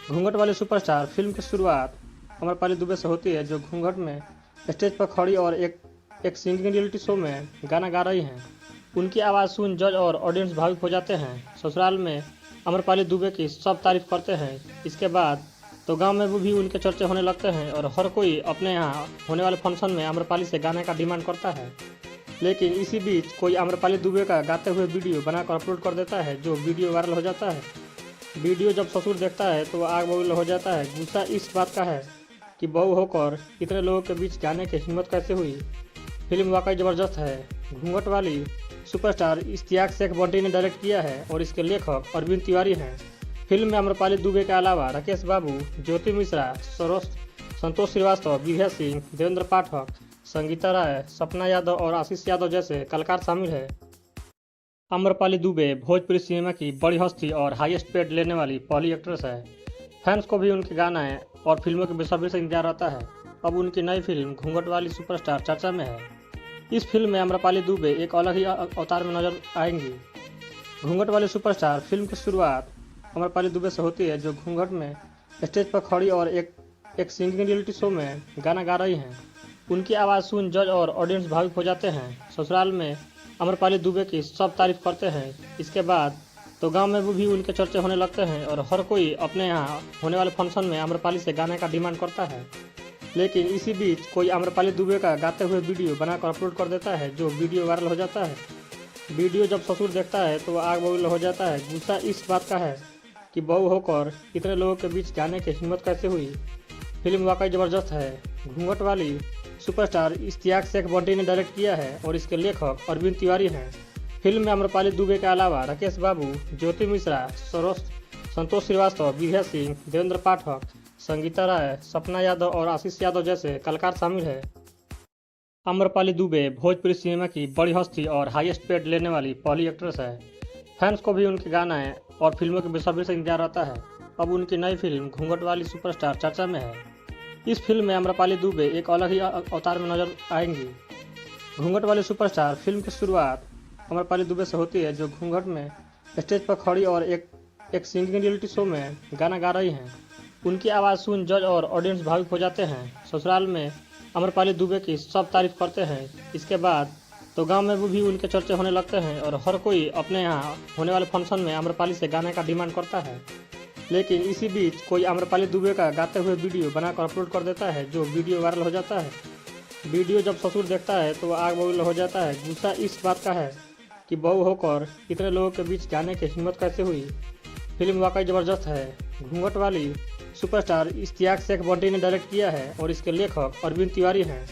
घूंघट वाली सुपरस्टार फिल्म की शुरुआत आम्रपाली दुबे से होती है, जो घूंघट में स्टेज पर खड़ी और एक सिंगिंग रियलिटी शो में गाना गा रही हैं। उनकी आवाज़ सुन जज और ऑडियंस भावुक हो जाते हैं। ससुराल में आम्रपाली दुबे की सब तारीफ करते हैं। इसके बाद तो गांव में भी उनके चर्चे होने लगते हैं और हर कोई अपने यहाँ होने वाले फंक्शन में आम्रपाली से गाने का डिमांड करता है। लेकिन इसी बीच कोई आम्रपाली दुबे का गाते हुए वीडियो बनाकर अपलोड कर देता है, जो वीडियो वायरल हो जाता है। वीडियो जब ससुर देखता है तो आग बबूल हो जाता है। गुस्सा इस बात का है कि बहू होकर इतने लोगों के बीच गाने की हिम्मत कैसे हुई। फिल्म वाकई ज़बरदस्त है। घूंघट वाली सुपरस्टार इश्तियाक शेख बंटी ने डायरेक्ट किया है और इसके लेखक अरविंद तिवारी हैं। फिल्म में आम्रपाली दुबे के अलावा राकेश बाबू, ज्योति मिश्रा, संतोष श्रीवास्तव, विभा सिंह, देवेंद्र पाठक, संगीता राय, सपना यादव और आशीष यादव जैसे कलाकार शामिल हैं। आम्रपाली दुबे भोजपुरी सिनेमा की बड़ी हस्ती और हाईएस्ट पेड लेने वाली पहली एक्ट्रेस है। फैंस को भी उनके गाने और फिल्मों के बेसब्री से इंतजार रहता है। अब उनकी नई फिल्म घूंघट वाली सुपरस्टार चर्चा में है। इस फिल्म में आम्रपाली दुबे एक अलग ही अवतार में नजर आएंगी। घूंघट वाली सुपरस्टार फिल्म की शुरुआत आम्रपाली दुबे से होती है, जो घूंघट में स्टेज पर खड़ी और एक सिंगिंग रियलिटी शो में गाना गा रही हैं। उनकी आवाज़ सुन जज और ऑडियंस भावुक हो जाते हैं। ससुराल में आम्रपाली दुबे की सब तारीफ करते हैं। इसके बाद तो गांव में भी उनके चर्चे होने लगते हैं और हर कोई अपने यहाँ होने वाले फंक्शन में आम्रपाली से गाने का डिमांड करता है। लेकिन इसी बीच कोई आम्रपाली दुबे का गाते हुए वीडियो बनाकर अपलोड कर देता है, जो वीडियो वायरल हो जाता है। वीडियो जब ससुर देखता है तो आग बबूल हो जाता है। गुस्सा इस बात का है कि बहू होकर इतने लोगों के बीच गाने की हिम्मत कैसे हुई। फिल्म वाकई ज़बरदस्त है। घूंघट वाली सुपरस्टार इश्तियाक शेख बंटी ने डायरेक्ट किया है और इसके लेखक अरविंद तिवारी हैं। फिल्म में आम्रपाली दुबे के अलावा राकेश बाबू, ज्योति मिश्रा, संतोष श्रीवास्तव, विभा सिंह, देवेंद्र पाठक, संगीता राय, सपना यादव और आशीष यादव जैसे कलाकार शामिल हैं। आम्रपाली दुबे भोजपुरी सिनेमा की बड़ी हस्ती और हाईएस्ट पेड लेने वाली पहली एक्ट्रेस है। फैंस को भी उनके गाने और फिल्मों के बेसब्री से इंतजार रहता है। अब उनकी नई फिल्म घूंघट वाली सुपरस्टार चर्चा में है। इस फिल्म में आम्रपाली दुबे एक अलग ही अवतार में नजर आएंगी। घूंघट वाली सुपरस्टार फिल्म की शुरुआत आम्रपाली दुबे से होती है, जो घूंघट में स्टेज पर खड़ी और एक सिंगिंग रियलिटी शो में गाना गा रही हैं। उनकी आवाज़ सुन जज और ऑडियंस भावुक हो जाते हैं। ससुराल में आम्रपाली दुबे की सब तारीफ करते हैं। इसके बाद तो गांव में भी उनके चर्चे होने लगते हैं और हर कोई अपने यहाँ होने वाले फंक्शन में आम्रपाली से गाने का डिमांड करता है। लेकिन इसी बीच कोई आम्रपाली दुबे का गाते हुए वीडियो बनाकर अपलोड कर देता है, जो वीडियो वायरल हो जाता है। वीडियो जब ससुर देखता है तो आग बबूल हो जाता है। गुस्सा इस बात का है कि बहू होकर इतने लोगों के बीच गाने की हिम्मत कैसे हुई। फिल्म वाकई ज़बरदस्त है। घूंघट वाली सुपरस्टार इश्तियाक शेख बंटी ने डायरेक्ट किया है और इसके लेखक अरविंद तिवारी हैं।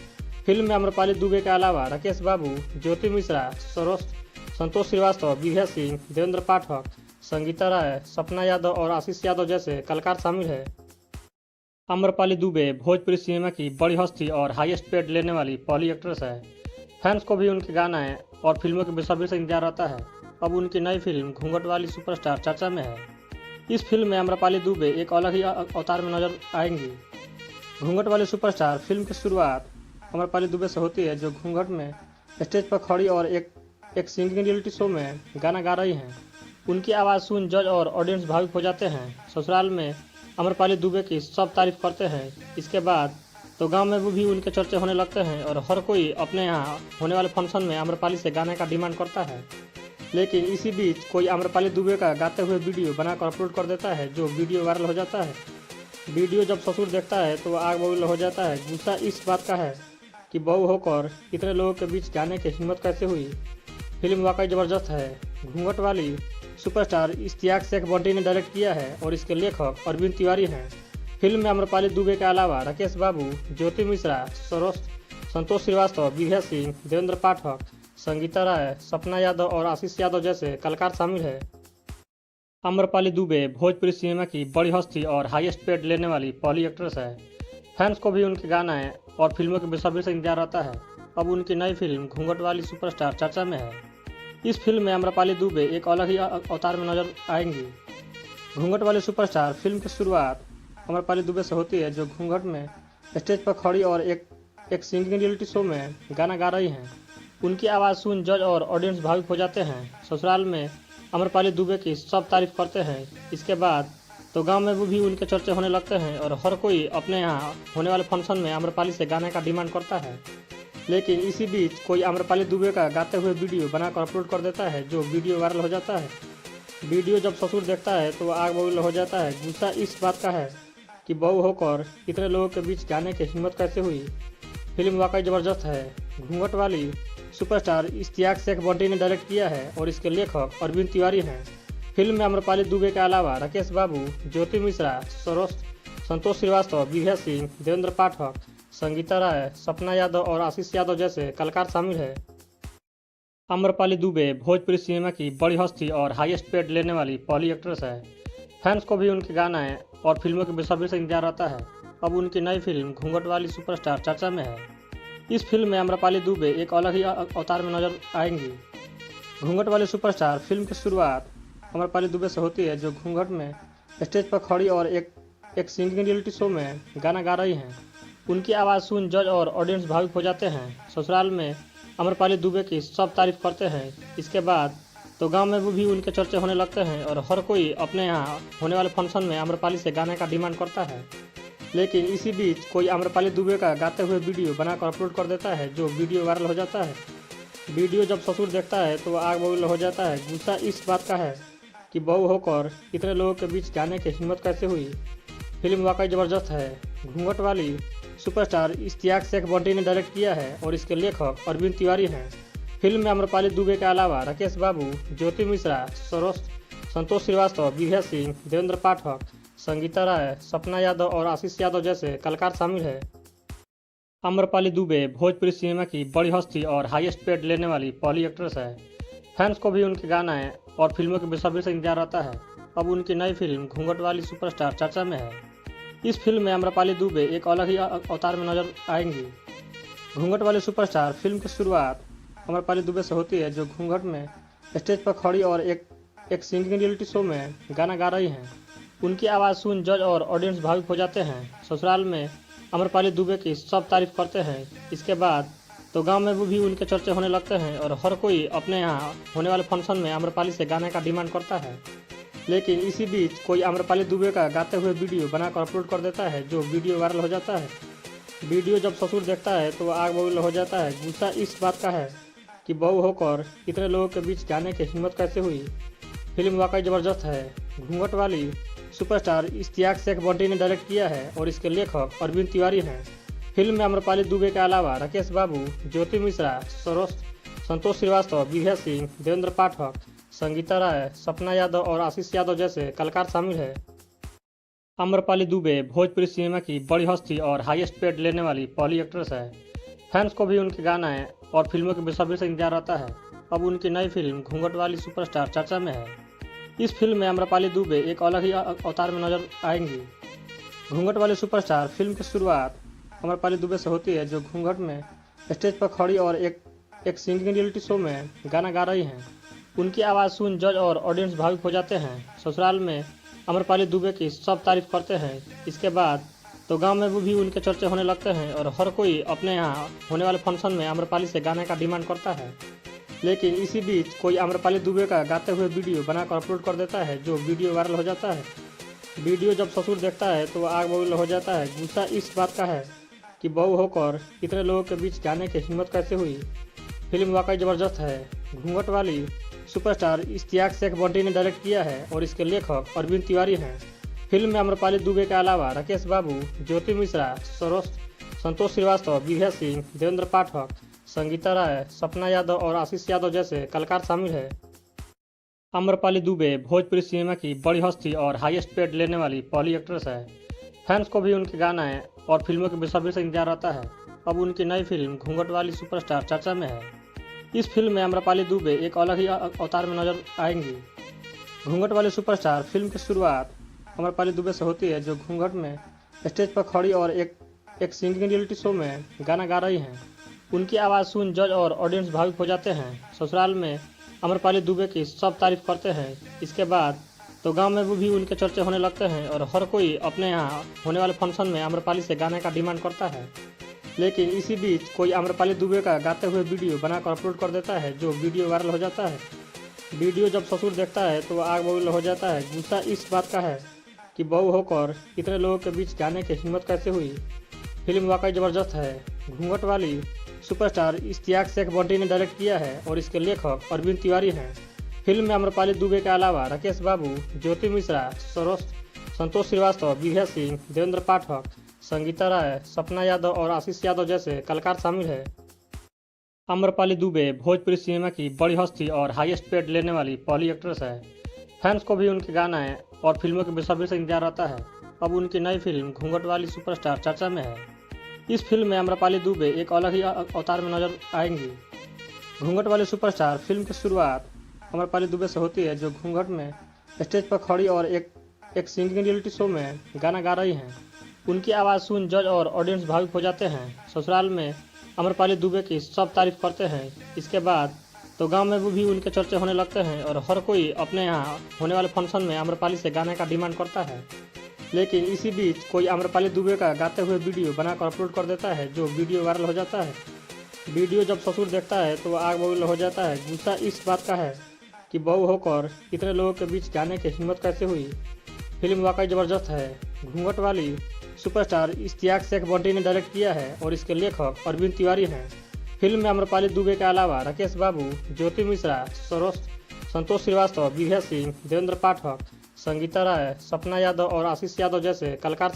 फिल्म में आम्रपाली दुबे के अलावा राकेश बाबू, ज्योति मिश्रा, संतोष श्रीवास्तव, विभा सिंह, देवेंद्र पाठक, संगीता राय, सपना यादव और आशीष यादव जैसे कलाकार शामिल हैं। आम्रपाली दुबे भोजपुरी सिनेमा की बड़ी हस्ती और हाईएस्ट पेड लेने वाली पहली एक्ट्रेस है। फैंस को भी उनके गाना और फिल्मों के बेसब्री से इंतजार रहता है। अब उनकी नई फिल्म घूंघट वाली सुपरस्टार चर्चा में है। इस फिल्म में आम्रपाली दुबे एक अलग ही अवतार में नजर आएंगी। घूंघट वाली सुपरस्टार फिल्म की शुरुआत आम्रपाली दुबे से होती है, जो घूंघट में स्टेज पर खड़ी और एक सिंगिंग रियलिटी शो में गाना गा रही हैं। उनकी आवाज़ सुन जज और ऑडियंस भावुक हो जाते हैं। ससुराल में आम्रपाली दुबे की सब तारीफ करते हैं। इसके बाद तो गांव में भी उनके चर्चे होने लगते हैं और हर कोई अपने यहाँ होने वाले फंक्शन में आम्रपाली से गाने का डिमांड करता है। लेकिन इसी बीच कोई आम्रपाली दुबे का गाते हुए वीडियो बनाकर अपलोड कर देता है, जो वीडियो वायरल हो जाता है। वीडियो जब ससुर देखता है तो आग बबूल हो जाता है। गुस्सा इस बात का है कि बहू होकर इतने लोगों के बीच गाने की हिम्मत कैसे हुई। फिल्म वाकई ज़बरदस्त है। घूंघट वाली सुपरस्टार इश्तियाक शेख बंटी ने डायरेक्ट किया है और इसके लेखक अरविंद तिवारी हैं। फिल्म में आम्रपाली दुबे के अलावा राकेश बाबू, ज्योति मिश्रा, संतोष श्रीवास्तव, विभा सिंह, देवेंद्र पाठक, संगीता राय, सपना यादव और आशीष यादव जैसे कलाकार शामिल है। आम्रपाली दुबे भोजपुरी सिनेमा की बड़ी हस्ती और हाईएस्ट पेड लेने वाली पहली एक्ट्रेस है। फैंस को भी उनके गाना और फिल्मों के बेसब्री से इंतजार रहता है। अब उनकी नई फिल्म घूंघट वाली सुपरस्टार चर्चा में है। इस फिल्म में आम्रपाली दुबे एक अलग ही अवतार में नजर आएंगी। घूंघट वाली सुपरस्टार फिल्म की शुरुआत आम्रपाली दुबे से होती है, जो घूंघट में स्टेज पर खड़ी और एक सिंगिंग रियलिटी शो में गाना गा रही हैं। उनकी आवाज़ सुन जज और ऑडियंस भावुक हो जाते हैं। ससुराल में आम्रपाली दुबे की सब तारीफ करते हैं। इसके बाद तो गांव में भी उनके चर्चे होने लगते हैं और हर कोई अपने यहाँ होने वाले फंक्शन में आम्रपाली से गाने का डिमांड करता है। लेकिन इसी बीच कोई आम्रपाली दुबे का गाते हुए वीडियो बनाकर अपलोड कर देता है, जो वीडियो वायरल हो जाता है। वीडियो जब ससुर देखता है तो आग बबूल हो जाता है। गुस्सा इस बात का है कि बहू होकर इतने लोगों के बीच गाने की हिम्मत कैसे हुई। फिल्म वाकई ज़बरदस्त है। घूंघट वाली सुपरस्टार इश्तियाक शेख बंटी ने डायरेक्ट किया है और इसके लेखक अरविंद तिवारी हैं। फिल्म में आम्रपाली दुबे के अलावा राकेश बाबू, ज्योति मिश्रा, संतोष श्रीवास्तव, विभा सिंह, देवेंद्र पाठक, संगीता राय, सपना यादव और आशीष यादव जैसे कलाकार शामिल है। आम्रपाली दुबे भोजपुरी सिनेमा की बड़ी हस्ती और हाईएस्ट पेड लेने वाली पहली एक्ट्रेस है। फैंस को भी उनके गाना और फिल्मों के बेसब्री से इंतजार रहता है। अब उनकी नई फिल्म घूंघट वाली सुपरस्टार चर्चा में है। इस फिल्म में आम्रपाली दुबे एक अलग ही अवतार में नजर आएंगी। घूंघट वाली सुपरस्टार फिल्म की शुरुआत आम्रपाली दुबे से होती है, जो घूंघट में स्टेज पर खड़ी और एक सिंगिंग रियलिटी शो में गाना गा रही हैं। उनकी आवाज़ सुन जज और ऑडियंस भावुक हो जाते हैं। ससुराल में आम्रपाली दुबे की सब तारीफ करते हैं। इसके बाद तो गांव में भी उनके चर्चे होने लगते हैं और हर कोई अपने यहाँ होने वाले फंक्शन में आम्रपाली से गाने का डिमांड करता है। लेकिन इसी बीच कोई आम्रपाली दुबे का गाते हुए वीडियो बनाकर अपलोड कर देता है, जो वीडियो वायरल हो जाता है। वीडियो जब ससुर देखता है तो आग बबूल हो जाता है। गुस्सा इस बात का है कि बहू होकर इतने लोगों के बीच गाने की हिम्मत कैसे हुई। फिल्म वाकई ज़बरदस्त है। घूंघट वाली सुपरस्टार इश्तियाक शेख बंटी ने डायरेक्ट किया है और इसके लेखक अरविंद तिवारी हैं। फिल्म में आम्रपाली दुबे के अलावा राकेश बाबू, ज्योति मिश्रा, संतोष श्रीवास्तव, विभा सिंह, देवेंद्र पाठक, संगीता राय, सपना यादव और आशीष यादव जैसे कलाकार शामिल है। आम्रपाली दुबे भोजपुरी सिनेमा की बड़ी हस्ती और हाईएस्ट पेड लेने वाली पहली एक्ट्रेस है। फैंस को भी उनके गाना और फिल्मों के बेसब्री से इंतजार रहता है। अब उनकी नई फिल्म घूंघट वाली सुपरस्टार चर्चा में है। इस फिल्म में आम्रपाली दुबे एक अलग ही अवतार में नजर आएंगी। घूंघट वाली सुपरस्टार फिल्म की शुरुआत आम्रपाली दुबे से होती है, जो घूंघट में स्टेज पर खड़ी और एक सिंगिंग रियलिटी शो में गाना गा रही हैं। उनकी आवाज़ सुन जज और ऑडियंस भावुक हो जाते हैं। ससुराल में आम्रपाली दुबे की सब तारीफ करते हैं। इसके बाद तो गांव में भी उनके चर्चे होने लगते हैं और हर कोई अपने यहाँ होने वाले फंक्शन में आम्रपाली से गाने का डिमांड करता है। लेकिन इसी बीच कोई आम्रपाली दुबे का गाते हुए वीडियो बनाकर अपलोड कर देता है, जो वीडियो वायरल हो जाता है। वीडियो जब ससुर देखता है तो आग बबूल हो जाता है। गुस्सा इस बात का है कि बहू होकर इतने लोगों के बीच गाने की हिम्मत कैसे हुई। फिल्म वाकई ज़बरदस्त है। घूंघट वाली सुपरस्टार इश्तियाक शेख बंटी ने डायरेक्ट किया है और इसके लेखक अरविंद तिवारी हैं। फिल्म में आम्रपाली दुबे के अलावा राकेश बाबू, ज्योति मिश्रा, संतोष श्रीवास्तव, विभा सिंह, देवेंद्र पाठक, संगीता राय, सपना यादव और आशीष यादव जैसे कलाकार शामिल है। आम्रपाली दुबे भोजपुरी सिनेमा की बड़ी हस्ती और हाईएस्ट पेड लेने वाली पहली एक्ट्रेस है। फैंस को भी उनके गाना और फिल्मों के बेसब्री से इंतजार रहता है। अब उनकी नई फिल्म घूंघट वाली सुपरस्टार चर्चा में है। इस फिल्म में आम्रपाली दुबे एक अलग ही अवतार में नजर आएंगी। घूंघट वाली सुपरस्टार फिल्म की शुरुआत अमरपाली दुबे से होती है, जो घूंघट में स्टेज पर खड़ी और एक सिंगिंग रियलिटी शो में गाना गा रही हैं। उनकी आवाज़ सुन जज और ऑडियंस भावुक हो जाते हैं। ससुराल में अमरपाली दुबे की सब तारीफ करते हैं। इसके बाद तो गांव में भी उनके चर्चे होने लगते हैं और हर कोई अपने यहाँ होने वाले फंक्शन में अमरपाली से गाने का डिमांड करता है। लेकिन इसी बीच कोई अमरपाली दुबे का गाते हुए वीडियो बनाकर अपलोड कर देता है, जो वीडियो वायरल हो जाता है। वीडियो जब ससुर देखता है तो आग बबूल हो जाता है। गुस्सा इस बात का है कि बहू होकर इतने लोगों के बीच गाने की हिम्मत कैसे हुई। फिल्म वाकई ज़बरदस्त है। घूंघट वाली सुपरस्टार इश्तियाक शेख बंटी ने डायरेक्ट किया है और इसके लेखक अरविंद तिवारी हैं। फिल्म में अमरपाली दुबे के अलावा राकेश बाबू, ज्योति मिश्रा, संतोष श्रीवास्तव, विभा सिंह, देवेंद्र पाठक, संगीता राय, सपना यादव और आशीष यादव जैसे कलाकार शामिल है। अमरपाली दुबे भोजपुरी सिनेमा की बड़ी हस्ती और हाईएस्ट पेड लेने वाली पहली एक्ट्रेस है। फैंस को भी उनके गाना और फिल्मों के बेसब्री से इंतजार रहता है। अब उनकी नई फिल्म घूंघट वाली सुपरस्टार चर्चा में है। इस फिल्म में अमरपाली दुबे एक अलग ही अवतार में नजर आएंगी। घूंघट वाली सुपरस्टार फिल्म की शुरुआत अमरपाली दुबे से होती है, जो घूंघट में स्टेज पर खड़ी और एक सिंगिंग रियलिटी शो में गाना गा रही हैं। उनकी आवाज़ सुन जज और ऑडियंस भावुक हो जाते हैं। ससुराल में अमरपाली दुबे की सब तारीफ करते हैं। इसके बाद तो गांव में भी उनके चर्चे होने लगते हैं और हर कोई अपने यहाँ होने वाले फंक्शन में अमरपाली से गाने का डिमांड करता है। लेकिन इसी बीच कोई अमरपाली दुबे का गाते हुए वीडियो बनाकर अपलोड कर देता है, जो वीडियो वायरल हो जाता है। वीडियो जब ससुर देखता है तो आग बबूल हो जाता है। गुस्सा इस बात का है कि बहू होकर इतने लोगों के बीच गाने की हिम्मत कैसे हुई। फिल्म वाकई ज़बरदस्त है। घूंघट वाली सुपरस्टार इश्तियाक शेख बंटी ने डायरेक्ट किया है और इसके लेखक अरविंद तिवारी हैं। फिल्म में अमरपाली दुबे के अलावा राकेश बाबू, ज्योति मिश्रा, संतोष श्रीवास्तव, विभा सिंह, देवेंद्र पाठक, संगीता राय, सपना यादव और आशीष यादव जैसे कलाकार शामिल है। अमरपाली दुबे भोजपुरी सिनेमा की बड़ी हस्ती और हाईएस्ट पेड लेने वाली पहली एक्ट्रेस है। फैंस को भी उनके गाना और फिल्मों के बेसब्री से इंतजार रहता है। अब उनकी नई फिल्म घूंघट वाली सुपरस्टार चर्चा में है। इस फिल्म में अमरपाली दुबे एक अलग ही अवतार में नजर आएंगी। घूंघट वाली सुपरस्टार फिल्म की शुरुआत अमरपाली दुबे से होती है, जो घूंघट में स्टेज पर खड़ी और एक सिंगिंग रियलिटी शो में गाना गा रही हैं। उनकी आवाज़ सुन जज और ऑडियंस भावुक हो जाते हैं। ससुराल में अमरपाली दुबे की सब तारीफ करते हैं। इसके बाद तो गांव में भी उनके चर्चे होने लगते हैं और हर कोई अपने यहाँ होने वाले फंक्शन में अमरपाली से गाने का डिमांड करता है। लेकिन इसी बीच कोई अमरपाली दुबे का गाते हुए वीडियो बनाकर अपलोड कर देता है, जो वीडियो वायरल हो जाता है। वीडियो जब ससुर देखता है तो आग बबूल हो जाता है। गुस्सा इस बात का है कि बहू होकर इतने लोगों के बीच गाने की हिम्मत कैसे हुई। फिल्म वाकई ज़बरदस्त है। घूंघट वाली सुपरस्टार इश्तियाक शेख बंटी ने डायरेक्ट किया है और इसके लेखक अरविंद तिवारी हैं। फिल्म में अमरपाली दुबे के अलावा राकेश बाबू, ज्योति मिश्रा, संतोष श्रीवास्तव, विभा सिंह, देवेंद्र पाठक, संगीता राय, सपना यादव और आशीष यादव जैसे कलाकार